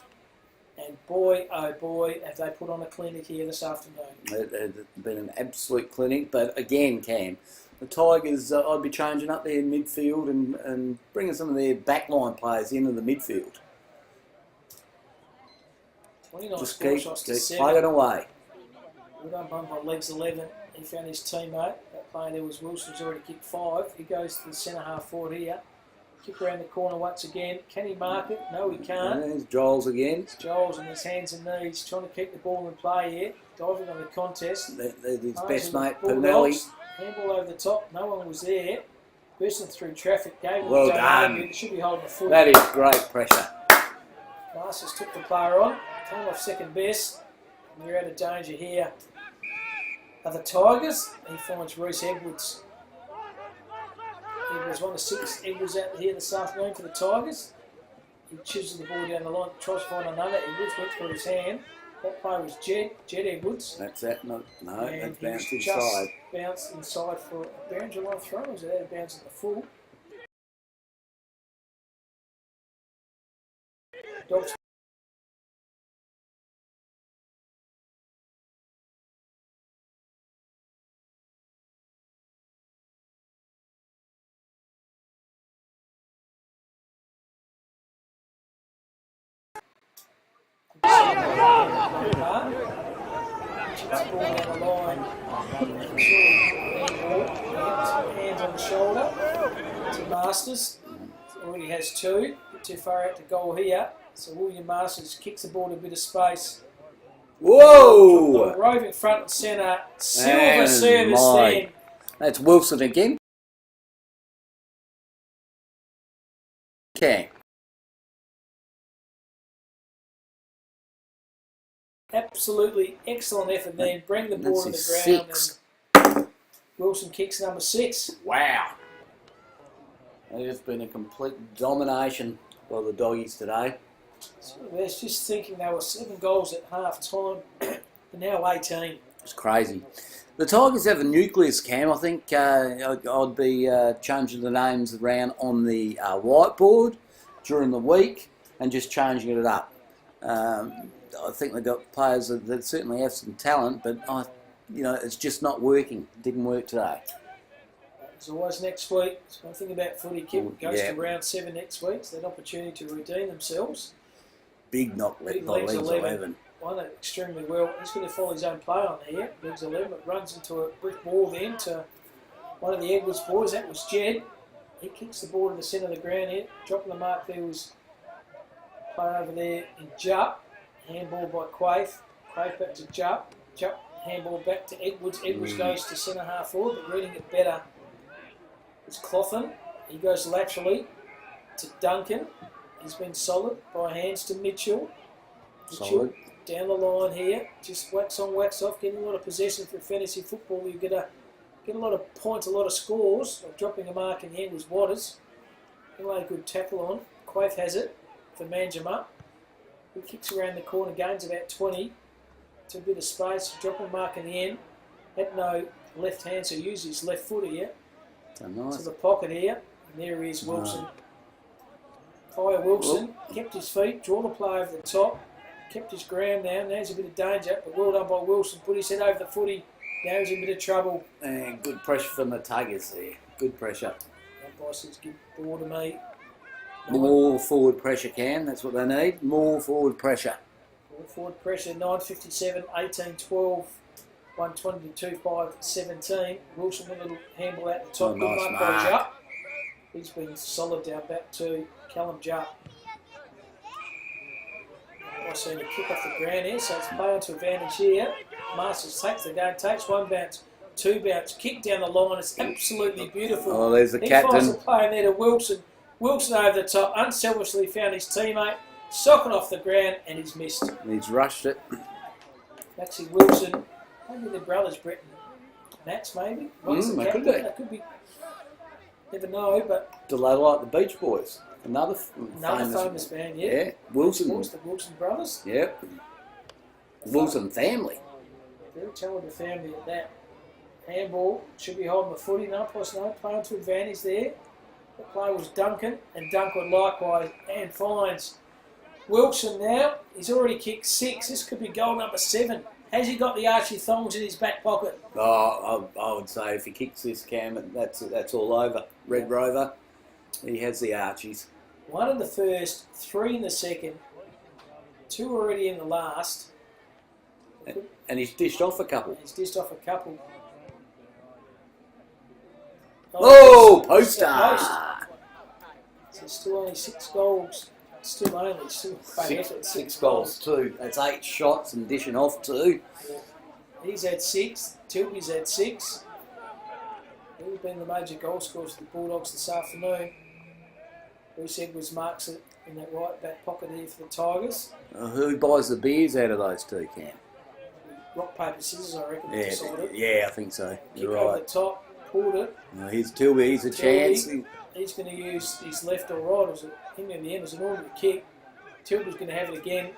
And boy, oh boy, have they put on a clinic here this afternoon. It's been an absolute clinic, but again, Cam, the Tigers, I'd be changing up their midfield and bringing some of their backline players into the midfield. 29 Just score keep shots to 7. plugging away. Well done, bump on legs 11. He found his teammate. That player there was Wilson, who's already kicked 5. He goes to the centre half forward here. Kick around the corner once again. Can he mark it? No, he can't. There's Giles again. It's Giles on his hands and knees, trying to keep the ball in play here. Diving on the contest. There's his Eyes best on the mate, Bulldogs. Pinelli. Handball over the top. No one was there. Bursting through traffic. Gave him Well the done. He should be holding the foot. That is great pressure. Masters took the player on. Came off second best. And you're out of danger here. Are the Tigers? He finds Reece Edwards. Edwards 1 of 6. Edwards out here this afternoon for the Tigers. He chisels the ball down the line, tries to find another. Edwards went through his hand. That player was Jed Edwards. That's that. No, And that's he was bounced just inside. bounced inside for a boundary line throw. Was it out of bounds at the full? Dogs. Just ball down the line. Hands on the shoulder to Masters. Already has 2. Bit too far out to goal here. So William Masters kicks the ball to a bit of space. Whoa! Roving front and centre. Silver And service my- then. That's Wilson again. Okay. Absolutely excellent effort then. Bring the ball to That's the his ground. 6. And Wilson kicks number 6. Wow. That has been a complete domination by the doggies today. So I was just thinking they were 7 goals at half time. They're now 18. It's crazy. The Tigers have a nucleus, Cam. I think I'd be changing the names around on the whiteboard during the week and just changing it up. I think they've got players that certainly have some talent, but it's just not working. It didn't work today. As always, next week, it's one thing about footy, Kip goes Yeah. to round 7 next week. It's an opportunity to redeem themselves. Big knock Big by legs legs 11. Won it extremely well. He's going to follow his own play on here. Legs 11, it runs into a brick wall then to one of the Edwards boys. That was Jed. He kicks the ball to the centre of the ground here. Dropping the mark there was play over there in Jupp. Handball by Quaith. Quaith back to Jupp. Jupp handball back to Edwards. Edwards goes to centre half forward, but reading it better. It's Cloughan. He goes laterally to Duncan. He's been solid by hands to Mitchell. Solid. Down the line here. Just wax on, wax off. Getting a lot of possession for fantasy football. You get a lot of points, a lot of scores. Dropping a mark in the end was Waters. Anyway, good tackle on. Quaith has it for Manjima. He kicks around the corner, gains about 20. To a bit of space, dropping mark in the end. Had no left hand, so uses his left foot here. So nice. To the pocket here. And there he is, Wilson. Fire Wilson. Kept his feet, draw the play over the top. Kept his ground down. Now he's a bit of danger, but well done by Wilson. Put his head over the footy. Now he's in a bit of trouble. And good pressure from the Tigers there. Good pressure. Umpire says, give the ball to me. More forward pressure, Cam. That's what they need. More forward pressure. More forward pressure. 9:57, 18-12, 120 to 2-5, 17. Wilson with a little handball out the top. Good nice mark by mark. Jupp. He's been solid down back to Callum Jupp. I see him kick off the ground here, so it's play onto advantage here. Masters takes the game, takes one bounce, two bounce, kick down the line. It's absolutely beautiful. Oh, there's the he captain. finds the play in there to Wilson. Wilson over the top, unselfishly found his teammate, socket off the ground, and he's missed. He's rushed it. Actually, Wilson, maybe the brothers, Brett and Max, maybe. One's the They captain. could be. That could be. Never know, but Do they like the Beach Boys? Another famous band, yeah. Yeah, Wilson. Of course, the Wilson brothers. Yep. Wilson family. Very talented family at that. Handball, should be holding the footy. No, plus no, playing to advantage there. The play was Duncan, and Duncan likewise, and finds Wilson now. He's already kicked 6. This could be goal number 7. Has he got the Archie thongs in his back pocket? Oh, I would say if he kicks this, Cam, that's all over. Red Rover, he has the Archies. 1 in the first, 3 in the second, 2 already in the last. And he's dished off a couple. He's dished off a couple. Oh, post. poster! So still only 6 goals. Still great effort. 6 goals, 2. That's 8 shots and dishing off 2. Yeah. He's had 6. Tilby's had 6. He's been the major goal scorers for the Bulldogs this afternoon. Bruce Edwards marks it in that right back pocket here for the Tigers. Who buys the beers out of those 2, Cam? Rock, paper, scissors, I reckon. Yeah, Decided. yeah, I think so. Kick You're over right. the top, pulled it. Here's Tilby, he's a chance. He's going to use his left or right. It was him in the end. It was an ordinary kick. Tilby's going to have it again.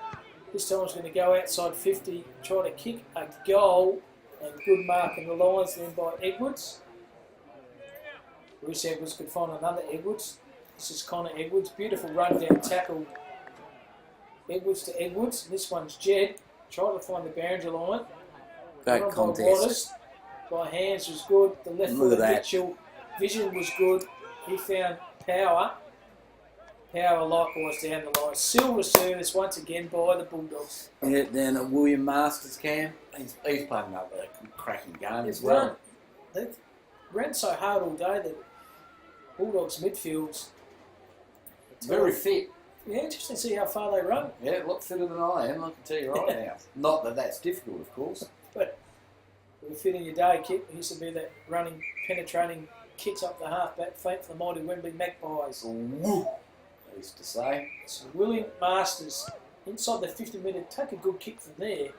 This time he's going to go outside 50, try to kick a goal, and good mark in the lines then by Edwards. Bruce Edwards could find another Edwards. This is Connor Edwards. Beautiful run down tackle. Edwards to Edwards. This one's Jed. Try to find the Barringer line. Great Run contest. By Waters. By hands was good. The left Look foot at of that. Mitchell. Vision was good. He found power. Power likewise down the line. Silver service once again by the Bulldogs. Yeah, then a William Masters, Cam. He's playing up a cracking game as well. They've ran so hard all day that Bulldogs midfields Very fit. Yeah, interesting to see how far they run. Yeah, a lot fitter than I am, I can tell you right now. Not that that's difficult, of course. But with a fit in your day, Kip, it used to be that running, penetrating kicks up the half-back feet for the mighty Wembley Magpies. Woo, I used to say. So William Masters, inside the 50-metre, take a good kick from there.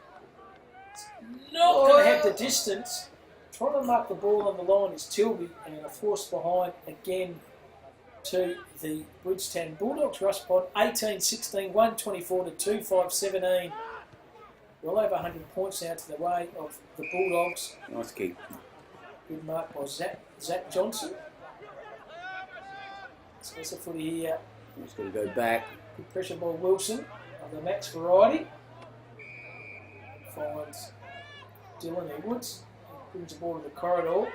It's not going to have the distance. Trying to mark the ball on the line is Tilby, and a force behind again to the Bridgetown Bulldogs. Rush pod 18-16, 124 to 2-5-17. Well over 100 points now to the way of the Bulldogs. Nice kick. Good mark by Zach Johnson. So that's a footy here. He's got to go back. Good pressure by Wilson of the Max variety. Finds Dylan Edwards. Brings the ball to the corridor.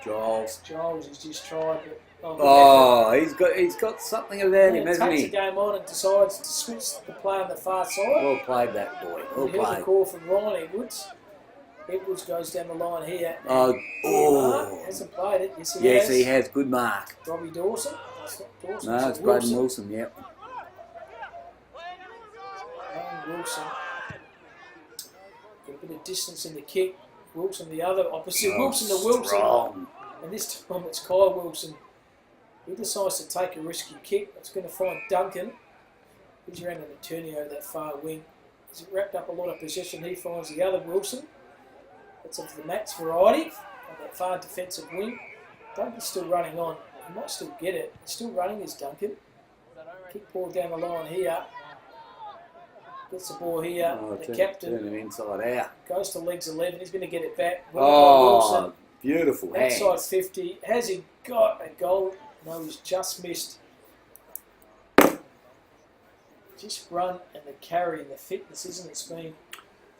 Giles. Giles has just tried, but Oh, he's got something about him, hasn't takes he? the game on and decides to switch the play on the far side. Well played, that boy. Well Here's a played. call from Ryan Edwards. Edwards goes down the line here. Oh. Hasn't played it. Yes, Yes, he has. Good mark. Robbie Dawson. It's not Dawson. No, it's Braden Wilson, yep. Wilson. Got a bit of distance in the kick. Wilson the other opposite. Wilson to Wilson. Strong. And this time it's Kyle Wilson. He decides to take a risky kick. It's going to find Duncan. He's around an attorney over that far wing. He's wrapped up a lot of possession. He finds the other Wilson. That's of the Max variety. On that far defensive wing. Duncan's still running on. He might still get it. He's still running as Duncan. Kick ball down the line here. Gets the ball here. The captain turn him inside out. goes to legs 11. He's going to get it back. Oh, beautiful hands. Outside 50. Has he got a goal? No, he's just missed. Just run and the carry and the fitness, isn't it? It's been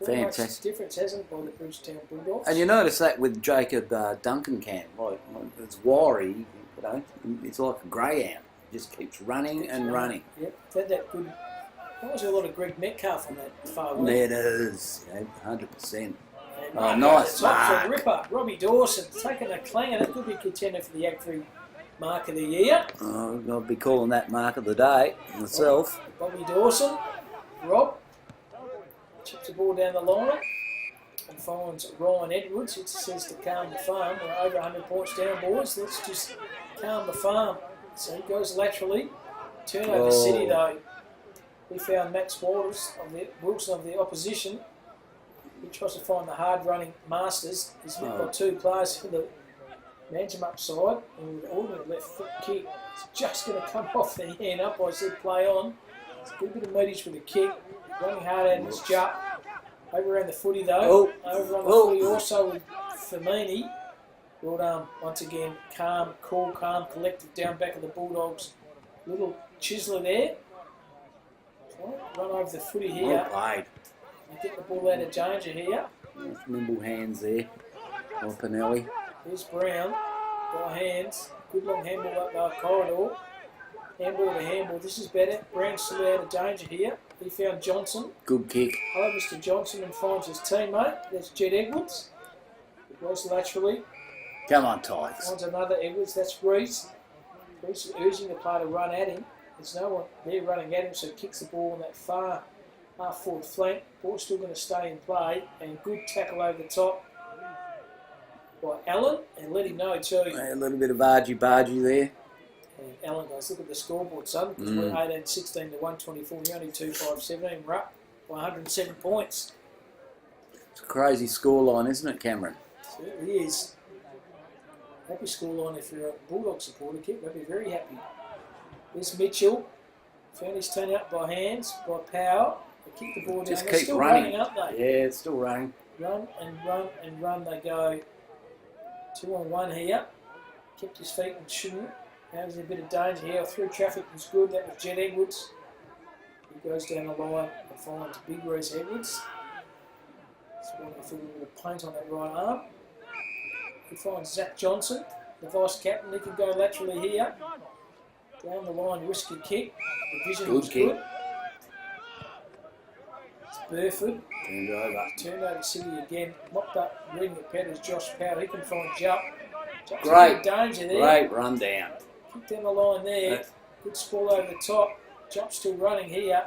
very much Fantastic. difference, hasn't it, by the Bridgetown Bulldogs? And you notice that with Jacob Duncan Cam. Like, it's wiry, you know, it's like a greyhound. Just keeps running and running. Yep, had that good. That was a lot of Greg Metcalf on that far wing. There it is, you know, 100%. And Oh, Mark nice over the top for mark. a ripper. Robbie Dawson taking a clanger. That could be a contender for the Agri Mark of the Year. I'll be calling that mark of the day myself. Bobby Dawson, Rob, chips the ball down the line and finds Ryan Edwards. It says to calm the farm. We're over 100 points down, boys. Let's just calm the farm. So he goes laterally. Turnover City, though. We found Max Waters, Wilson of the opposition. He tries to find the hard-running Masters. He's hit by two players for the Manjimup side. And with an ordinary left foot kick, it's just going to come off the hand up. I said play on. It's a good bit of meatage with the kick. Running hard out in his jump. Over around the footy, though. Over on the footy also with Firmini. Well done. Once again, calm, cool, calm, collected down back of the Bulldogs. Little chiseler there. Run over the footy here. Well played. You get the ball out of danger here. Nimble hands there by Pinelli. Here's Brown. By hands. Good long handball up the corridor. Handball to handball. This is better. Brown's still out of danger here. He found Johnson. Good kick. Overs to Johnson and finds his teammate. That's Jed Edwards. It goes laterally. Come on, Tigers. Finds another Edwards. That's Reese. Reese is urging the player to run at him. There's no one there running at him, so he kicks the ball on that far half forward flank. Ball's still going to stay in play, and good tackle over the top by Allen, and let him know too. A little bit of argy-bargy there. And Allen goes, look at the scoreboard, son, because we're 18-16 to 124. You're only 2-5-17. We're up by 107 points. It's a crazy scoreline, isn't it, Cameron? Certainly is. Happy scoreline if you're a Bulldog supporter, Kip. They'll be very happy. There's Mitchell. Found his turn up by hands, by power. They kick the ball down. Just They're keep still running. aren't they? Yeah, it's still running. Run and run and run. They go 2-on-1 here. Kept his feet and shouldn't. Now there's a bit of danger here. Through traffic was good. That was Jed Edwards. He goes down the line and finds Big Reese Edwards. It's one of the little paint on that right arm. He finds Zach Johnson, the vice captain. He can go laterally here. Down the line, risky kick. The vision was kick. good. It's Burford. Turned over. Turned over City again. Mopped up, reading the paddles. Josh Powell. He can find Jupp. Jupp's in Great. danger there. Great run down. Kick down the line there. Good sprawl over the top. Jupp's still running here.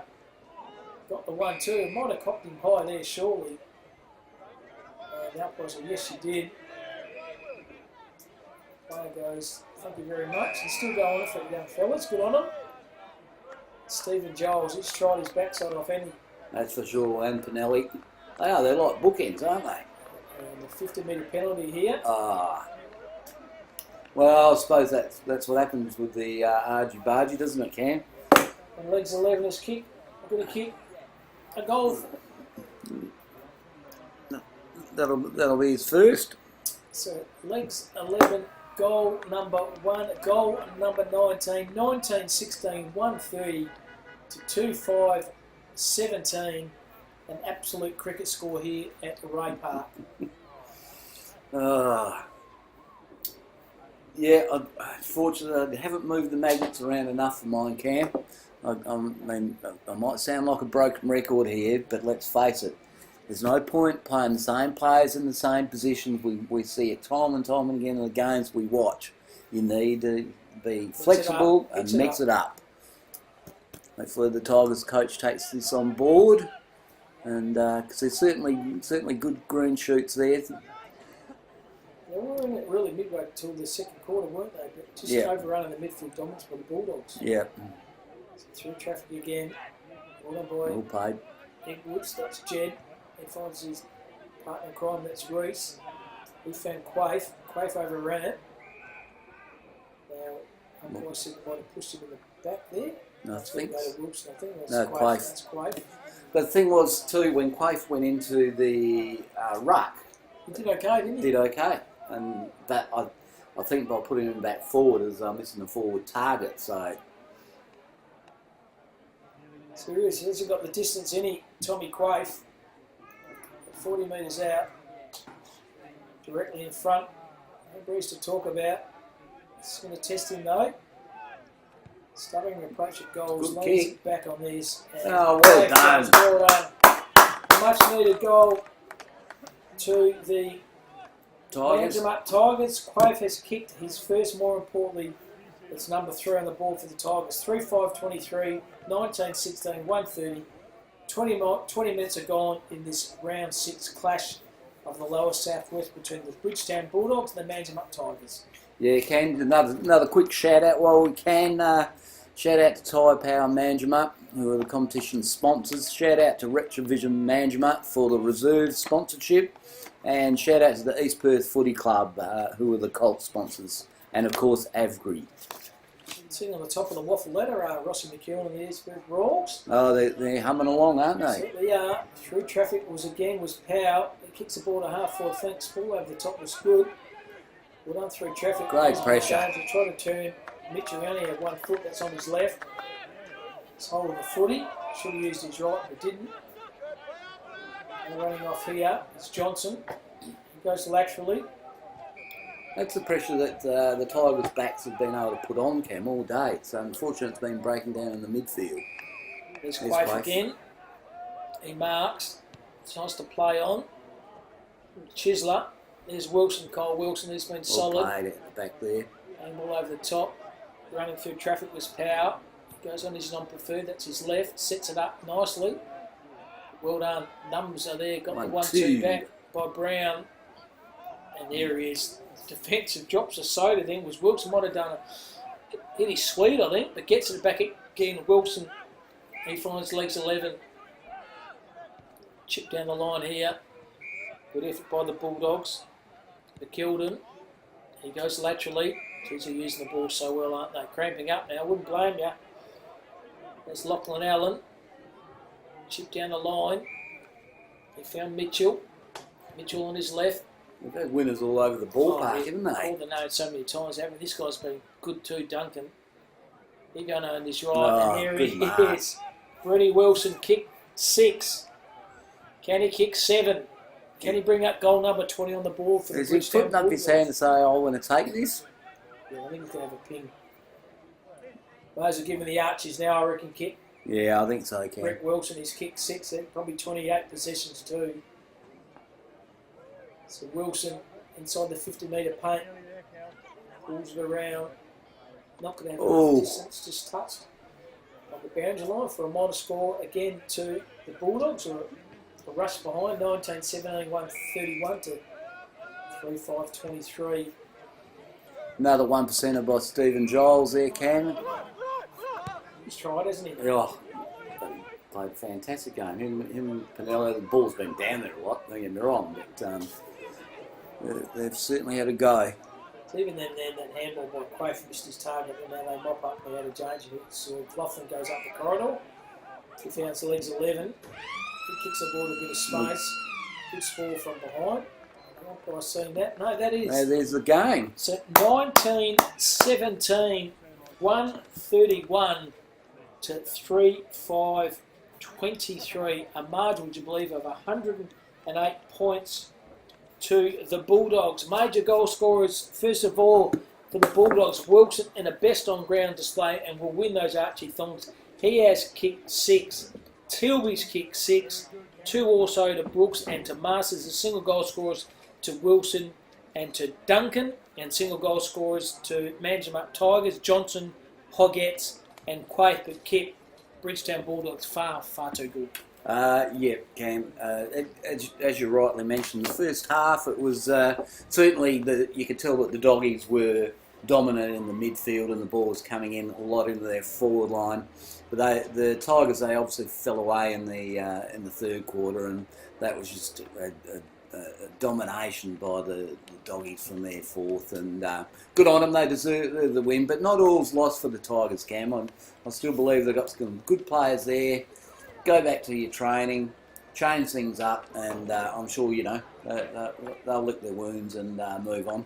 Got the 1-2. Might have copped him high there, surely. And the umpire said, yes, you did. Player goes, thank you very much. He's still going for the young fellas. Good on him. Stephen Giles, he's tried his backside off any. That's for sure. And Pinelli. They are. They're like bookends, aren't they? And the 50-metre penalty here. Well, I suppose that's what happens with the argy-bargy, doesn't it, Cam? And legs 11 is kick. A good kick. A goal. That'll be his first. So legs 11, goal number 1, goal number 19, 19-16, 130 to 2-5-17. An absolute cricket score here at Ray Park. Yeah, unfortunately, I haven't moved the magnets around enough for mine, Cam. I mean, I might sound like a broken record here, but let's face it, There's no point playing the same players in the same positions. We see it time and time again in the games we watch. You need to be flexible and mix it up. Hopefully the Tigers coach takes this on board, and because there's certainly good green shoots there. They weren't in it really midway till the second quarter, weren't they? But just overrunning the midfield dominance by the Bulldogs. Yeah. So through traffic again. Well done, boy. Well played. Edwards, that's Jed. He finds his partner in crime, that's Reese. He found Quaif. Quaif overran it. Now, umpire said he might have pushed him in the back there. No, I think Wilson, I think. no, Quaif. Quaif. That's Quaif. But the thing was too, when Quaif went into the ruck, He did okay, didn't he? did okay, and that I think by putting him back forward is missing the forward target. So he hasn't got the distance any. Tommy Quaif, 40 metres out, directly in front. No breeze to talk about. It's going to test him though. Stuttering approach at goals, Good lays kick. it back on this. Oh, well done. Well done. Much needed goal to the Tigers. Manjimup Tigers. Quaif has kicked his first, more importantly, it's number 3 on the board for the Tigers. 3-5-23, 19-16, 130. 20 minutes are gone in this round 6 clash of the lower southwest between the Bridgetown Bulldogs and the Manjimup Tigers. Yeah, Ken, another quick shout out while we can. Shout out to Tyre Power Manjimup, who are the competition sponsors. Shout out to Retrovision Manjimup for the reserve sponsorship. And shout out to the East Perth Footy Club, who are the Colt sponsors. And of course, Avgri. Sitting on the top of the waffle ladder are Rossi McEwen and the East Perth Royals. Oh, they're humming along, aren't they? Certainly are. Through traffic was Powell. He kicks the ball to half-forward flank. Ball over the top was good. Well done through traffic. Great pressure. He tried to turn. Mitchell only had 1 foot. That's on his left. He's holding the footy. Should have used his right, but didn't. And running off here is Johnson. He goes laterally. That's the pressure that the Tigers' backs have been able to put on Cam all day. It's unfortunate it's been breaking down in the midfield. There's Quaif again. He marks. It's nice to play on. Chisler. There's Wilson, Cole Wilson. He's been solid. Played at the back there. And all over the top. Running through traffic was Power. Goes on his non-preferred. That's his left. Sets it up nicely. Well done. Numbers are there. Got the 1-2 back by Brown. And there he is. Defensive drops a soda then was Wilson. Might have done a hit his sweet, I think, but gets it back again. Wilson. He finds legs 11. Chip down the line here. Good effort by the Bulldogs. McKeldon. He goes laterally. Geez, they're using the ball so well, aren't they? Cramping up now. Wouldn't blame you. There's Lachlan Allen. Chip down the line. He found Mitchell. Mitchell on his left. We've had winners all over the ballpark, haven't they? All the notes so many times, haven't we? This guy's been good too, Duncan. He's going on this right, Oh, and good here mark. he is. Brady Wilson kicked 6. Can he kick 7? Can he bring up goal number 20 on the board for the Is he Bridgetown putting up his Bulldogs? hand to say, I want to take this? Yeah, I think he's going to have a ping. Those are giving the Archies now, I reckon, kick. Yeah, I think so, Cam. Brett Wilson, he's kicked 6, probably 28 possessions too. So Wilson inside the 50-metre paint, pulls it around, not going to have enough distance, just touched on the boundary line for a minor score again to the Bulldogs, or a rush behind, 19-17, 131 to 3-5-23. Another 1%er by Stephen Giles there, Cam. He's tried, hasn't he? Oh, played a fantastic game. Him and Pinello, the ball's been down there a lot, don't get me wrong, but they've certainly had a go. So even then, that handball by Quaif missed his target, and now they mop up and they had a change of it. So Cloughlin goes up the corridor. He found the legs 11. He kicks the ball a bit of space. Good score from behind. Have I seen that? No, that is. Now there's the game. So 19-17, 131 to 3-5-23. A margin, would you believe, of 108 points to the Bulldogs. Major goal scorers, first of all, for the Bulldogs, Wilson in a best on ground display and will win those Archie thongs. He has kicked 6. Tilby's kicked 6. 2 also to Brooks and to Masters. The single goal scorers to Wilson and to Duncan, and single goal scorers to Manjimup Tigers, Johnson, Hoggett and Quaith, but kept Bridgetown Bulldogs far too good. Yeah, Cam. As you rightly mentioned, the first half it was certainly you could tell that the doggies were dominant in the midfield and the ball was coming in a lot into their forward line. But the Tigers, they obviously fell away in the third quarter, and that was just a domination by the doggies from their fourth. And good on them, they deserve the win. But not all's lost for the Tigers, Cam. I still believe they've got some good players there. Go back to your training, change things up, and I'm sure, they'll lick their wounds and move on.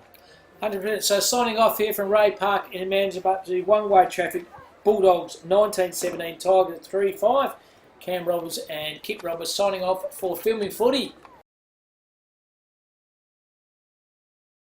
100%. So signing off here from Ray Park in Manjimup to one-way traffic. Bulldogs 19-17, Tigers 3-5. Cam Roberts and Kip Roberts signing off for Filming Footy.